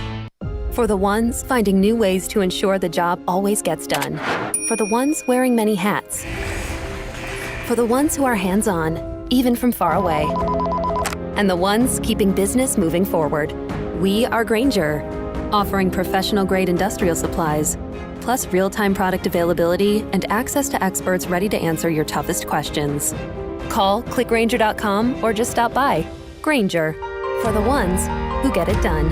For the ones finding new ways to ensure the job always gets done. For the ones wearing many hats. For the ones who are hands-on, even from far away. And the ones keeping business moving forward. We are Grainger, offering professional-grade industrial supplies, plus real-time product availability and access to experts ready to answer your toughest questions. Call, click Grainger.com, or just stop by. Grainger, for the ones who get it done.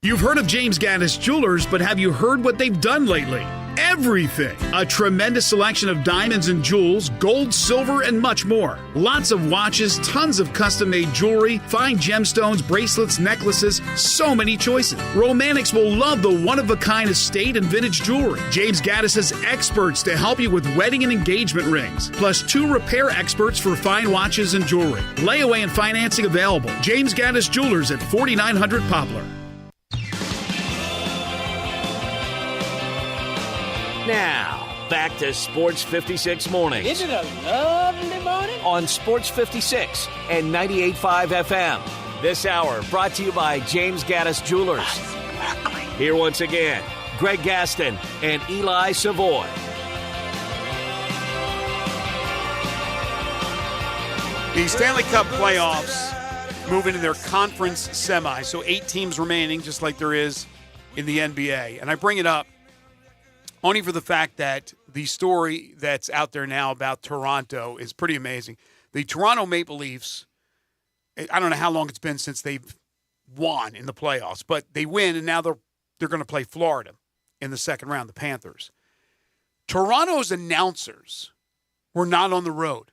You've heard of James Gaddis Jewelers, but have you heard what they've done lately? Everything! A tremendous selection of diamonds and jewels, gold, silver, and much more. Lots of watches, tons of custom-made jewelry, fine gemstones, bracelets, necklaces, so many choices. Romantics will love the one-of-a-kind estate and vintage jewelry. James Gaddis has experts to help you with wedding and engagement rings, plus 2 repair experts for fine watches and jewelry. Layaway and financing available. James Gaddis Jewelers at 4900 Poplar. Now, back to Sports 56 Mornings. Isn't it a lovely morning? On Sports 56 and 98.5 FM. This hour brought to you by James Gaddis Jewelers. Here once again, Greg Gaston and Eli Savoy. The Stanley Cup playoffs move into their conference semi, so 8 teams remaining, just like there is in the NBA. And I bring it up Only for the fact that the story that's out there now about Toronto is pretty amazing. The Toronto Maple Leafs, I don't know how long it's been since they've won in the playoffs, but they win, and now they're going to play Florida in the second round, the Panthers. Toronto's announcers were not on the road.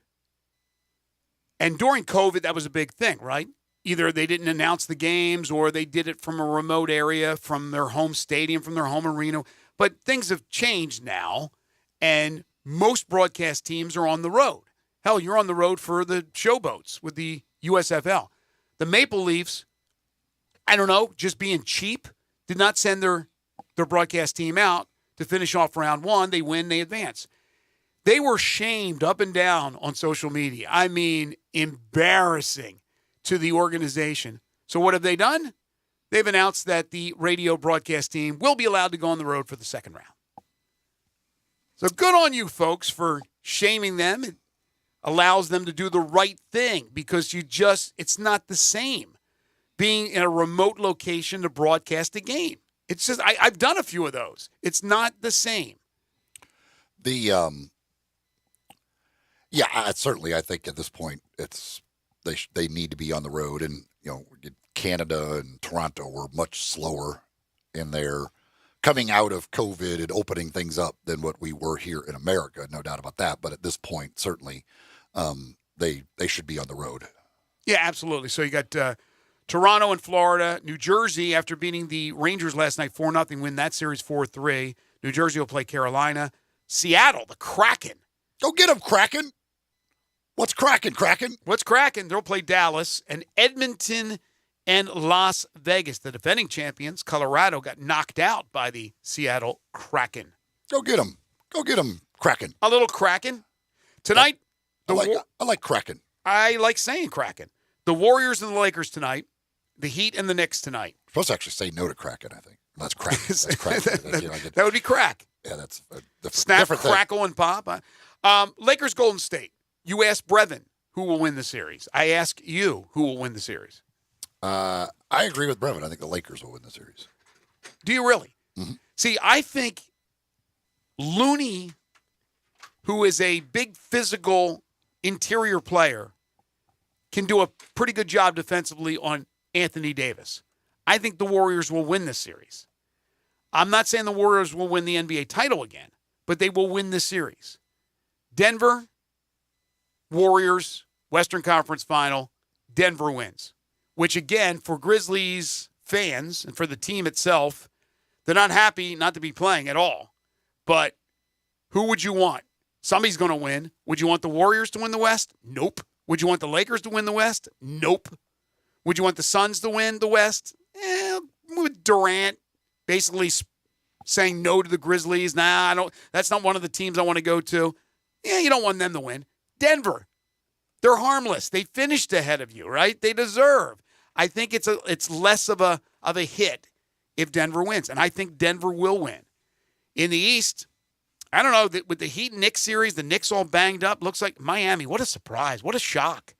And during COVID, that was a big thing, right? Either they didn't announce the games or they did it from a remote area, from their home stadium, from their home arena. But things have changed now, and most broadcast teams are on the road. Hell, you're on the road for the showboats with the USFL. The Maple Leafs, I don't know, just being cheap, did not send their broadcast team out to finish off round one. They win, they advance. They were shamed up and down on social media. I mean, embarrassing to the organization. So what have they done? They've announced that the radio broadcast team will be allowed to go on the road for the second round. So good on you folks for shaming them. It allows them to do the right thing because it's not the same being in a remote location to broadcast a game. It's just, I've done a few of those. It's not the same. Certainly I think at this point they need to be on the road, and Canada and Toronto were much slower in their coming out of COVID and opening things up than what we were here in America, no doubt about that. But at this point, certainly they should be on the road. Yeah, absolutely. So you got Toronto and Florida. New Jersey, after beating the Rangers last night 4-0, win that series 4-3. New Jersey will play Carolina. Seattle, the Kraken. Go get them, Kraken. What's cracking, Kraken? What's cracking? They'll play Dallas. And Edmonton and Las Vegas, the defending champions. Colorado got knocked out by the Seattle Kraken. Go get them. Go get them, Kraken. A little Kraken. Tonight. I like Kraken. I like saying Kraken. The Warriors and the Lakers tonight. The Heat and the Knicks tonight. You're supposed to actually say no to Kraken, I think. That's Kraken. That's Kraken. That would be crack. Yeah, that's a different Snap, different crackle, thing. and pop. Lakers, Golden State. You asked Brevin who will win the series. I ask you who will win the series. I agree with Brevin. I think the Lakers will win the series. Do you really? Mm-hmm. See, I think Looney, who is a big physical interior player, can do a pretty good job defensively on Anthony Davis. I think the Warriors will win this series. I'm not saying the Warriors will win the NBA title again, but they will win this series. Denver, Warriors, Western Conference Final, Denver wins. Which, again, for Grizzlies fans and for the team itself, they're not happy not to be playing at all. But who would you want? Somebody's going to win. Would you want the Warriors to win the West? Nope. Would you want the Lakers to win the West? Nope. Would you want the Suns to win the West? With Durant basically saying no to the Grizzlies. Nah, I don't. That's not one of the teams I want to go to. Yeah, you don't want them to win. Denver, they're harmless. They finished ahead of you, right? They deserve. I think it's less of a hit if Denver wins, and I think Denver will win. In the East, I don't know, with the Heat Knicks series, the Knicks all banged up. Looks like Miami. What a surprise! What a shock!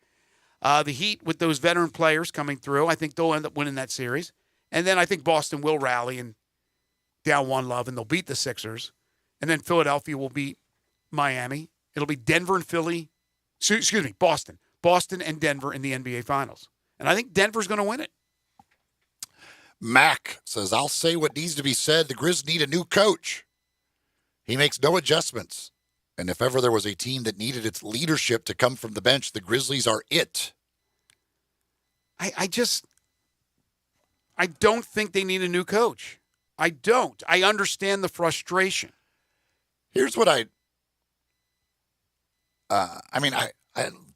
The Heat with those veteran players coming through, I think they'll end up winning that series. And then I think Boston will rally and down 1-0, and they'll beat the Sixers. And then Philadelphia will beat Miami. It'll be Denver and Philly. Excuse me, Boston. Boston and Denver in the NBA Finals. And I think Denver's going to win it. Mac says, I'll say what needs to be said. The Grizz need a new coach. He makes no adjustments. And if ever there was a team that needed its leadership to come from the bench, the Grizzlies are it. I don't think they need a new coach. I don't. I understand the frustration. Here's what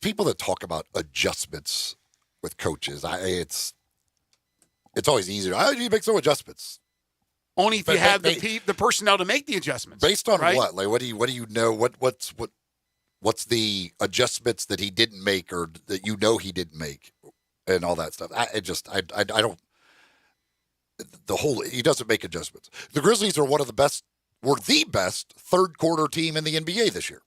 people that talk about adjustments with coaches, it's always easier. You make some adjustments. Only if you have the personnel to make the adjustments. Based on right? what? Like, what do you know? What's the adjustments that he didn't make, or that he didn't make, and all that stuff? I don't. He doesn't make adjustments. The Grizzlies are were the best third quarter team in the NBA this year.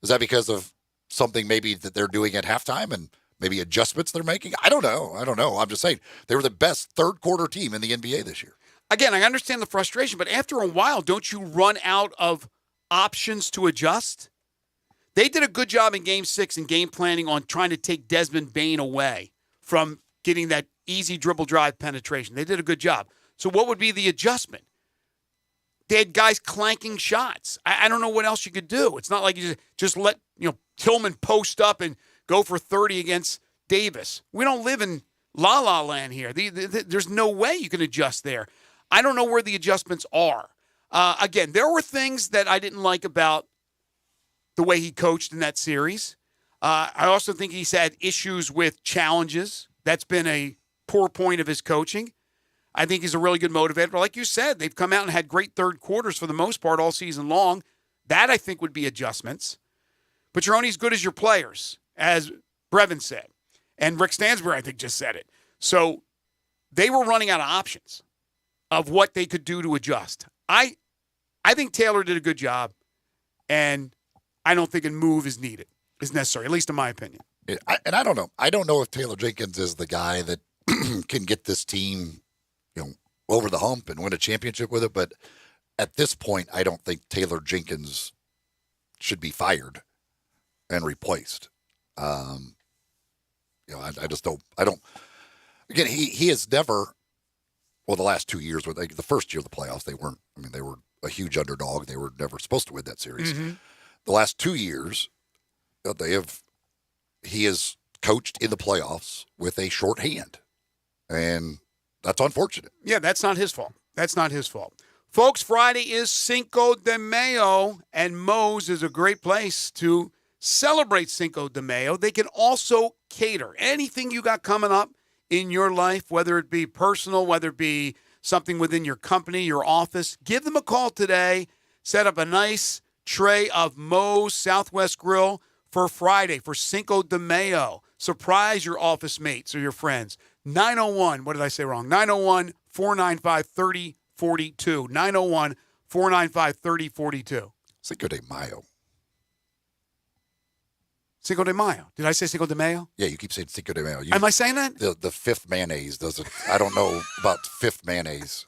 Is that because of something maybe that they're doing at halftime and maybe adjustments they're making? I don't know. I'm just saying they were the best third quarter team in the NBA this year. again, I understand the frustration, but after a while, don't you run out of options to adjust? They did a good job in Game 6 in game planning on trying to take Desmond Bain away from getting that easy dribble drive penetration. They did a good job. So what would be the adjustment? They had guys clanking shots. I don't know what else you could do. It's not like you just let Tillman post up and go for 30 against Davis. We don't live in la-la land here. There's no way you can adjust there. I don't know where the adjustments are. Again, there were things that I didn't like about the way he coached in that series. I also think he's had issues with challenges. That's been a poor point of his coaching. I think he's a really good motivator. But like you said, they've come out and had great third quarters for the most part all season long. That, I think, would be adjustments. But you're only as good as your players, as Brevin said. And Rick Stansbury, I think, just said it. So they were running out of options of what they could do to adjust. I think Taylor did a good job, and I don't think a move is necessary, at least in my opinion. I don't know. I don't know if Taylor Jenkins is the guy that can get this team, over the hump and win a championship with it. But at this point, I don't think Taylor Jenkins should be fired and replaced. I just don't. I don't. Again, he has never. Well, the last 2 years, the first year of the playoffs, they weren't. I mean, they were a huge underdog. They were never supposed to win that series. Mm-hmm. The last 2 years, he has coached in the playoffs with a short hand, and that's unfortunate. Yeah, that's not his fault. Folks, Friday is Cinco de Mayo, and Moe's is a great place to celebrate Cinco de Mayo. They can also cater anything you got coming up in your life, whether it be personal, whether it be something within your company, your office. Give them a call today. Set up a nice tray of Moe's Southwest Grill for Friday, for Cinco de Mayo. Surprise your office mates or your friends. 901, what did I say wrong? 901-495-3042. 901-495-3042. Cinco de Mayo. Cinco de Mayo. Did I say Cinco de Mayo? Yeah, you keep saying Cinco de Mayo. Am I saying that? The fifth mayonnaise doesn't. I don't know about fifth mayonnaise.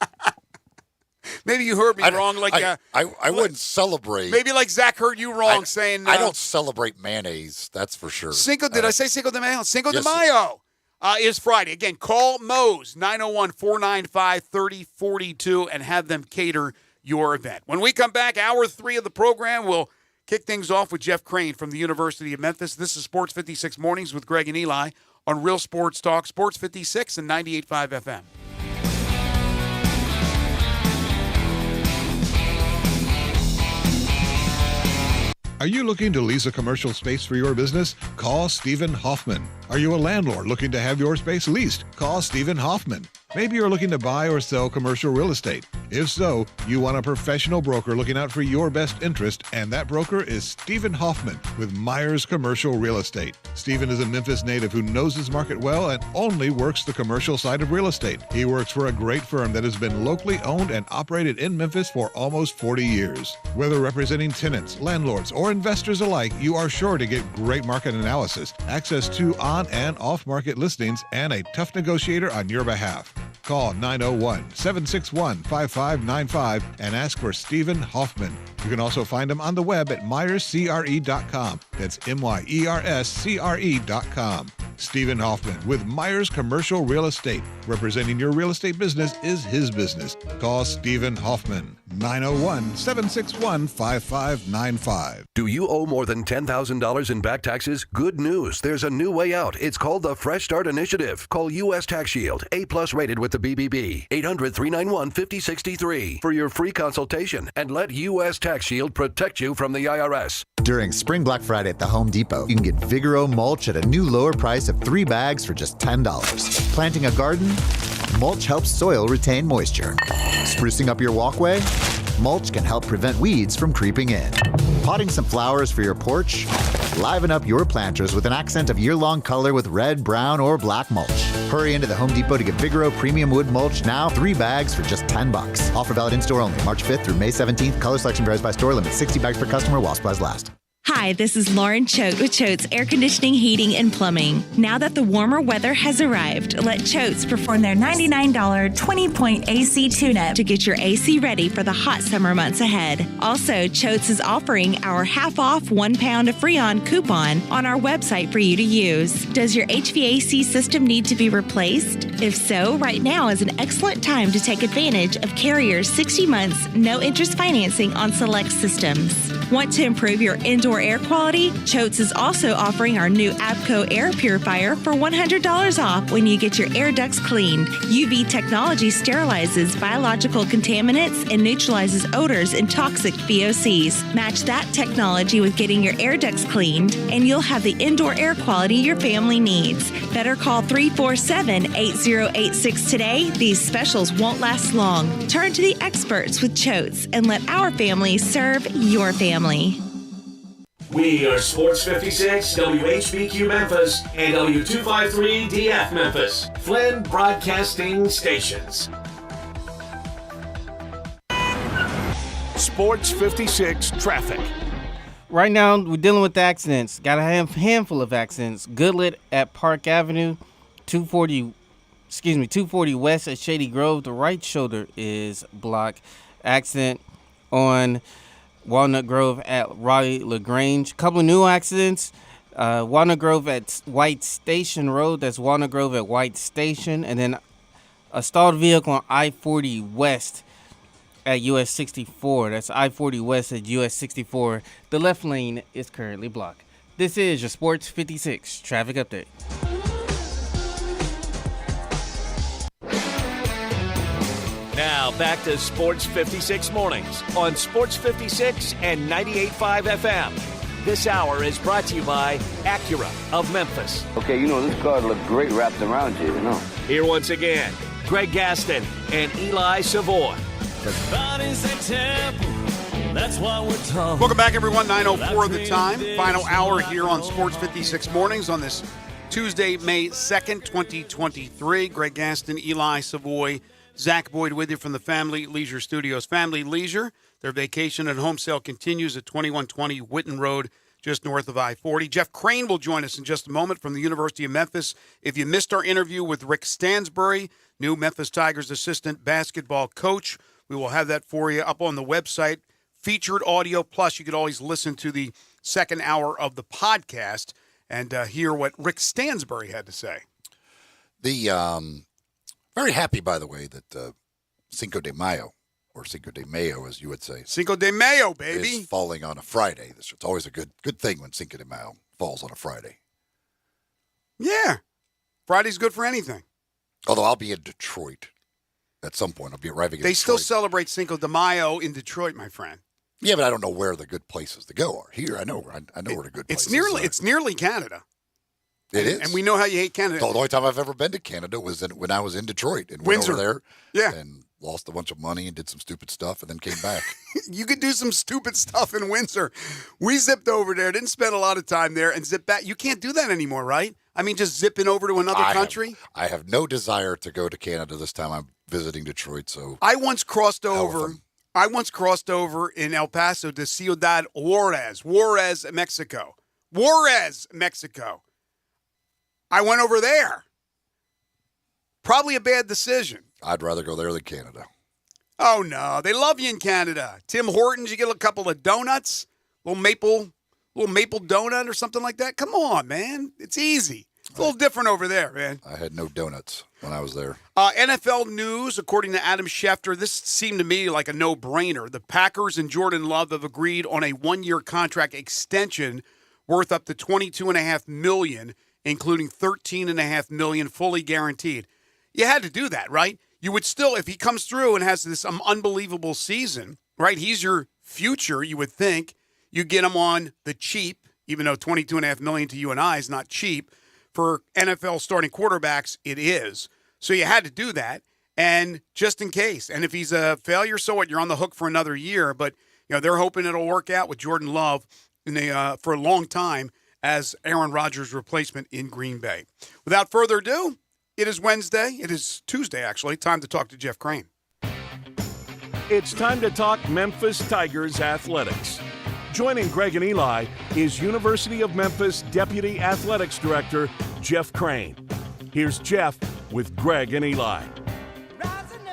Maybe you heard me wrong. I wouldn't celebrate. Maybe like Zach heard you wrong saying. I don't celebrate mayonnaise. That's for sure. Did I say Cinco de Mayo? Cinco de Mayo is Friday. Again, call Moe's 901-495-3042 and have them cater your event. When we come back, hour 3 of the program, we'll kick things off with Jeff Crane from the University of Memphis. This is Sports 56 Mornings with Greg and Eli on Real Sports Talk, Sports 56 and 98.5 FM. Are you looking to lease a commercial space for your business? Call Stephen Hoffman. Are you a landlord looking to have your space leased? Call Stephen Hoffman. Maybe you're looking to buy or sell commercial real estate. If so, you want a professional broker looking out for your best interest, and that broker is Stephen Hoffman with Myers Commercial Real Estate. Stephen is a Memphis native who knows his market well and only works the commercial side of real estate. He works for a great firm that has been locally owned and operated in Memphis for almost 40 years. Whether representing tenants, landlords, or investors alike, you are sure to get great market analysis, access to on and off-market listings, and a tough negotiator on your behalf. Call 901-761-5595 and ask for Stephen Hoffman. You can also find him on the web at MyersCRE.com. That's MYERSCRE.com. Stephen Hoffman with Myers Commercial Real Estate. Representing your real estate business is his business. Call Stephen Hoffman. 901-761-5595. Do you owe more than $10,000 in back taxes? Good news. There's a new way out. It's called the Fresh Start Initiative. Call U.S. Tax Shield, A+ rated with the BBB. 800-391-5063 for your free consultation and let U.S. Tax Shield protect you from the IRS. During Spring Black Friday at the Home Depot, you can get Vigoro mulch at a new lower price of 3 bags for just $10. Planting a garden? Mulch helps soil retain moisture. Sprucing up your walkway? Mulch can help prevent weeds from creeping in. Potting some flowers for your porch? Liven up your planters with an accent of year-long color with red, brown, or black mulch. Hurry into the Home Depot to get Vigoro Premium Wood Mulch now, 3 bags for just $10. Offer valid in-store only, March 5th through May 17th. Color selection varies by store. Limit 60 bags per customer while supplies last. Hi, this is Lauren Choate with Choate's Air Conditioning, Heating, and Plumbing. Now that the warmer weather has arrived, let Choate's perform their $99 20-point AC tune-up to get your AC ready for the hot summer months ahead. Also, Choate's is offering our half-off 1 pound of Freon coupon on our website for you to use. Does your HVAC system need to be replaced? If so, right now is an excellent time to take advantage of Carrier's 60 months, no-interest financing on select systems. Want to improve your indoor air quality? Choate's is also offering our new ABCO air purifier for $100 off when you get your air ducts cleaned. UV technology sterilizes biological contaminants and neutralizes odors and toxic VOCs. Match that technology with getting your air ducts cleaned, and you'll have the indoor air quality your family needs. Better call 347-8086 today. These specials won't last long. Turn to the experts with Choate's and let our family serve your family. We are Sports 56, WHBQ Memphis, and W253DF Memphis, Flynn Broadcasting Stations. Sports 56 traffic. Right now, we're dealing with accidents. Got a handful of accidents. Goodlet at Park Avenue, 240 West at Shady Grove. The right shoulder is blocked. Accident on Walnut Grove at Raleigh LaGrange. Couple of new accidents. Walnut Grove at White Station Road. That's Walnut Grove at White Station. And then a stalled vehicle on I-40 West at US 64. That's I-40 West at US 64. The left lane is currently blocked. This is your Sports 56 traffic update. Now back to Sports 56 Mornings on Sports 56 and 98.5 FM. This hour is brought to you by Acura of Memphis. Okay, this car looks great wrapped around you, Here once again, Greg Gaston and Eli Savoy. That's why we're talking. Welcome back, everyone. 9:04 the time. Final hour here on Sports 56 Mornings on this Tuesday, May 2nd, 2023. Greg Gaston, Eli Savoy, Zach Boyd with you from the Family Leisure Studios. Family Leisure, their vacation and home sale continues at 2120 Whitten Road, just north of I-40. Jeff Crane will join us in just a moment from the University of Memphis. If you missed our interview with Rick Stansbury, new Memphis Tigers assistant basketball coach, we will have that for you up on the website. Featured audio, plus you could always listen to the second hour of the podcast and hear what Rick Stansbury had to say. Very happy, by the way, that Cinco de Mayo, or Cinco de Mayo, as you would say. Cinco de Mayo, baby. Is falling on a Friday. It's always a good thing when Cinco de Mayo falls on a Friday. Yeah. Friday's good for anything. Although I'll be in Detroit at some point. I'll be arriving in They Detroit. still celebrate Cinco de Mayo in Detroit, my friend. Yeah, but I don't know where the good places to go are. Here, I know where the good places are. It's nearly Canada. It is. And we know how you hate Canada. The only time I've ever been to Canada was when I was in Detroit and went Windsor. over there. Yeah. And lost a bunch of money and did some stupid stuff and then came back. You could do some stupid stuff in Windsor. We zipped over there, didn't spend a lot of time there, and zipped back. You can't do that anymore, right? I mean, just zipping over to another country? I have no desire to go to Canada this time. I'm visiting Detroit, so I once crossed over in El Paso to Ciudad Juarez, Mexico. Mexico. I went over there. Probably a bad decision. I'd rather go there than Canada. Oh, no. They love you in Canada. Tim Hortons, you get a couple of donuts, little maple donut or something like that. Come on, man. It's easy. It's a little different over there, man. I had no donuts when I was there. NFL news, according to Adam Schefter, this seemed to me like a no-brainer. The Packers and Jordan Love have agreed on a one-year contract extension worth up to $22.5 million, including $13.5 million fully guaranteed. You had to do that, right? You would still, if he comes through and has this unbelievable season, right? He's your future, you would think. You get him on the cheap, even though $22.5 million to you and I is not cheap. For NFL starting quarterbacks, it is. So you had to do that, and just in case. And if he's a failure, so what? You're on the hook for another year. But they're hoping it'll work out with Jordan Love for a long time as Aaron Rodgers' replacement in Green Bay. Without further ado, it is Wednesday. It is Tuesday, actually. Time to talk to Jeff Crane. It's time to talk Memphis Tigers athletics. Joining Greg and Eli is University of Memphis Deputy Athletics Director Jeff Crane. Here's Jeff with Greg and Eli.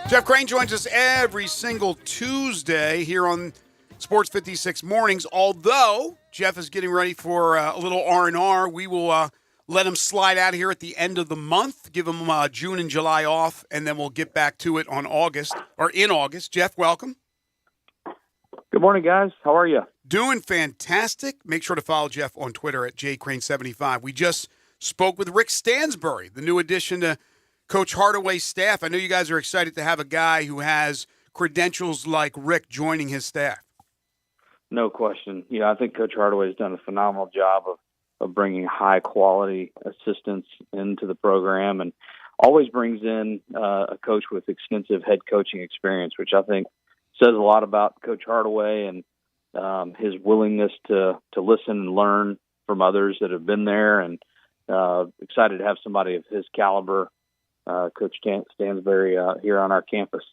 Jeff Crane joins us every single Tuesday here on Sports 56 Mornings. Although Jeff is getting ready for a little R&R, we will let him slide out here at the end of the month, give him June and July off, and then we'll get back to it in August. Jeff, welcome. Good morning, guys. How are you? Doing fantastic. Make sure to follow Jeff on Twitter at jcrane75. We just spoke with Rick Stansbury, the new addition to Coach Hardaway's staff. I know you guys are excited to have a guy who has credentials like Rick joining his staff. No question. I think Coach Hardaway's done a phenomenal job of bringing high-quality assistants into the program and always brings in a coach with extensive head coaching experience, which I think says a lot about Coach Hardaway and his willingness to listen and learn from others that have been there, and excited to have somebody of his caliber, Coach Stansbury, here on our campus.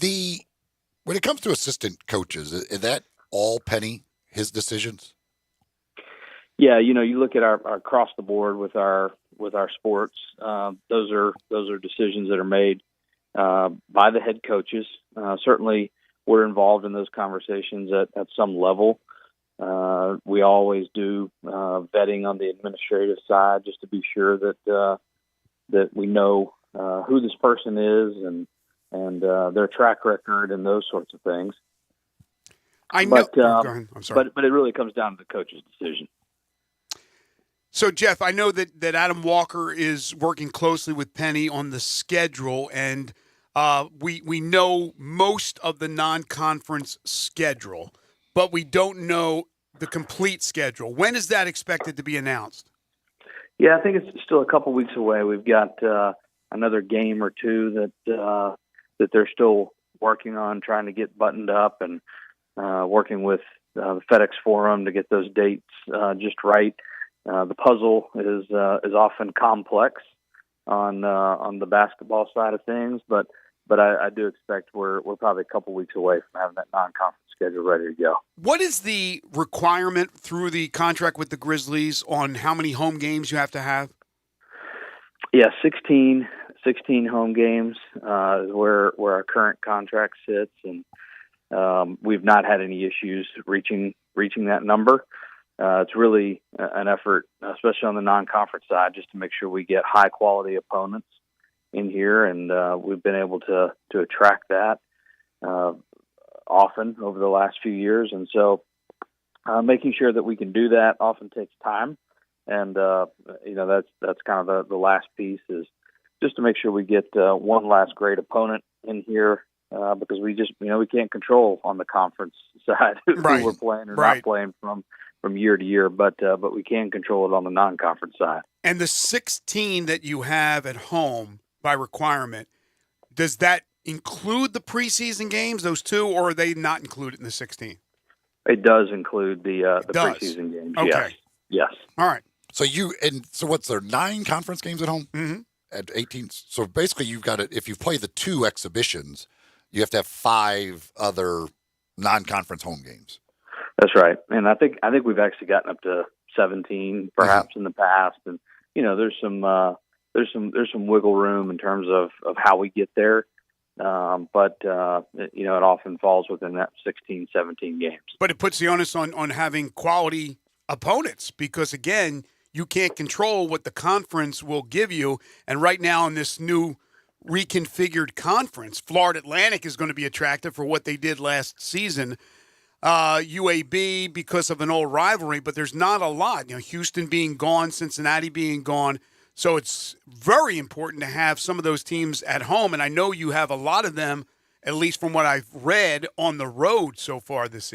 When it comes to assistant coaches, is that all Penny, his decisions? Yeah, you look at our across the board with our sports. Those are decisions that are made by the head coaches. Certainly, we're involved in those conversations at some level. We always do vetting on the administrative side just to be sure that we know who this person is and their track record and those sorts of things. I know. Go ahead. I'm sorry. But it really comes down to the coach's decision. So, Jeff, I know that Adam Walker is working closely with Penny on the schedule, and we know most of the non-conference schedule, but we don't know the complete schedule. When is that expected to be announced? Yeah, I think it's still a couple weeks away. We've got another game or two that they're still working on, trying to get buttoned up, and working with the FedEx Forum to get those dates just right. The puzzle is often complex on the basketball side of things, but I do expect we're probably a couple weeks away from having that non-conference schedule ready to go. What is the requirement through the contract with the Grizzlies on how many home games you have to have? Yeah, 16 home games is where our current contract sits, and we've not had any issues reaching that number. It's really an effort, especially on the non-conference side, just to make sure we get high-quality opponents in here, and we've been able to attract that often over the last few years. And so making sure that we can do that often takes time, and that's kind of the last piece, is just to make sure we get one last great opponent in here, because we just we can't control on the conference side who we're playing or not playing from year to year, but we can control it on the non-conference side. And the 16 that you have at home by requirement, does that include the preseason games, those two, or are they not included in the 16? It does include the preseason games. Okay. Yes. All right. So what's there, 9 conference games at home? Mm-hmm. At 18. So basically you've got if you play the 2 exhibitions, you have to have 5 other non-conference home games. That's right. And I think we've actually gotten up to 17 perhaps in the past. And, there's some wiggle room in terms of how we get there. But it often falls within that 16, 17 games. But it puts the onus on having quality opponents, because, again, you can't control what the conference will give you. And right now in this new reconfigured conference, Florida Atlantic is going to be attractive for what they did last season. UAB because of an old rivalry, but there's not a lot. Houston being gone, Cincinnati being gone. So it's very important to have some of those teams at home. And I know you have a lot of them, at least from what I've read, on the road so far this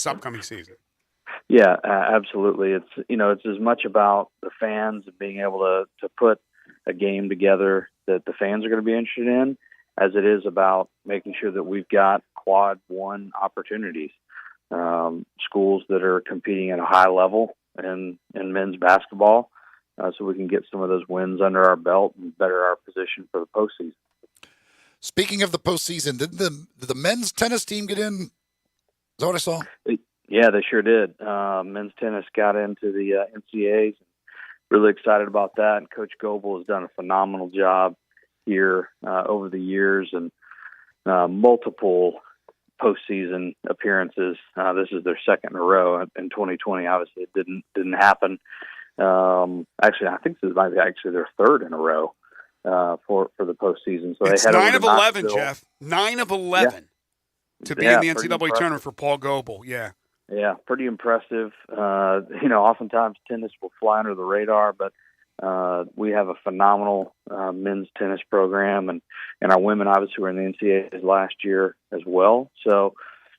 upcoming season. Yeah, absolutely. It's as much about the fans and being able to put a game together that the fans are going to be interested in, as it is about making sure that we've got quad 1 opportunities. Schools that are competing at a high level in men's basketball, so we can get some of those wins under our belt and better our position for the postseason. Speaking of the postseason, did the men's tennis team get in? Is that what I saw? Yeah, they sure did. Men's tennis got into the NCAAs. Really excited about that. And Coach Goebel has done a phenomenal job here over the years, and multiple postseason appearances. This is their second in a row. In 2020, obviously, it didn't happen. Actually, I think this might be actually their third in a row for the postseason. So it's they had 9 of 11, Knoxville. Jeff. 9 of 11 to be in the NCAA tournament for Paul Goebel. Yeah. Yeah, pretty impressive. Oftentimes tennis will fly under the radar, but we have a phenomenal men's tennis program, and our women obviously were in the NCAAs last year as well. So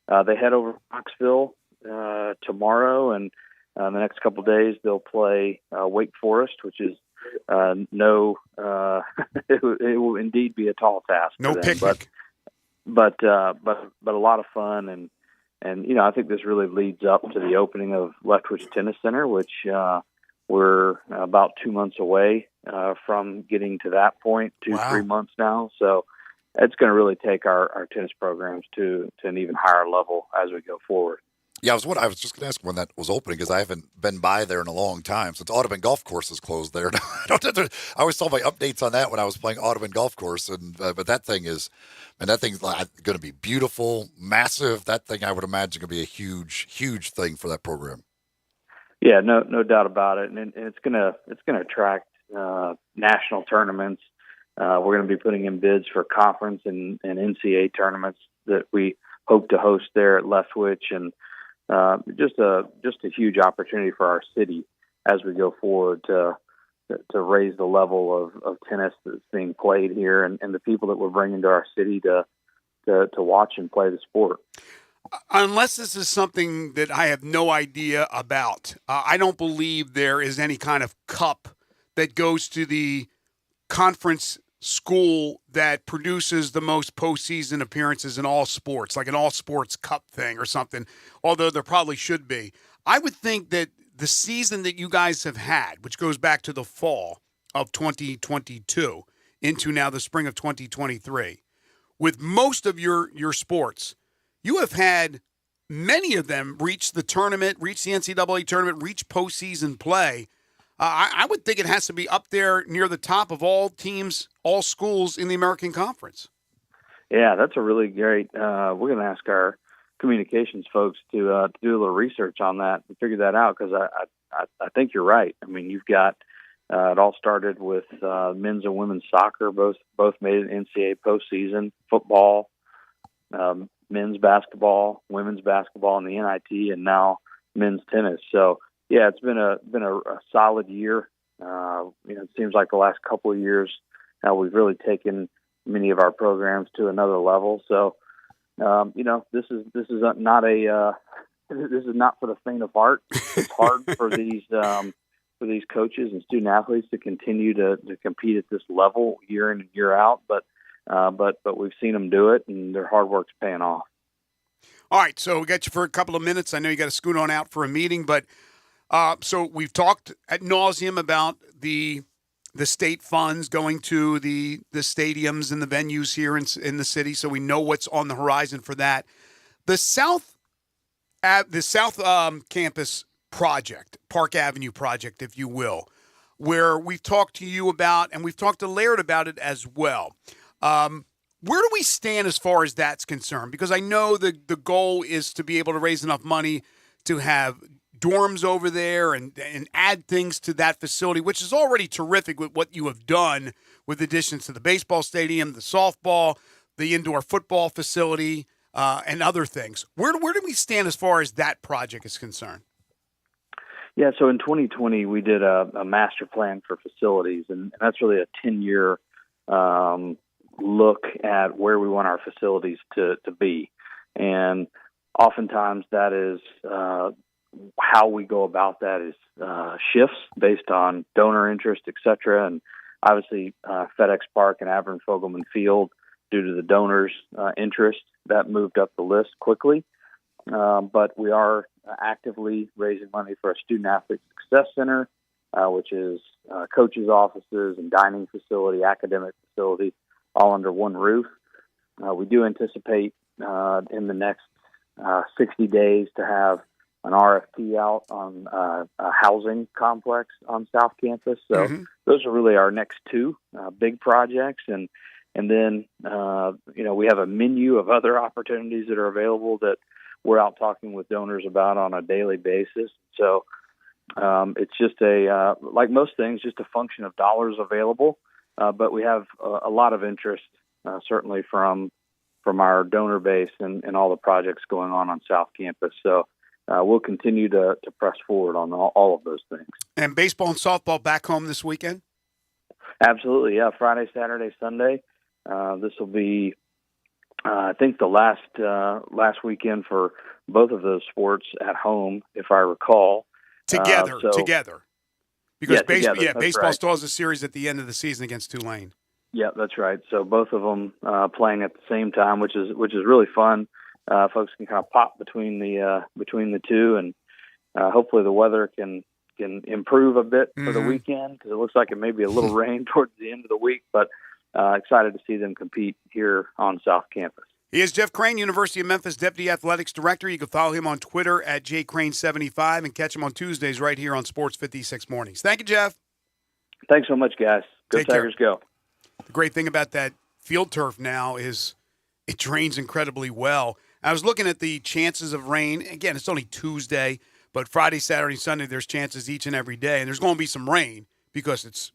they head over to Knoxville tomorrow, and the next couple of days they'll play Wake Forest, which is it will indeed be a tall task. No for them, picnic, but a lot of fun, and I think this really leads up to the opening of Leftwich Tennis Center, which we're about 2 months away from getting to that point, 3 months now. So it's going to really take our tennis programs to an even higher level as we go forward. Yeah, I was just going to ask when that was opening, because I haven't been by there in a long time since Audubon Golf Course is closed there. I always saw my updates on that when I was playing Audubon Golf Course, but that thing's going to be beautiful, massive. That thing, I would imagine, going to be a huge, huge thing for that program. Yeah, no doubt about it, and it's gonna attract national tournaments. We're going to be putting in bids for conference and NCAA tournaments that we hope to host there at Leftwich, and just a huge opportunity for our city as we go forward to raise the level of tennis that's being played here, and the people that we're bringing to our city to watch and play the sport. Unless this is something that I have no idea about, I don't believe there is any kind of cup that goes to the conference school that produces the most postseason appearances in all sports, like an all sports cup thing or something, although there probably should be. I would think that the season that you guys have had, which goes back to the fall of 2022 into now the spring of 2023, with most of your sports, you have had many of them reach the tournament, reach the NCAA tournament, reach postseason play. I would think it has to be up there near the top of all teams, all schools in the American Conference. Yeah, that's a really great. We're going to ask our communications folks to do a little research on that and figure that out, because I think you're right. I mean, you've got it all started with men's and women's soccer, both made an NCAA postseason, football, men's basketball, women's basketball, and the NIT, and now men's tennis. So yeah, it's been a solid year. It seems like the last couple of years we've really taken many of our programs to another level. So this is not for the faint of heart. It's hard for these coaches and student athletes to continue to compete at this level year in and year out, but we've seen them do it, and their hard work's paying off. All right, so we got you for a couple of minutes. I know you got to scoot on out for a meeting, but so we've talked ad nauseum about the state funds going to the stadiums and the venues here in the city, so we know what's on the horizon for that. The South Campus project, Park Avenue project, if you will, where we've talked to you about, and we've talked to Laird about it as well. Where do we stand as far as that's concerned? Because I know the goal is to be able to raise enough money to have dorms over there and add things to that facility, which is already terrific with what you have done with additions to the baseball stadium, the softball, the indoor football facility, and other things. Where do we stand as far as that project is concerned? Yeah, so in 2020, we did a master plan for facilities, and that's really a 10-year look at where we want our facilities to be. And oftentimes that is how we go about that is shifts based on donor interest, et cetera. And obviously FedEx Park and Avern Fogelman Field, due to the donors' interest, that moved up the list quickly. But we are actively raising money for a Student Athlete Success Center, which is coaches' offices and dining facility, academic facility, all under one roof. We do anticipate in the next 60 days to have an RFP out on a housing complex on South Campus. So those are really our next two big projects. And then, we have a menu of other opportunities that are available that we're out talking with donors about on a daily basis. So it's just like most things, just a function of dollars available. But we have a lot of interest, certainly from our donor base and all the projects going on South Campus. So we'll continue to press forward on all of those things. And baseball and softball back home this weekend? Absolutely, yeah. Friday, Saturday, Sunday. This will be, I think, the last weekend for both of those sports at home, if I recall. Together. Because together. baseball right. still has a series at the end of the season against Tulane. Yeah, that's right. So both of them playing at the same time, which is really fun. Folks can kind of pop between the two, and hopefully the weather can improve a bit for the weekend, because it looks like it may be a little rain towards the end of the week. But excited to see them compete here on South Campus. He is Jeff Crane, University of Memphis Deputy Athletics Director. You can follow him on Twitter at jcrane75 and catch him on Tuesdays right here on Sports 56 Mornings. Thank you, Jeff. Thanks so much, guys. Go Take Tigers, care. go. The great thing about that field turf now is it drains incredibly well. I was looking at the chances of rain. Again, it's only Tuesday, but Friday, Saturday, Sunday, there's chances each and every day. And there's going to be some rain because it's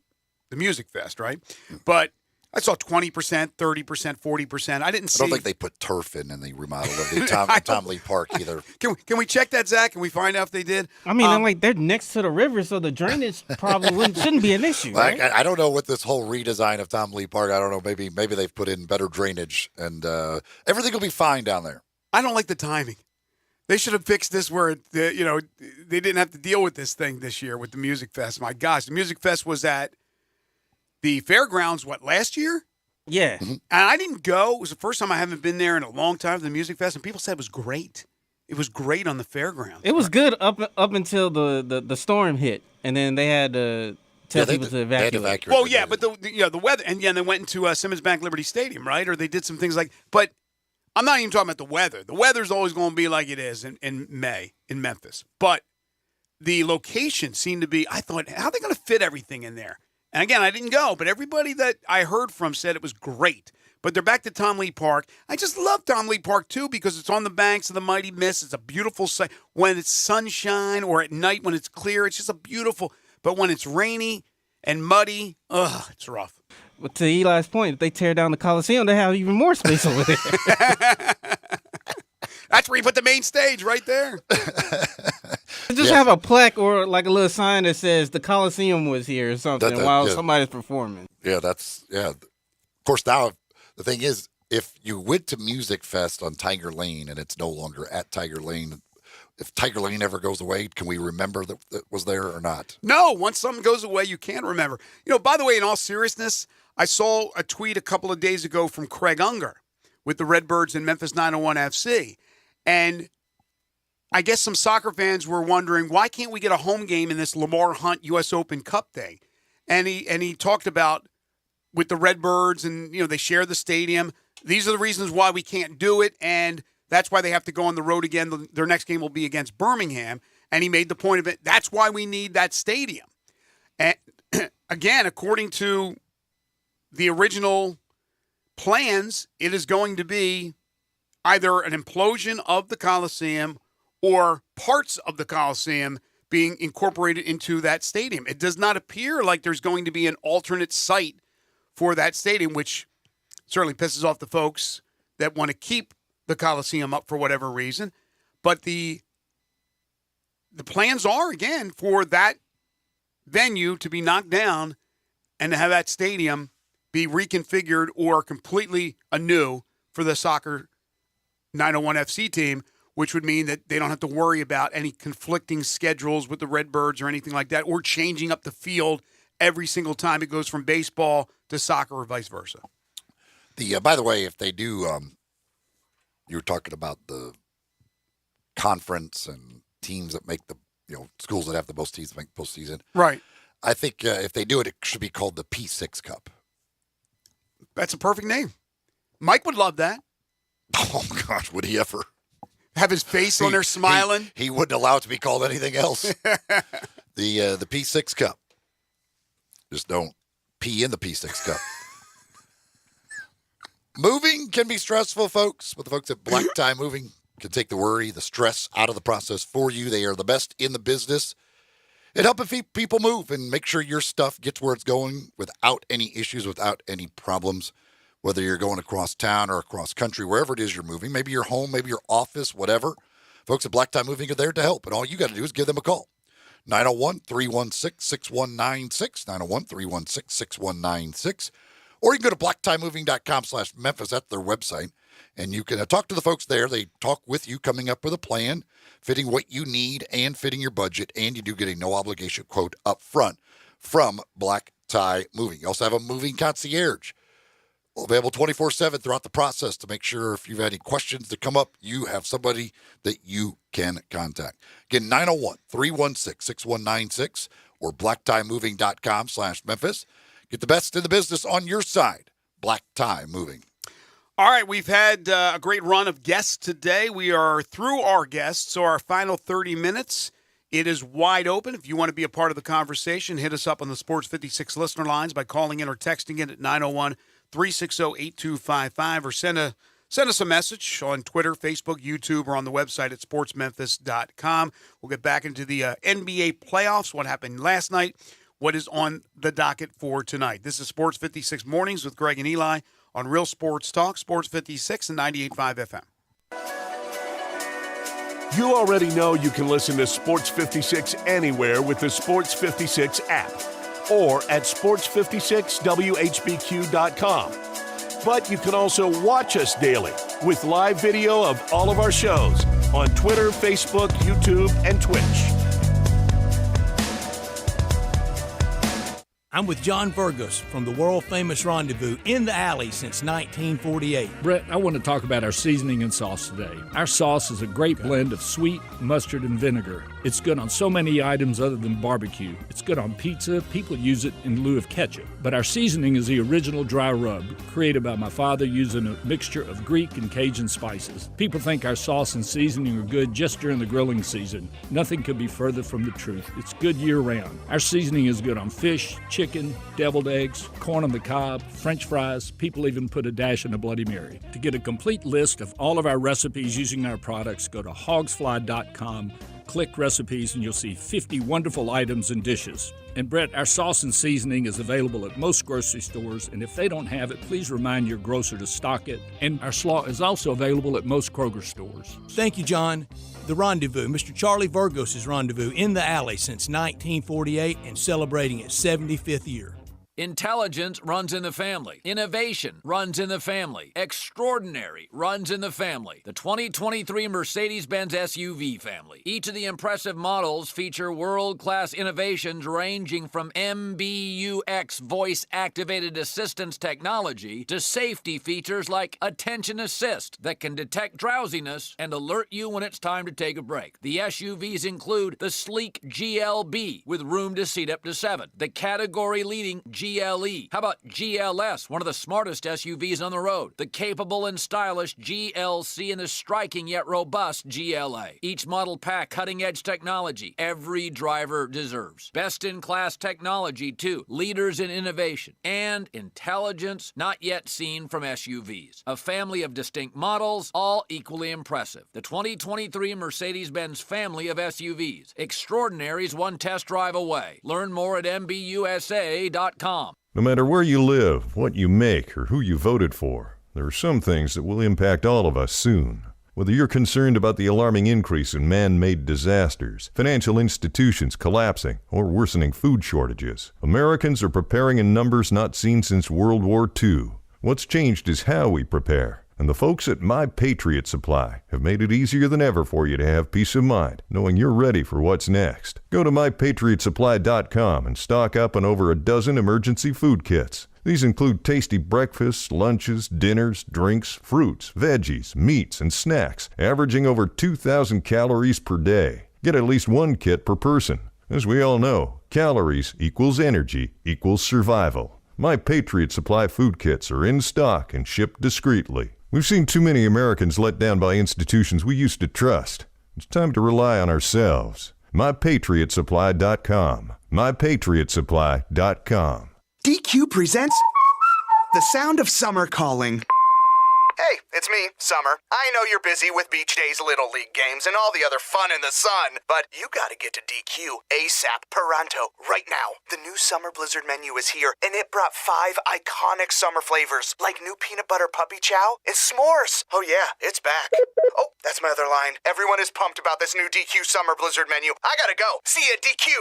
the Music Fest, right? But I saw 20%, 30%, 40%. I don't think they put turf in the remodel of the Tom Lee Park either. Can we check that, Zach? Can we find out if they did? I mean, they're next to the river, so the drainage probably shouldn't be an issue, right? I don't know what this whole redesign of Tom Lee Park, I don't know, maybe they've put in better drainage, and everything will be fine down there. I don't like the timing. They should have fixed this where, they didn't have to deal with this thing this year with the Music Fest. My gosh, the Music Fest was at the fairgrounds, last year? Yeah. And I didn't go. It was the first time I haven't been there in a long time for the Music Fest, and people said it was great. It was great on the fairgrounds. It was good up until the storm hit, and then they had to tell people to evacuate. Well, yeah, but the weather, and they went into Simmons Bank Liberty Stadium, right? Or they did some things but I'm not even talking about the weather. The weather's always going to be like it is in May in Memphis. But the location seemed to be, I thought, how are they going to fit everything in there? And again, I didn't go, but everybody that I heard from said it was great. But they're back to Tom Lee Park. I just love Tom Lee Park, too, because it's on the banks of the mighty Miss. It's a beautiful sight. When it's sunshine or at night when it's clear, it's just a beautiful. But when it's rainy and muddy, it's rough. But to Eli's point, if they tear down the Coliseum, they have even more space over there. That's where you put the main stage, right there. Just have a plaque or like a little sign that says the Coliseum was here or something while somebody's performing. Yeah, Of course, now the thing is, if you went to Music Fest on Tiger Lane and it's no longer at Tiger Lane, if Tiger Lane ever goes away, can we remember that was there or not? No, once something goes away, you can't remember. By the way, in all seriousness, I saw a tweet a couple of days ago from Craig Unger with the Redbirds and Memphis 901 FC. And I guess some soccer fans were wondering, why can't we get a home game in this Lamar Hunt U.S. Open Cup thing? And he talked about with the Redbirds and, they share the stadium. These are the reasons why we can't do it, and that's why they have to go on the road again. Their next game will be against Birmingham. And he made the point of it. That's why we need that stadium. And again, according to the original plans, it is going to be either an implosion of the Coliseum or parts of the Coliseum being incorporated into that stadium. It does not appear like there's going to be an alternate site for that stadium, which certainly pisses off the folks that want to keep the Coliseum up for whatever reason. But the plans are, again, for that venue to be knocked down and to have that stadium be reconfigured or completely anew for the soccer 901 FC team, which would mean that they don't have to worry about any conflicting schedules with the Redbirds or anything like that, or changing up the field every single time it goes from baseball to soccer or vice versa. By the way, if they do, you were talking about the conference and teams that make the, schools that have the most teams make postseason. Right. I think if they do it, it should be called the P6 Cup. That's a perfect name. Mike would love that. Oh, gosh, would he ever? Have his face on there smiling. He wouldn't allow it to be called anything else. The P6 cup. Just don't pee in the P6 cup. Moving can be stressful, folks, but the folks at Black Tie Moving can take the worry, the stress out of the process for you. They are the best in the business at helping people move and make sure your stuff gets where it's going without any issues, without any problems, whether you're going across town or across country, wherever it is you're moving, maybe your home, maybe your office, whatever. Folks at Black Tie Moving are there to help, and all you got to do is give them a call. 901-316-6196, 901-316-6196. Or you can go to blacktiemoving.com/Memphis. That's their website. And you can talk to the folks there. They talk with you, coming up with a plan, fitting what you need and fitting your budget. And you do get a no-obligation quote up front from Black Tie Moving. You also have a moving concierge available 24/7 throughout the process to make sure if you've had any questions that come up, you have somebody that you can contact. Again, 901-316-6196 or blacktiemoving.com/Memphis. Get the best in the business on your side. Black Tie Moving. All right, we've had a great run of guests today. We are through our guests, so our final 30 minutes, it is wide open. If you want to be a part of the conversation, hit us up on the Sports 56 listener lines by calling in or texting in at 901-360-8255 or send us a message on Twitter, Facebook, YouTube, or on the website at sportsmemphis.com. We'll get back into the NBA playoffs, what happened last night, what is on the docket for tonight. This is Sports 56 Mornings with Greg and Eli on Real Sports Talk, Sports 56 and 98.5 FM. You already know you can listen to Sports 56 anywhere with the Sports 56 app or at sports56whbq.com. But you can also watch us daily with live video of all of our shows on Twitter, Facebook, YouTube, and Twitch. I'm with John Burgos from the world-famous Rendezvous in the Alley since 1948. Brett, I want to talk about our seasoning and sauce today. Our sauce is a great blend of sweet, mustard, and vinegar. It's good on so many items other than barbecue. It's good on pizza. People use it in lieu of ketchup. But our seasoning is the original dry rub, created by my father using a mixture of Greek and Cajun spices. People think our sauce and seasoning are good just during the grilling season. Nothing could be further from the truth. It's good year-round. Our seasoning is good on fish, chicken, deviled eggs, corn on the cob, French fries. People even put a dash in a Bloody Mary. To get a complete list of all of our recipes using our products, go to hogsfly.com, click recipes, and you'll see 50 wonderful items and dishes. And Brett, our sauce and seasoning is available at most grocery stores, and if they don't have it, please remind your grocer to stock it. And our slaw is also available at most Kroger stores. Thank you, John. The Rendezvous, Mr. Charlie Burgos' Rendezvous in the Alley since 1948 and celebrating its 75th year. Intelligence runs in the family. Innovation runs in the family. Extraordinary runs in the family. The 2023 Mercedes-Benz SUV family. Each of the impressive models feature world-class innovations ranging from MBUX voice-activated assistance technology to safety features like Attention Assist that can detect drowsiness and alert you when it's time to take a break. The SUVs include the sleek GLB with room to seat up to 7. The category-leading GLE. How about GLS, one of the smartest SUVs on the road? The capable and stylish GLC and the striking yet robust GLA. Each model pack cutting-edge technology every driver deserves. Best-in-class technology, too. Leaders in innovation and intelligence not yet seen from SUVs. A family of distinct models, all equally impressive. The 2023 Mercedes-Benz family of SUVs. Extraordinaries one test drive away. Learn more at MBUSA.com. No matter where you live, what you make, or who you voted for, there are some things that will impact all of us soon. Whether you're concerned about the alarming increase in man-made disasters, financial institutions collapsing, or worsening food shortages, Americans are preparing in numbers not seen since World War II. What's changed is how we prepare. And the folks at My Patriot Supply have made it easier than ever for you to have peace of mind, knowing you're ready for what's next. Go to MyPatriotSupply.com and stock up on over a dozen emergency food kits. These include tasty breakfasts, lunches, dinners, drinks, fruits, veggies, meats, and snacks, averaging over 2,000 calories per day. Get at least one kit per person. As we all know, calories equals energy equals survival. My Patriot Supply food kits are in stock and shipped discreetly. We've seen too many Americans let down by institutions we used to trust. It's time to rely on ourselves. MyPatriotSupply.com. MyPatriotSupply.com. DQ presents The Sound of Summer Calling. Hey, it's me, Summer. I know you're busy with Beach Days Little League games and all the other fun in the sun, but you gotta get to DQ ASAP Pronto right now. The new Summer Blizzard menu is here, and it brought 5 iconic summer flavors, like new peanut butter puppy chow and s'mores. Oh yeah, it's back. Oh, that's my other line. Everyone is pumped about this new DQ Summer Blizzard menu. I gotta go. See ya, DQ.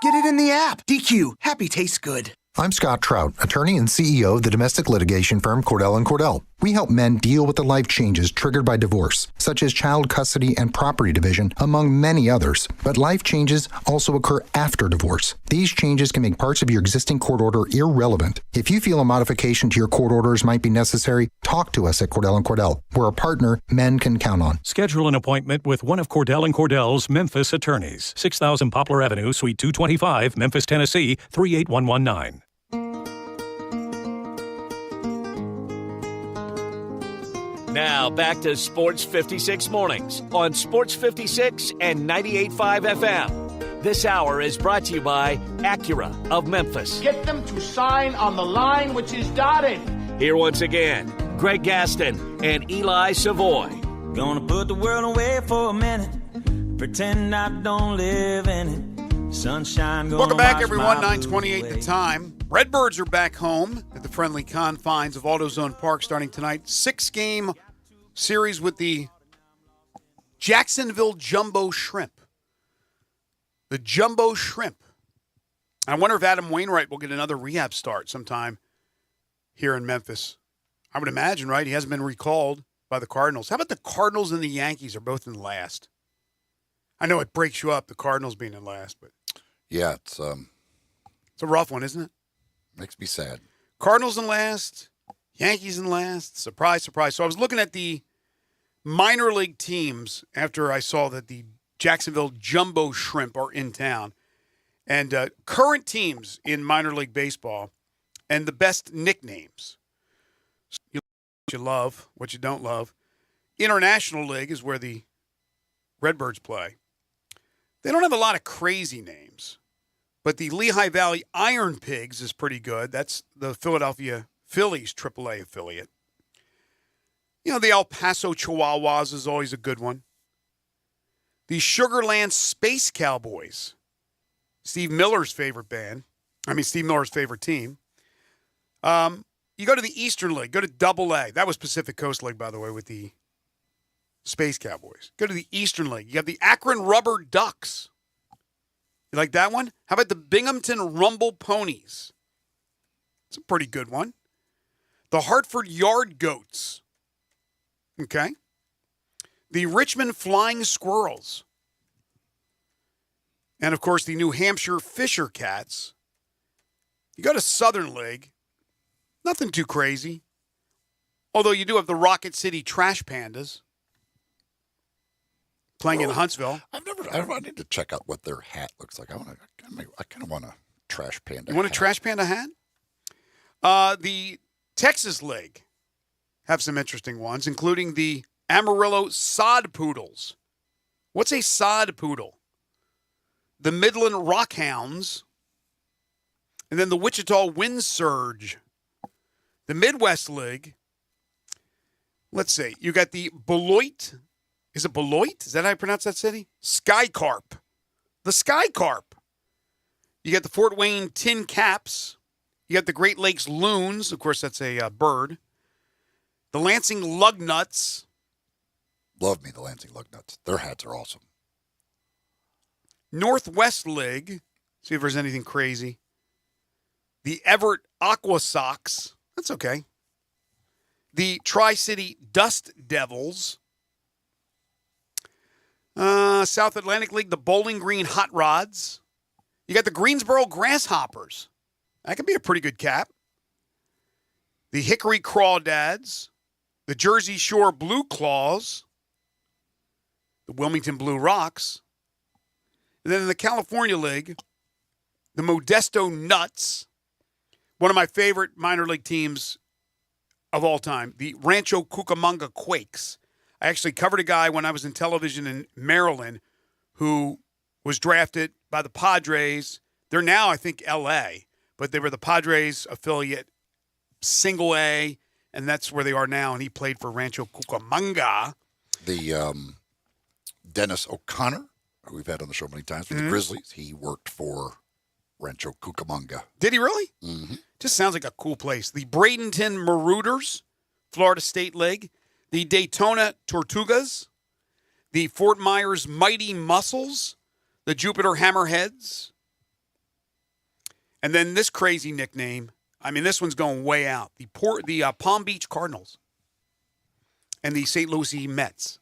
Get it in the app. DQ. Happy tastes good. I'm Scott Trout, attorney and CEO of the domestic litigation firm Cordell & Cordell. We help men deal with the life changes triggered by divorce, such as child custody and property division, among many others. But life changes also occur after divorce. These changes can make parts of your existing court order irrelevant. If you feel a modification to your court orders might be necessary, talk to us at Cordell & Cordell. We're a partner men can count on. Schedule an appointment with one of Cordell & Cordell's Memphis attorneys. 6000 Poplar Avenue, Suite 225, Memphis, Tennessee, 38119. Now back to Sports 56 Mornings on Sports 56 and 98.5 FM. This hour is brought to you by Acura of Memphis. Get them to sign on the line which is dotted. Here once again, Greg Gaston and Eli Savoy. Gonna put the world away for a minute. Pretend I don't live in it. Sunshine gonna Welcome back, wash everyone. my 9:28 blue the away. time. Redbirds are back home at the friendly confines of AutoZone Park starting tonight. 6-game series with the Jacksonville Jumbo Shrimp. The Jumbo Shrimp. I wonder if Adam Wainwright will get another rehab start sometime here in Memphis. I would imagine, right? He hasn't been recalled by the Cardinals. How about the Cardinals and the Yankees are both in last? I know it breaks you up, the Cardinals being in last, but Yeah, it's a rough one, isn't it? makes me sad. Cardinals in last, Yankees in last. Surprise, surprise. So I was looking at the minor league teams after I saw that the Jacksonville Jumbo Shrimp are in town. And current teams in minor league baseball and the best nicknames. What you love, what you don't love. International League is where the Redbirds play. They don't have a lot of crazy names. But the Lehigh Valley Iron Pigs is pretty good. That's the Philadelphia Phillies AAA affiliate. You know, the El Paso Chihuahuas is always a good one. The Sugarland Space Cowboys, Steve Miller's favorite band. Steve Miller's favorite team. You go to the Eastern League, go to AA. That was Pacific Coast League, by the way, with the Space Cowboys. Go to the Eastern League. You have the Akron Rubber Ducks. You like that one? How about the Binghamton Rumble Ponies? It's a pretty good one. The Hartford Yard Goats. Okay. The Richmond Flying Squirrels. And, of course, the New Hampshire Fisher Cats. You go to Southern League. Nothing too crazy. Although you do have the Rocket City Trash Pandas. Playing in Huntsville. I need to check out what their hat looks like. I kind of want a trash panda. You want a trash panda hat? The Texas League have some interesting ones, including the Amarillo Sod Poodles. What's a sod poodle? The Midland Rockhounds, and then the Wichita Wind Surge. The Midwest League. Let's see. You got the Beloit. Is it Beloit? Is that how you pronounce that city? Sky Carp. The Sky Carp. You got the Fort Wayne Tin Caps. You got the Great Lakes Loons. Of course, that's a bird. The Lansing Lugnuts. Love me the Lansing Lugnuts. Their hats are awesome. Northwest League. See if there's anything crazy. The Everett Aqua Sox. That's okay. The Tri-City Dust Devils. South Atlantic League, the Bowling Green Hot Rods. You got the Greensboro Grasshoppers. That could be a pretty good cap. The Hickory Crawdads. The Jersey Shore Blue Claws. The Wilmington Blue Rocks. And then in the California League, the Modesto Nuts. One of my favorite minor league teams of all time, the Rancho Cucamonga Quakes. I actually covered a guy when I was in television in Maryland who was drafted by the Padres. They're now, I think, L.A., but they were the Padres affiliate, single A, and that's where they are now, and he played for Rancho Cucamonga. The Dennis O'Connor, who we've had on the show many times, for the Grizzlies, he worked for Rancho Cucamonga. Did he really? Mm-hmm. Just sounds like a cool place. The Bradenton Marauders, Florida State League. The Daytona Tortugas. The Fort Myers Mighty Muscles. The Jupiter Hammerheads. And then this crazy nickname. I mean, this one's going way out. The Palm Beach Cardinals. And the St. Lucie Mets.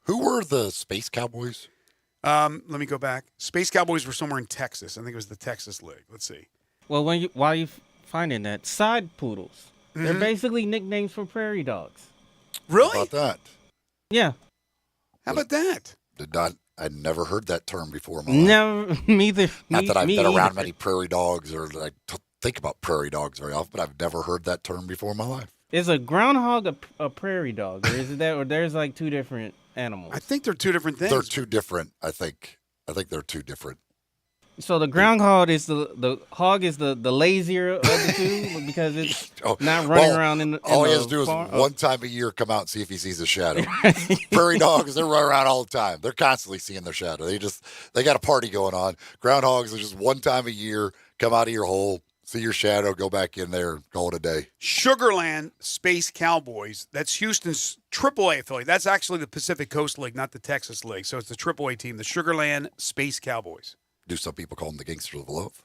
Who were the Space Cowboys? Let me go back. Space Cowboys were somewhere in Texas. I think it was the Texas League. Let's see. Well, while you finding that, side poodles. They're basically nicknames for prairie dogs. Really? How about that? Yeah. How about that? I'd never heard that term before in my life. Never, neither. Not that I've been around many prairie dogs or I think about prairie dogs very often, but I've never heard that term before in my life. Is a groundhog a prairie dog, or is it that, or there's like two different animals? I think they're two different things. They're two different. I think they're two different. So the groundhog is the hog is the lazier of the two because it's not running around in the all he has to do farm? is one time a year come out and see if he sees a shadow. Prairie dogs, they run around all the time. They're constantly seeing their shadow. They got a party going on. Groundhogs are just one time a year, come out of your hole, see your shadow, go back in there, call it a day. Sugarland Space Cowboys. That's Houston's AAA affiliate. That's actually the Pacific Coast League, not the Texas League. So it's the AAA team, the Sugarland Space Cowboys. Do some people call them the Gangsters of Love?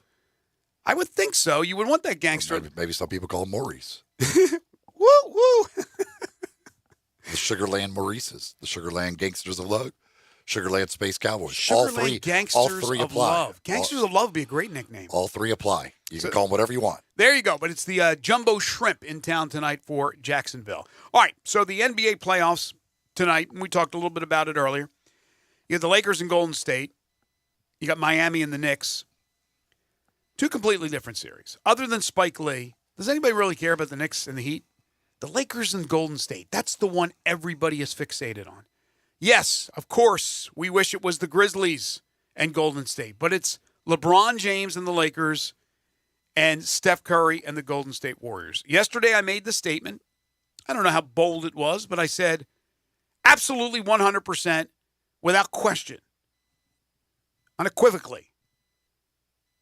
I would think so. You would want that gangster. Maybe some people call them Maurice. Woo, woo. The Sugarland Maurices, the Sugarland Gangsters of Love, Sugarland Space Cowboys. Sugarland Gangsters all three of apply. Love. Gangsters of Love would be a great nickname. All three apply. You can call them whatever you want. There you go. But it's the Jumbo Shrimp in town tonight for Jacksonville. All right, so the NBA playoffs tonight, and we talked a little bit about it earlier. You have the Lakers and Golden State. You got Miami and the Knicks. Two completely different series. Other than Spike Lee, does anybody really care about the Knicks and the Heat? The Lakers and Golden State, that's the one everybody is fixated on. Yes, of course, we wish it was the Grizzlies and Golden State, but it's LeBron James and the Lakers and Steph Curry and the Golden State Warriors. Yesterday I made the statement. I don't know how bold it was, but I said absolutely 100% without question, unequivocally,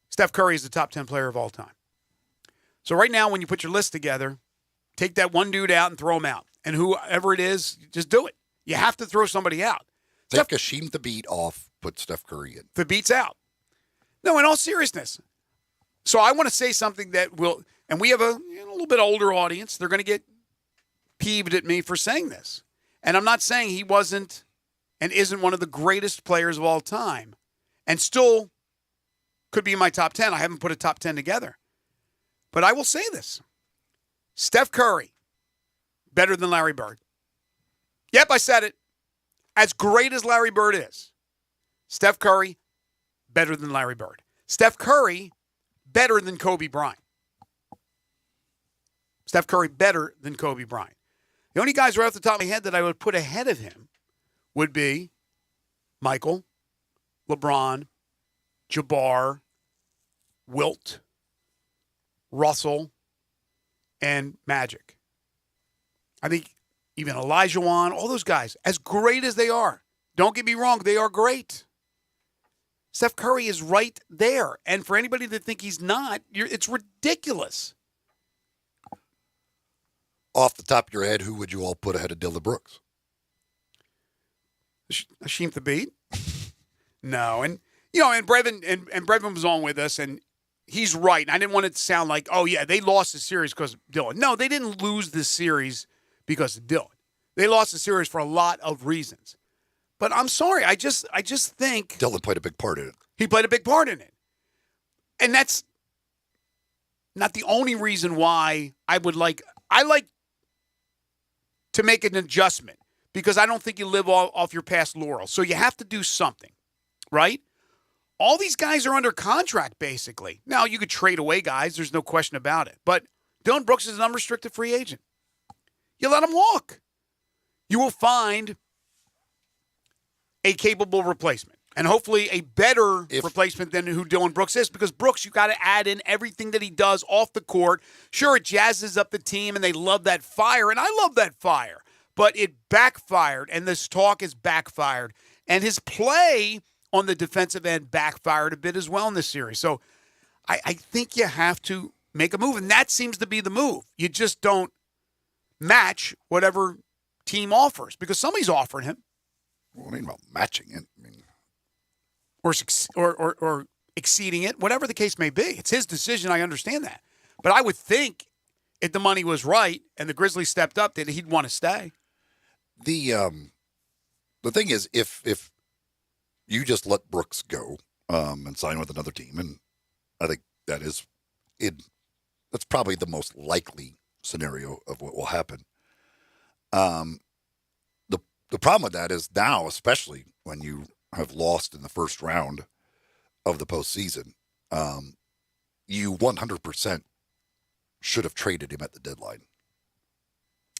Steph Curry is the top 10 player of all time. So right now, when you put your list together, take that one dude out and throw him out. And whoever it is, just do it. You have to throw somebody out. Take Kashim Thabit off, put Steph Curry in. Thabit's out. No, in all seriousness. So I want to say something that will, and we have a little bit older audience. They're going to get peeved at me for saying this. And I'm not saying he wasn't and isn't one of the greatest players of all time. And still could be in my top 10. I haven't put a top 10 together. But I will say this. Steph Curry, better than Larry Bird. Yep, I said it. As great as Larry Bird is, Steph Curry, better than Larry Bird. Steph Curry, better than Kobe Bryant. Steph Curry, better than Kobe Bryant. The only guys right off the top of my head that I would put ahead of him would be Michael, LeBron, Jabbar, Wilt, Russell, and Magic. I think even Olajuwon, all those guys, as great as they are, don't get me wrong, they are great. Steph Curry is right there. And for anybody that think he's not, it's ridiculous. Off the top of your head, who would you all put ahead of Dylan Brooks? Hasheem Thabit? No. And, and Brevin was on with us, and he's right. And I didn't want it to sound like, oh, yeah, they lost the series because of Dylan. No, they didn't lose the series because of Dylan. They lost the series for a lot of reasons. But I'm sorry. I just think Dylan played a big part in it. He played a big part in it. And that's not the only reason why I like to make an adjustment, because I don't think you live off your past laurels. So you have to do something, right? All these guys are under contract, basically. Now, you could trade away guys. There's no question about it. But Dylan Brooks is an unrestricted free agent. you let him walk. You will find a capable replacement. And hopefully a better replacement than who Dylan Brooks is, because Brooks, you got to add in everything that he does off the court. Sure, it jazzes up the team, and they love that fire, and I love that fire. But it backfired, and this talk is backfired. And his play on the defensive end backfired a bit as well in this series. So I think you have to make a move, and that seems to be the move. You just don't match whatever team offers, because somebody's offering him. Well, I mean, about matching it. I mean, or exceeding it, whatever the case may be. It's his decision. I understand that. But I would think if the money was right and the Grizzlies stepped up, that he'd want to stay. The thing is, if you just let Brooks go and sign with another team, and I think that is it. That's probably the most likely scenario of what will happen. The problem with that is now, especially when you have lost in the first round of the postseason, you 100% should have traded him at the deadline.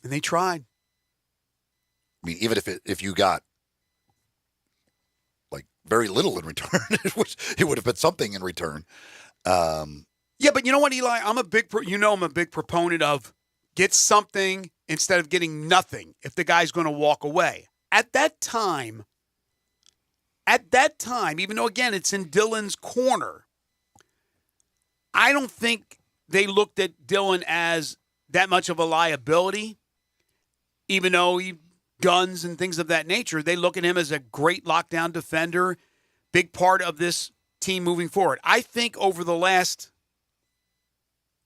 And they tried. I mean, even if you got like very little in return, it would have been something in return. Yeah, but you know what, Eli? I'm a big proponent of get something instead of getting nothing if the guy's going to walk away. At that time, even though, again, it's in Dylan's corner, I don't think they looked at Dylan as that much of a liability, even though he guns and things of that nature. They look at him as a great lockdown defender, big part of this team moving forward. I think over the last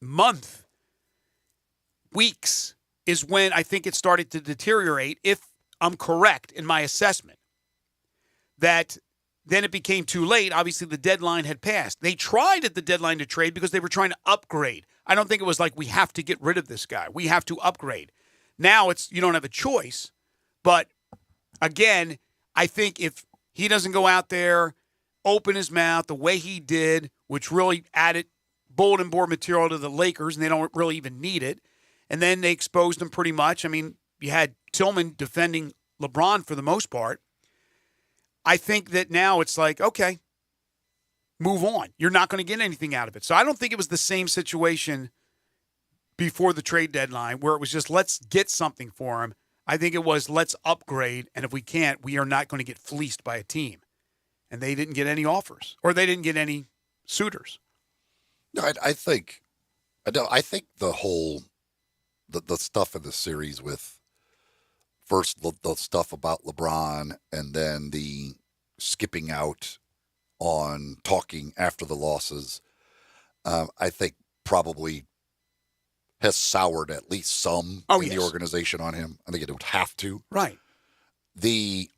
month, weeks, is when I think it started to deteriorate, if I'm correct in my assessment. That then it became too late. Obviously, the deadline had passed. They tried at the deadline to trade because they were trying to upgrade. I don't think it was like, we have to get rid of this guy. We have to upgrade. Now it's you don't have a choice. But, again, I think if he doesn't go out there, open his mouth the way he did, which really added bulletin board material to the Lakers, and they don't really even need it, and then they exposed him pretty much. I mean, you had Tillman defending LeBron for the most part. I think that now it's like, okay, move on. You're not going to get anything out of it. So I don't think it was the same situation before the trade deadline where it was just let's get something for him. I think it was let's upgrade, and if we can't, we are not going to get fleeced by a team. And they didn't get any offers, or they didn't get any suitors. No, I think the whole the stuff in the series with first the stuff about LeBron and then the skipping out on talking after the losses, I think probably has soured at least some in the organization on him. I think it would have to. Right. The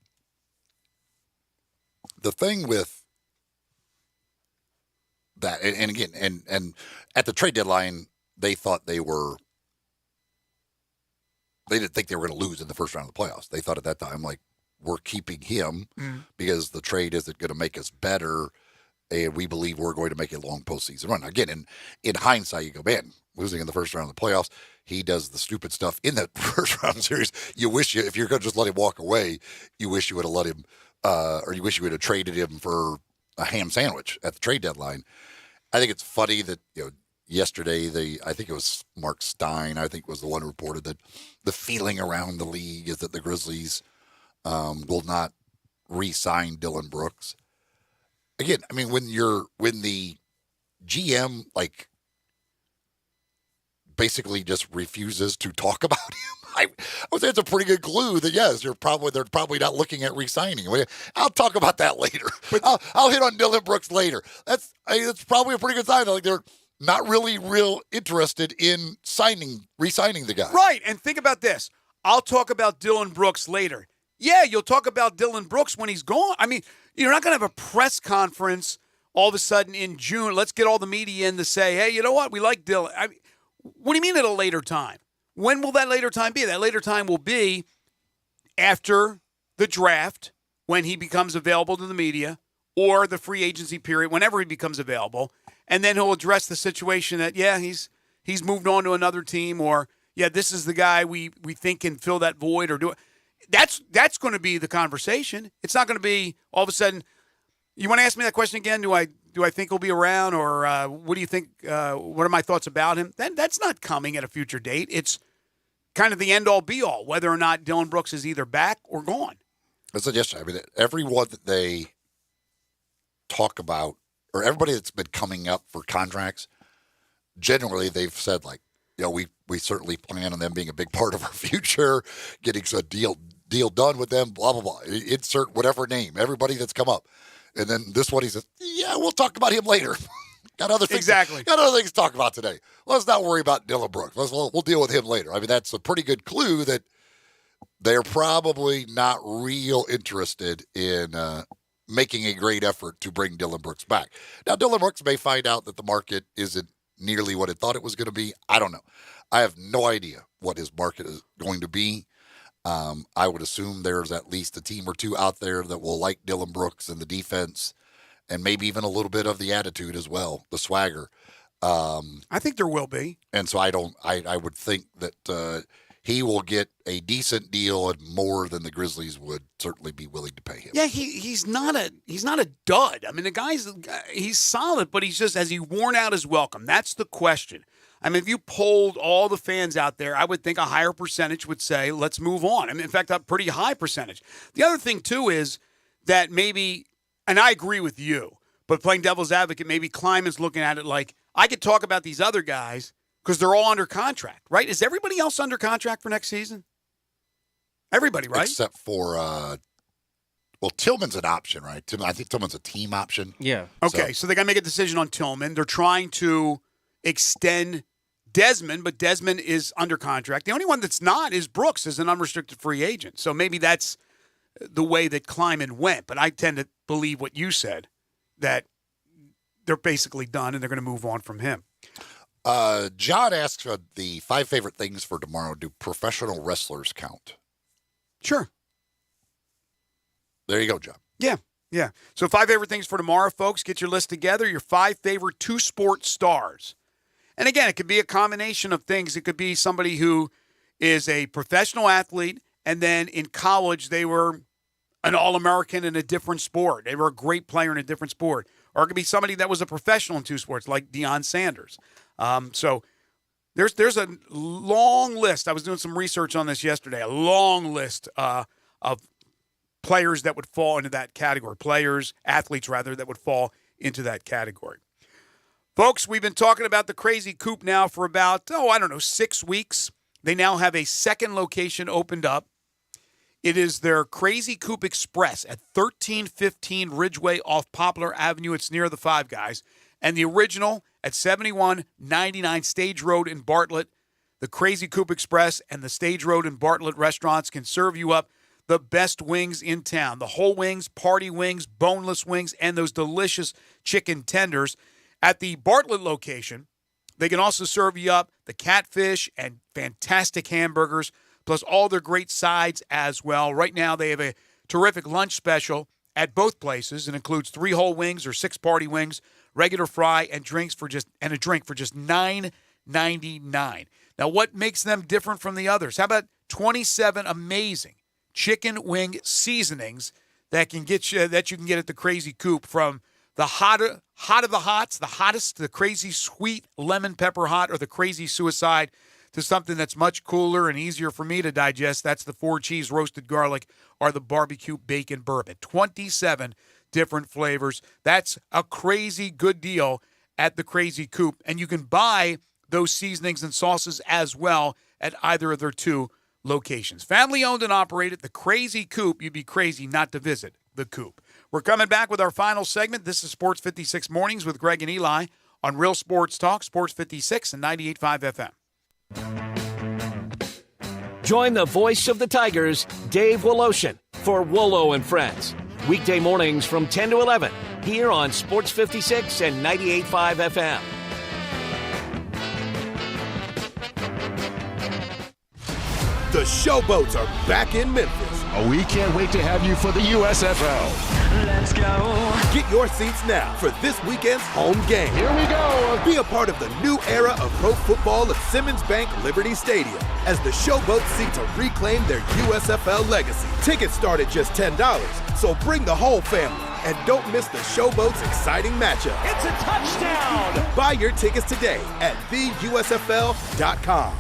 thing with that, and again, and at the trade deadline, they thought they didn't think they were going to lose in the first round of the playoffs. They thought at that time, like, we're keeping him because the trade isn't going to make us better, and we believe we're going to make a long postseason run. Again, in hindsight, you go, man, losing in the first round of the playoffs, he does the stupid stuff in that first round series. You wish if you're going to just let him walk away, you wish you would have let him, or you wish you would have traded him for a ham sandwich at the trade deadline. I think it's funny that, yesterday, I think it was Mark Stein, I think was the one who reported that the feeling around the league is that the Grizzlies will not re-sign Dylan Brooks. Again, I mean, when the GM, like, basically just refuses to talk about him, I would say it's a pretty good clue that, yes, they're probably not looking at re-signing him. I'll talk about that later. But I'll hit on Dylan Brooks later. That's probably a pretty good sign. Like, they're not really real interested in re-signing the guy. Right, and think about this. I'll talk about Dylan Brooks later. Yeah, you'll talk about Dylan Brooks when he's gone. I mean, you're not going to have a press conference all of a sudden in June. Let's get all the media in to say, hey, you know what? We like Dylan. I mean, what do you mean at a later time? When will that later time be? That later time will be after the draft, when he becomes available to the media, or the free agency period, whenever he becomes available. And then he'll address the situation that, he's moved on to another team, or, yeah, this is the guy we think can fill that void or do it. That's going to be the conversation. It's not going to be all of a sudden. You want to ask me that question again? Do I think he'll be around, or what do you think? What are my thoughts about him? That's not coming at a future date. It's kind of the end-all, be-all, whether or not Dillon Brooks is either back or gone. I said yesterday, I mean, everyone that they talk about, or everybody that's been coming up for contracts, generally they've said, like, we certainly plan on them being a big part of our future, getting a deal done with them, blah, blah, blah. Insert whatever name, everybody that's come up. And then this one, he says, yeah, we'll talk about him later. Got other things. Exactly. Got other things to talk about today. Let's not worry about Dillon Brooks. We'll deal with him later. I mean, that's a pretty good clue that they're probably not real interested in making a great effort to bring Dillon Brooks back. Now, Dillon Brooks may find out that the market isn't nearly what it thought it was going to be. I don't know. I have no idea what his market is going to be. I would assume there's at least a team or two out there that will like Dillon Brooks and the defense, and maybe even a little bit of the attitude as well, the swagger. I think there will be. And so I would think that he will get a decent deal and more than the Grizzlies would certainly be willing to pay him. Yeah, he's not a dud. I mean, he's solid, but he's just, has he worn out his welcome? That's the question. I mean, if you polled all the fans out there, I would think a higher percentage would say, let's move on. I mean, in fact, a pretty high percentage. The other thing, too, is that maybe, and I agree with you, but playing devil's advocate, maybe Kleiman's looking at it like, I could talk about these other guys because they're all under contract, right? Is everybody else under contract for next season? Everybody, right? Except for, well, Tillman's an option, right? I think Tillman's a team option. Yeah. Okay, so they got to make a decision on Tillman. They're trying to extend Desmond, but Desmond is under contract. The only one that's not is Brooks as an unrestricted free agent. So maybe that's the way that Kleiman went. But I tend to believe what you said, that they're basically done and they're going to move on from him. John asks the 5 favorite things for tomorrow. Do professional wrestlers count? Sure. There you go, John. Yeah. So 5 favorite things for tomorrow, folks. Get your list together. Your 5 favorite 2-sport stars. And again, it could be a combination of things. It could be somebody who is a professional athlete, and then in college they were an All-American in a different sport. They were a great player in a different sport. Or it could be somebody that was a professional in 2 sports, like Deion Sanders. So there's a long list. I was doing some research on this yesterday. A long list of players that would fall into that category. Athletes rather, that would fall into that category. Folks, we've been talking about the Crazy Coop now for about, 6 weeks. They now have a second location opened up. It is their Crazy Coop Express at 1315 Ridgeway off Poplar Avenue. It's near the Five Guys. And the original at 7199 Stage Road in Bartlett. The Crazy Coop Express and the Stage Road in Bartlett restaurants can serve you up the best wings in town. The whole wings, party wings, boneless wings, and those delicious chicken tenders. At the Bartlett location, they can also serve you up the catfish and fantastic hamburgers, plus all their great sides as well. Right now, they have a terrific lunch special at both places. It includes 3 whole wings or 6 party wings, regular fry, and a drink for just $9.99. Now, what makes them different from the others? How about 27 amazing chicken wing seasonings that you can get at the Crazy Coop, from the hot of the hots, the hottest, the crazy sweet lemon pepper hot, or the crazy suicide, to something that's much cooler and easier for me to digest. That's the 4-cheese roasted garlic or the barbecue bacon bourbon. 27 different flavors. That's a crazy good deal at the Crazy Coop. And you can buy those seasonings and sauces as well at either of their 2 locations. Family owned and operated, the Crazy Coop. You'd be crazy not to visit the Coop. We're coming back with our final segment. This is Sports 56 Mornings with Greg and Eli on Real Sports Talk, Sports 56 and 98.5 FM. Join the voice of the Tigers, Dave Woloshin, for Wolo and Friends. Weekday mornings from 10 to 11 here on Sports 56 and 98.5 FM. The Showboats are back in Memphis. Oh, we can't wait to have you for the USFL. Let's go. Get your seats now for this weekend's home game. Here we go. Be a part of the new era of pro football at Simmons Bank Liberty Stadium as the Showboats seek to reclaim their USFL legacy. Tickets start at just $10, so bring the whole family. And don't miss the Showboats' exciting matchup. It's a touchdown. Buy your tickets today at theusfl.com.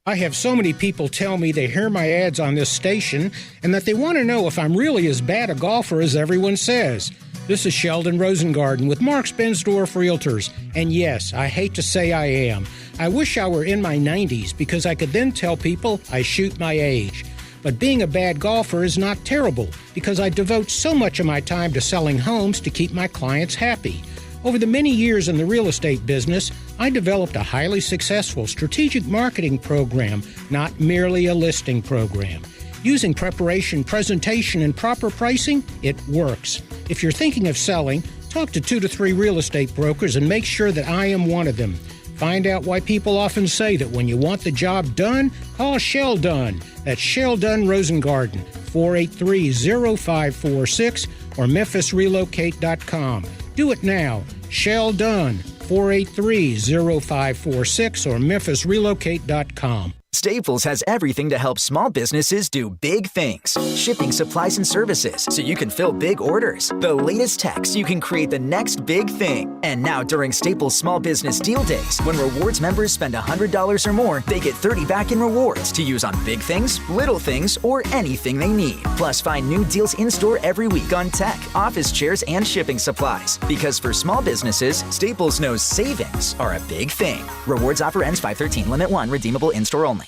I have so many people tell me they hear my ads on this station and that they want to know if I'm really as bad a golfer as everyone says. This is Sheldon Rosengarten with Marks Bensdorf Realtors, and yes, I hate to say I am. I wish I were in my 90s because I could then tell people I shoot my age. But being a bad golfer is not terrible because I devote so much of my time to selling homes to keep my clients happy. Over the many years in the real estate business, I developed a highly successful strategic marketing program, not merely a listing program. Using preparation, presentation, and proper pricing, it works. If you're thinking of selling, talk to 2 to 3 real estate brokers and make sure that I am one of them. Find out why people often say that when you want the job done, call Shell Dunn. That's Shell Dunn Rosengarten, 483-0546 or memphisrelocate.com. Do it now. Shell Dunn, 483-0546 or memphisrelocate.com. Staples has everything to help small businesses do big things. Shipping supplies and services so you can fill big orders. The latest tech so you can create the next big thing. And now during Staples Small Business Deal Days, when rewards members spend $100 or more, they get $30 back in rewards to use on big things, little things, or anything they need. Plus, find new deals in-store every week on tech, office chairs, and shipping supplies. Because for small businesses, Staples knows savings are a big thing. Rewards offer ends 5/13. Limit 1. Redeemable in-store only.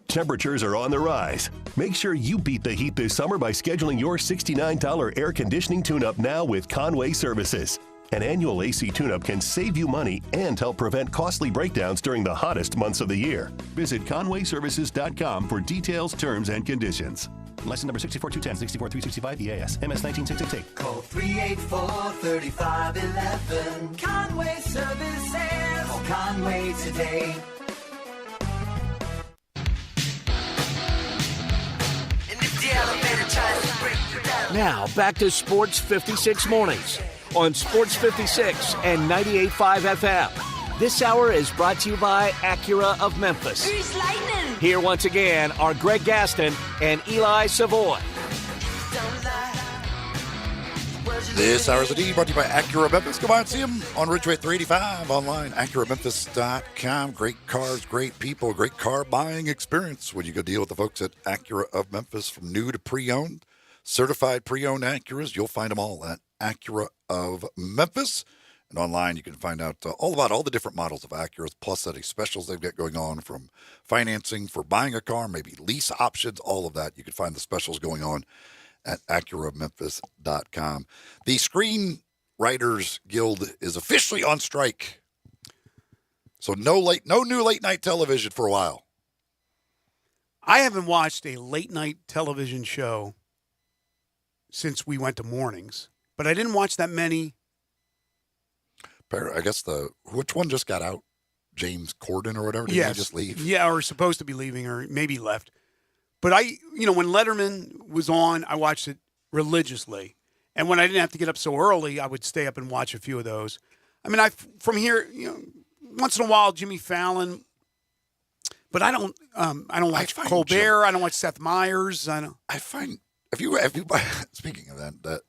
Temperatures are on the rise. Make sure you beat the heat this summer by scheduling your $69 air conditioning tune-up now with Conway Services. An annual AC tune-up can save you money and help prevent costly breakdowns during the hottest months of the year. Visit conwayservices.com for details, terms, and conditions. License number 64210, 64365 EAS, MS 19688. Call 384-3511. Conway Services. Call Conway today. Now, back to Sports 56 Mornings on Sports 56 and 98.5 FM. This hour is brought to you by Acura of Memphis. Grease lightning. Here once again are Greg Gaston and Eli Savoy. This hour is indeed brought to you by Acura Memphis. Go by and see them on Ridgeway 385 online, AcuraMemphis.com. Great cars, great people, great car buying experience when you go deal with the folks at Acura of Memphis. From new to pre-owned, certified pre-owned Acuras, you'll find them all at Acura of Memphis. And online, you can find out all about all the different models of Acuras, plus any specials they've got going on, from financing for buying a car, maybe lease options, all of that. You can find the specials going on at AcuraMemphis.com. The Screenwriters Guild is officially on strike. So no new late night television for a while. I haven't watched a late night television show since we went to mornings, but I didn't watch that many. I guess which one just got out? James Corden or whatever? Did he just leave? Yeah, or supposed to be leaving, or maybe left. But when Letterman was on, I watched it religiously. And when I didn't have to get up so early, I would stay up and watch a few of those. I mean, from here, once in a while, Jimmy Fallon. But I don't watch Colbert. I don't watch Seth Meyers. Have you speaking of that,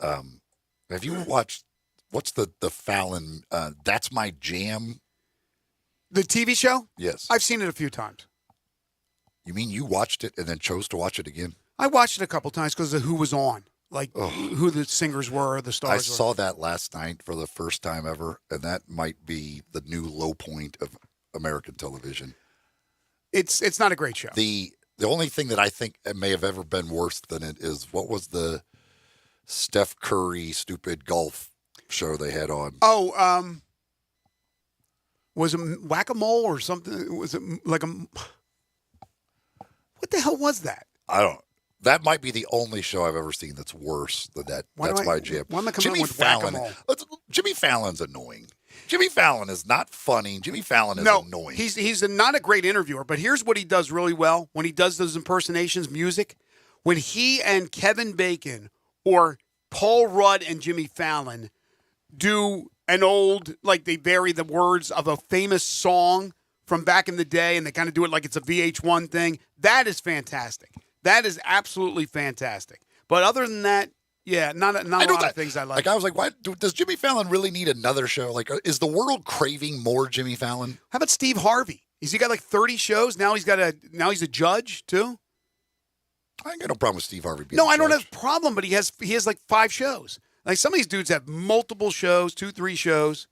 have you watched, what's the Fallon, That's My Jam? The TV show? Yes. I've seen it a few times. You mean you watched it and then chose to watch it again? I watched it a couple times because of who was on, like who the singers were, the stars I were. saw that last night for the first time ever, and that might be the new low point of American television. It's not a great show. The only thing that I think it may have ever been worse than it is, what was the Steph Curry stupid golf show they had on? Oh, was it Whack-A-Mole or something? Was it like what the hell was that? I don't. That might be the only show I've ever seen that's worse than that. That's my jam. Why am I coming up with Whack-A-Mole? Jimmy Fallon's annoying. Jimmy Fallon is not funny. Jimmy Fallon is annoying. He's not a great interviewer, but here's what he does really well when he does those impersonations, music. When he and Kevin Bacon or Paul Rudd and Jimmy Fallon do an old, like they vary the words of a famous song from back in the day, and they kind of do it like it's a VH1 thing. That is fantastic. That is absolutely fantastic. But other than that, yeah, not a lot of things I like. Like I was like, why does Jimmy Fallon really need another show? Like, is the world craving more Jimmy Fallon? How about Steve Harvey? Has he got like 30 shows? Now he's a judge too? I ain't got no problem with Steve Harvey being No, a I don't judge. have a problem, but he has like 5 shows. Like some of these dudes have multiple shows, 2, 3 shows.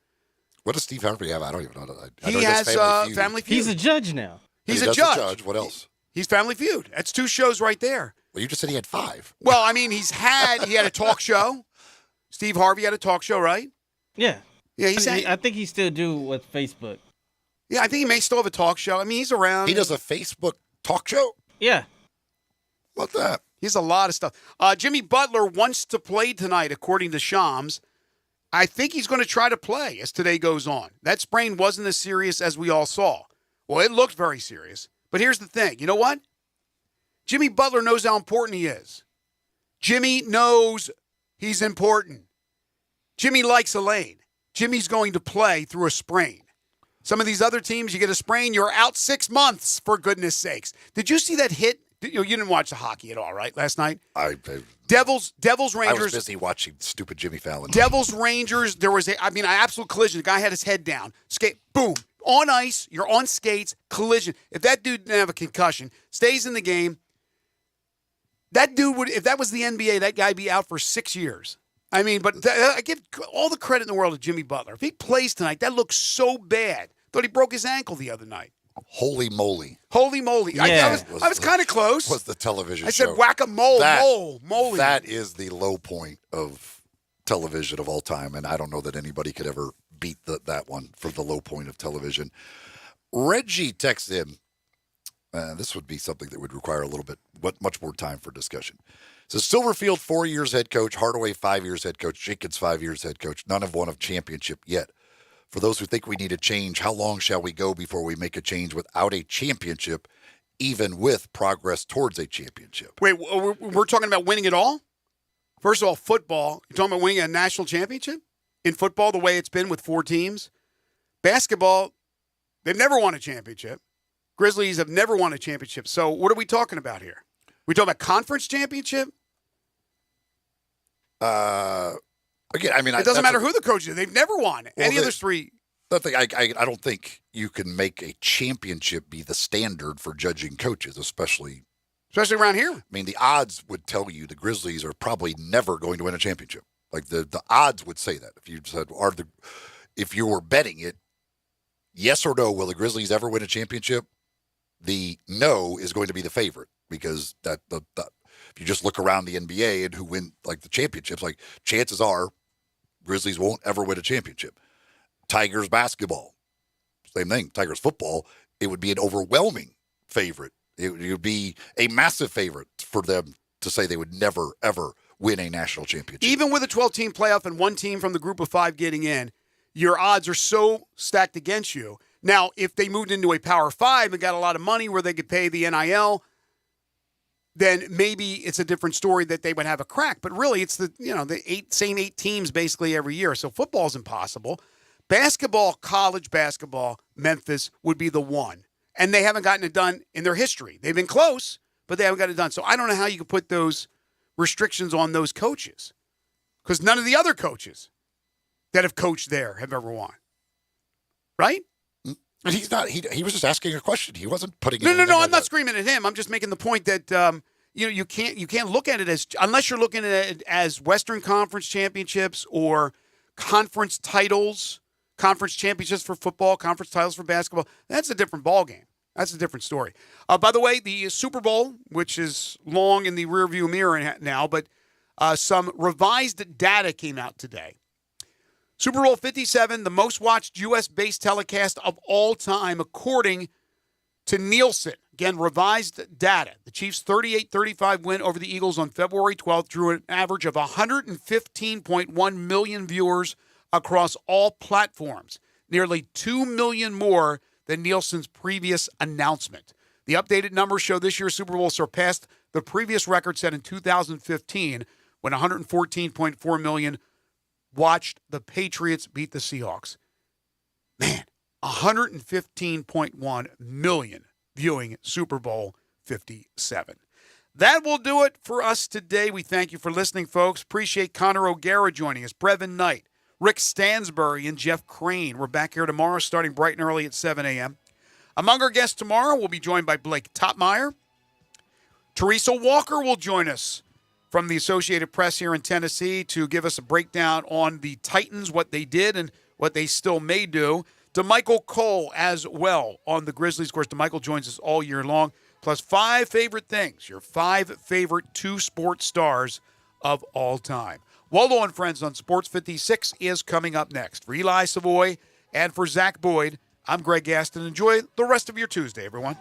What does Steve Harvey have? I don't even know. He has Family Feud. He's a judge now. He's He a does judge. What else? He's Family Feud. That's 2 shows right there. Well, you just said he had 5. Well, I mean, he had a talk show. Steve Harvey had a talk show, right? Yeah. Yeah, I think he still do with Facebook. Yeah, I think he may still have a talk show. I mean, he's around. He does a Facebook talk show? Yeah. What's that? He has a lot of stuff. Jimmy Butler wants to play tonight, according to Shams. I think he's going to try to play as today goes on. That sprain wasn't as serious as we all saw. Well, it looked very serious. But here's the thing. You know what? Jimmy Butler knows how important he is. Jimmy knows he's important. Jimmy likes Elaine. Jimmy's going to play through a sprain. Some of these other teams, you get a sprain, you're out 6 months, for goodness sakes. Did you see that hit? You didn't watch the hockey at all, right, last night? Devils Rangers. I was busy watching stupid Jimmy Fallon. Devils Rangers, there was an absolute collision. The guy had his head down. Skate, boom. On ice, you're on skates, collision. If that dude didn't have a concussion, stays in the game, that dude would, if that was the NBA, that guy would be out for 6 years. I mean, but I give all the credit in the world to Jimmy Butler. If he plays tonight, that looks so bad. Thought he broke his ankle the other night. Holy moly. Holy moly. Yeah. I was kind of close. Was the television I show. said whack-a-mole, moly. That is the low point of television of all time, and I don't know that anybody could ever beat that one for the low point of television. Reggie texts in. This would be something that would require a little bit, but much more time for discussion. So Silverfield, 4 years head coach. Hardaway, 5 years head coach. Jenkins, 5 years head coach. None have won a championship yet. For those who think we need a change, how long shall we go before we make a change without a championship, even with progress towards a championship? Wait, we're talking about winning it all? First of all, football. You're talking about winning a national championship? In football, the way it's been with 4 teams? Basketball, they've never won a championship. Grizzlies have never won a championship. So what are we talking about here? We talking about conference championship? Again, I mean, it doesn't matter who the coach is. They've never won any of those 3. I don't think you can make a championship be the standard for judging coaches, especially around here. I mean, the odds would tell you the Grizzlies are probably never going to win a championship. Like the odds would say that. If you said, if you were betting it, yes or no, will the Grizzlies ever win a championship? The no is going to be the favorite because if you just look around the NBA and who win like the championships, like chances are Grizzlies won't ever win a championship. Tigers basketball, same thing. Tigers football, it would be an overwhelming favorite. It would be a massive favorite for them to say they would never, ever win a national championship. Even with a 12-team playoff and 1 team from the group of 5 getting in, your odds are so stacked against you. Now, if they moved into a Power 5 and got a lot of money where they could pay the NIL, then maybe it's a different story that they would have a crack. But really, it's the same 8 teams basically every year. So football's impossible. Basketball, college basketball, Memphis would be the one. And they haven't gotten it done in their history. They've been close, but they haven't gotten it done. So I don't know how you could put those restrictions on those coaches because none of the other coaches that have coached there have ever won. Right? And he's not. He was just asking a question. He wasn't putting. No. I'm not screaming at him. I'm just making the point that you can't look at it as unless you're looking at it as Western Conference championships or conference titles, conference championships for football, conference titles for basketball. That's a different ballgame. That's a different story. By the way, the Super Bowl, which is long in the rearview mirror now, but some revised data came out today. Super Bowl 57, the most watched U.S.-based telecast of all time, according to Nielsen. Again, revised data. The Chiefs' 38-35 win over the Eagles on February 12th drew an average of 115.1 million viewers across all platforms, nearly 2 million more than Nielsen's previous announcement. The updated numbers show this year's Super Bowl surpassed the previous record set in 2015, when 114.4 million watched the Patriots beat the Seahawks. Man, 115.1 million viewing Super Bowl 57. That will do it for us today. We thank you for listening, folks. Appreciate Connor O'Gara joining us, Brevin Knight, Rick Stansbury, and Jeff Crane. We're back here tomorrow starting bright and early at 7 a.m. Among our guests tomorrow, we'll be joined by Blake Topmeyer. Teresa Walker will join us from the Associated Press here in Tennessee to give us a breakdown on the Titans, what they did and what they still may do. DeMichael Cole as well on the Grizzlies. Of course, DeMichael joins us all year long. Plus 5 favorite things, your 5 favorite 2 sports stars of all time. Waldo and Friends on Sports 56 is coming up next. For Eli Savoy and for Zach Boyd, I'm Greg Gaston. Enjoy the rest of your Tuesday, everyone.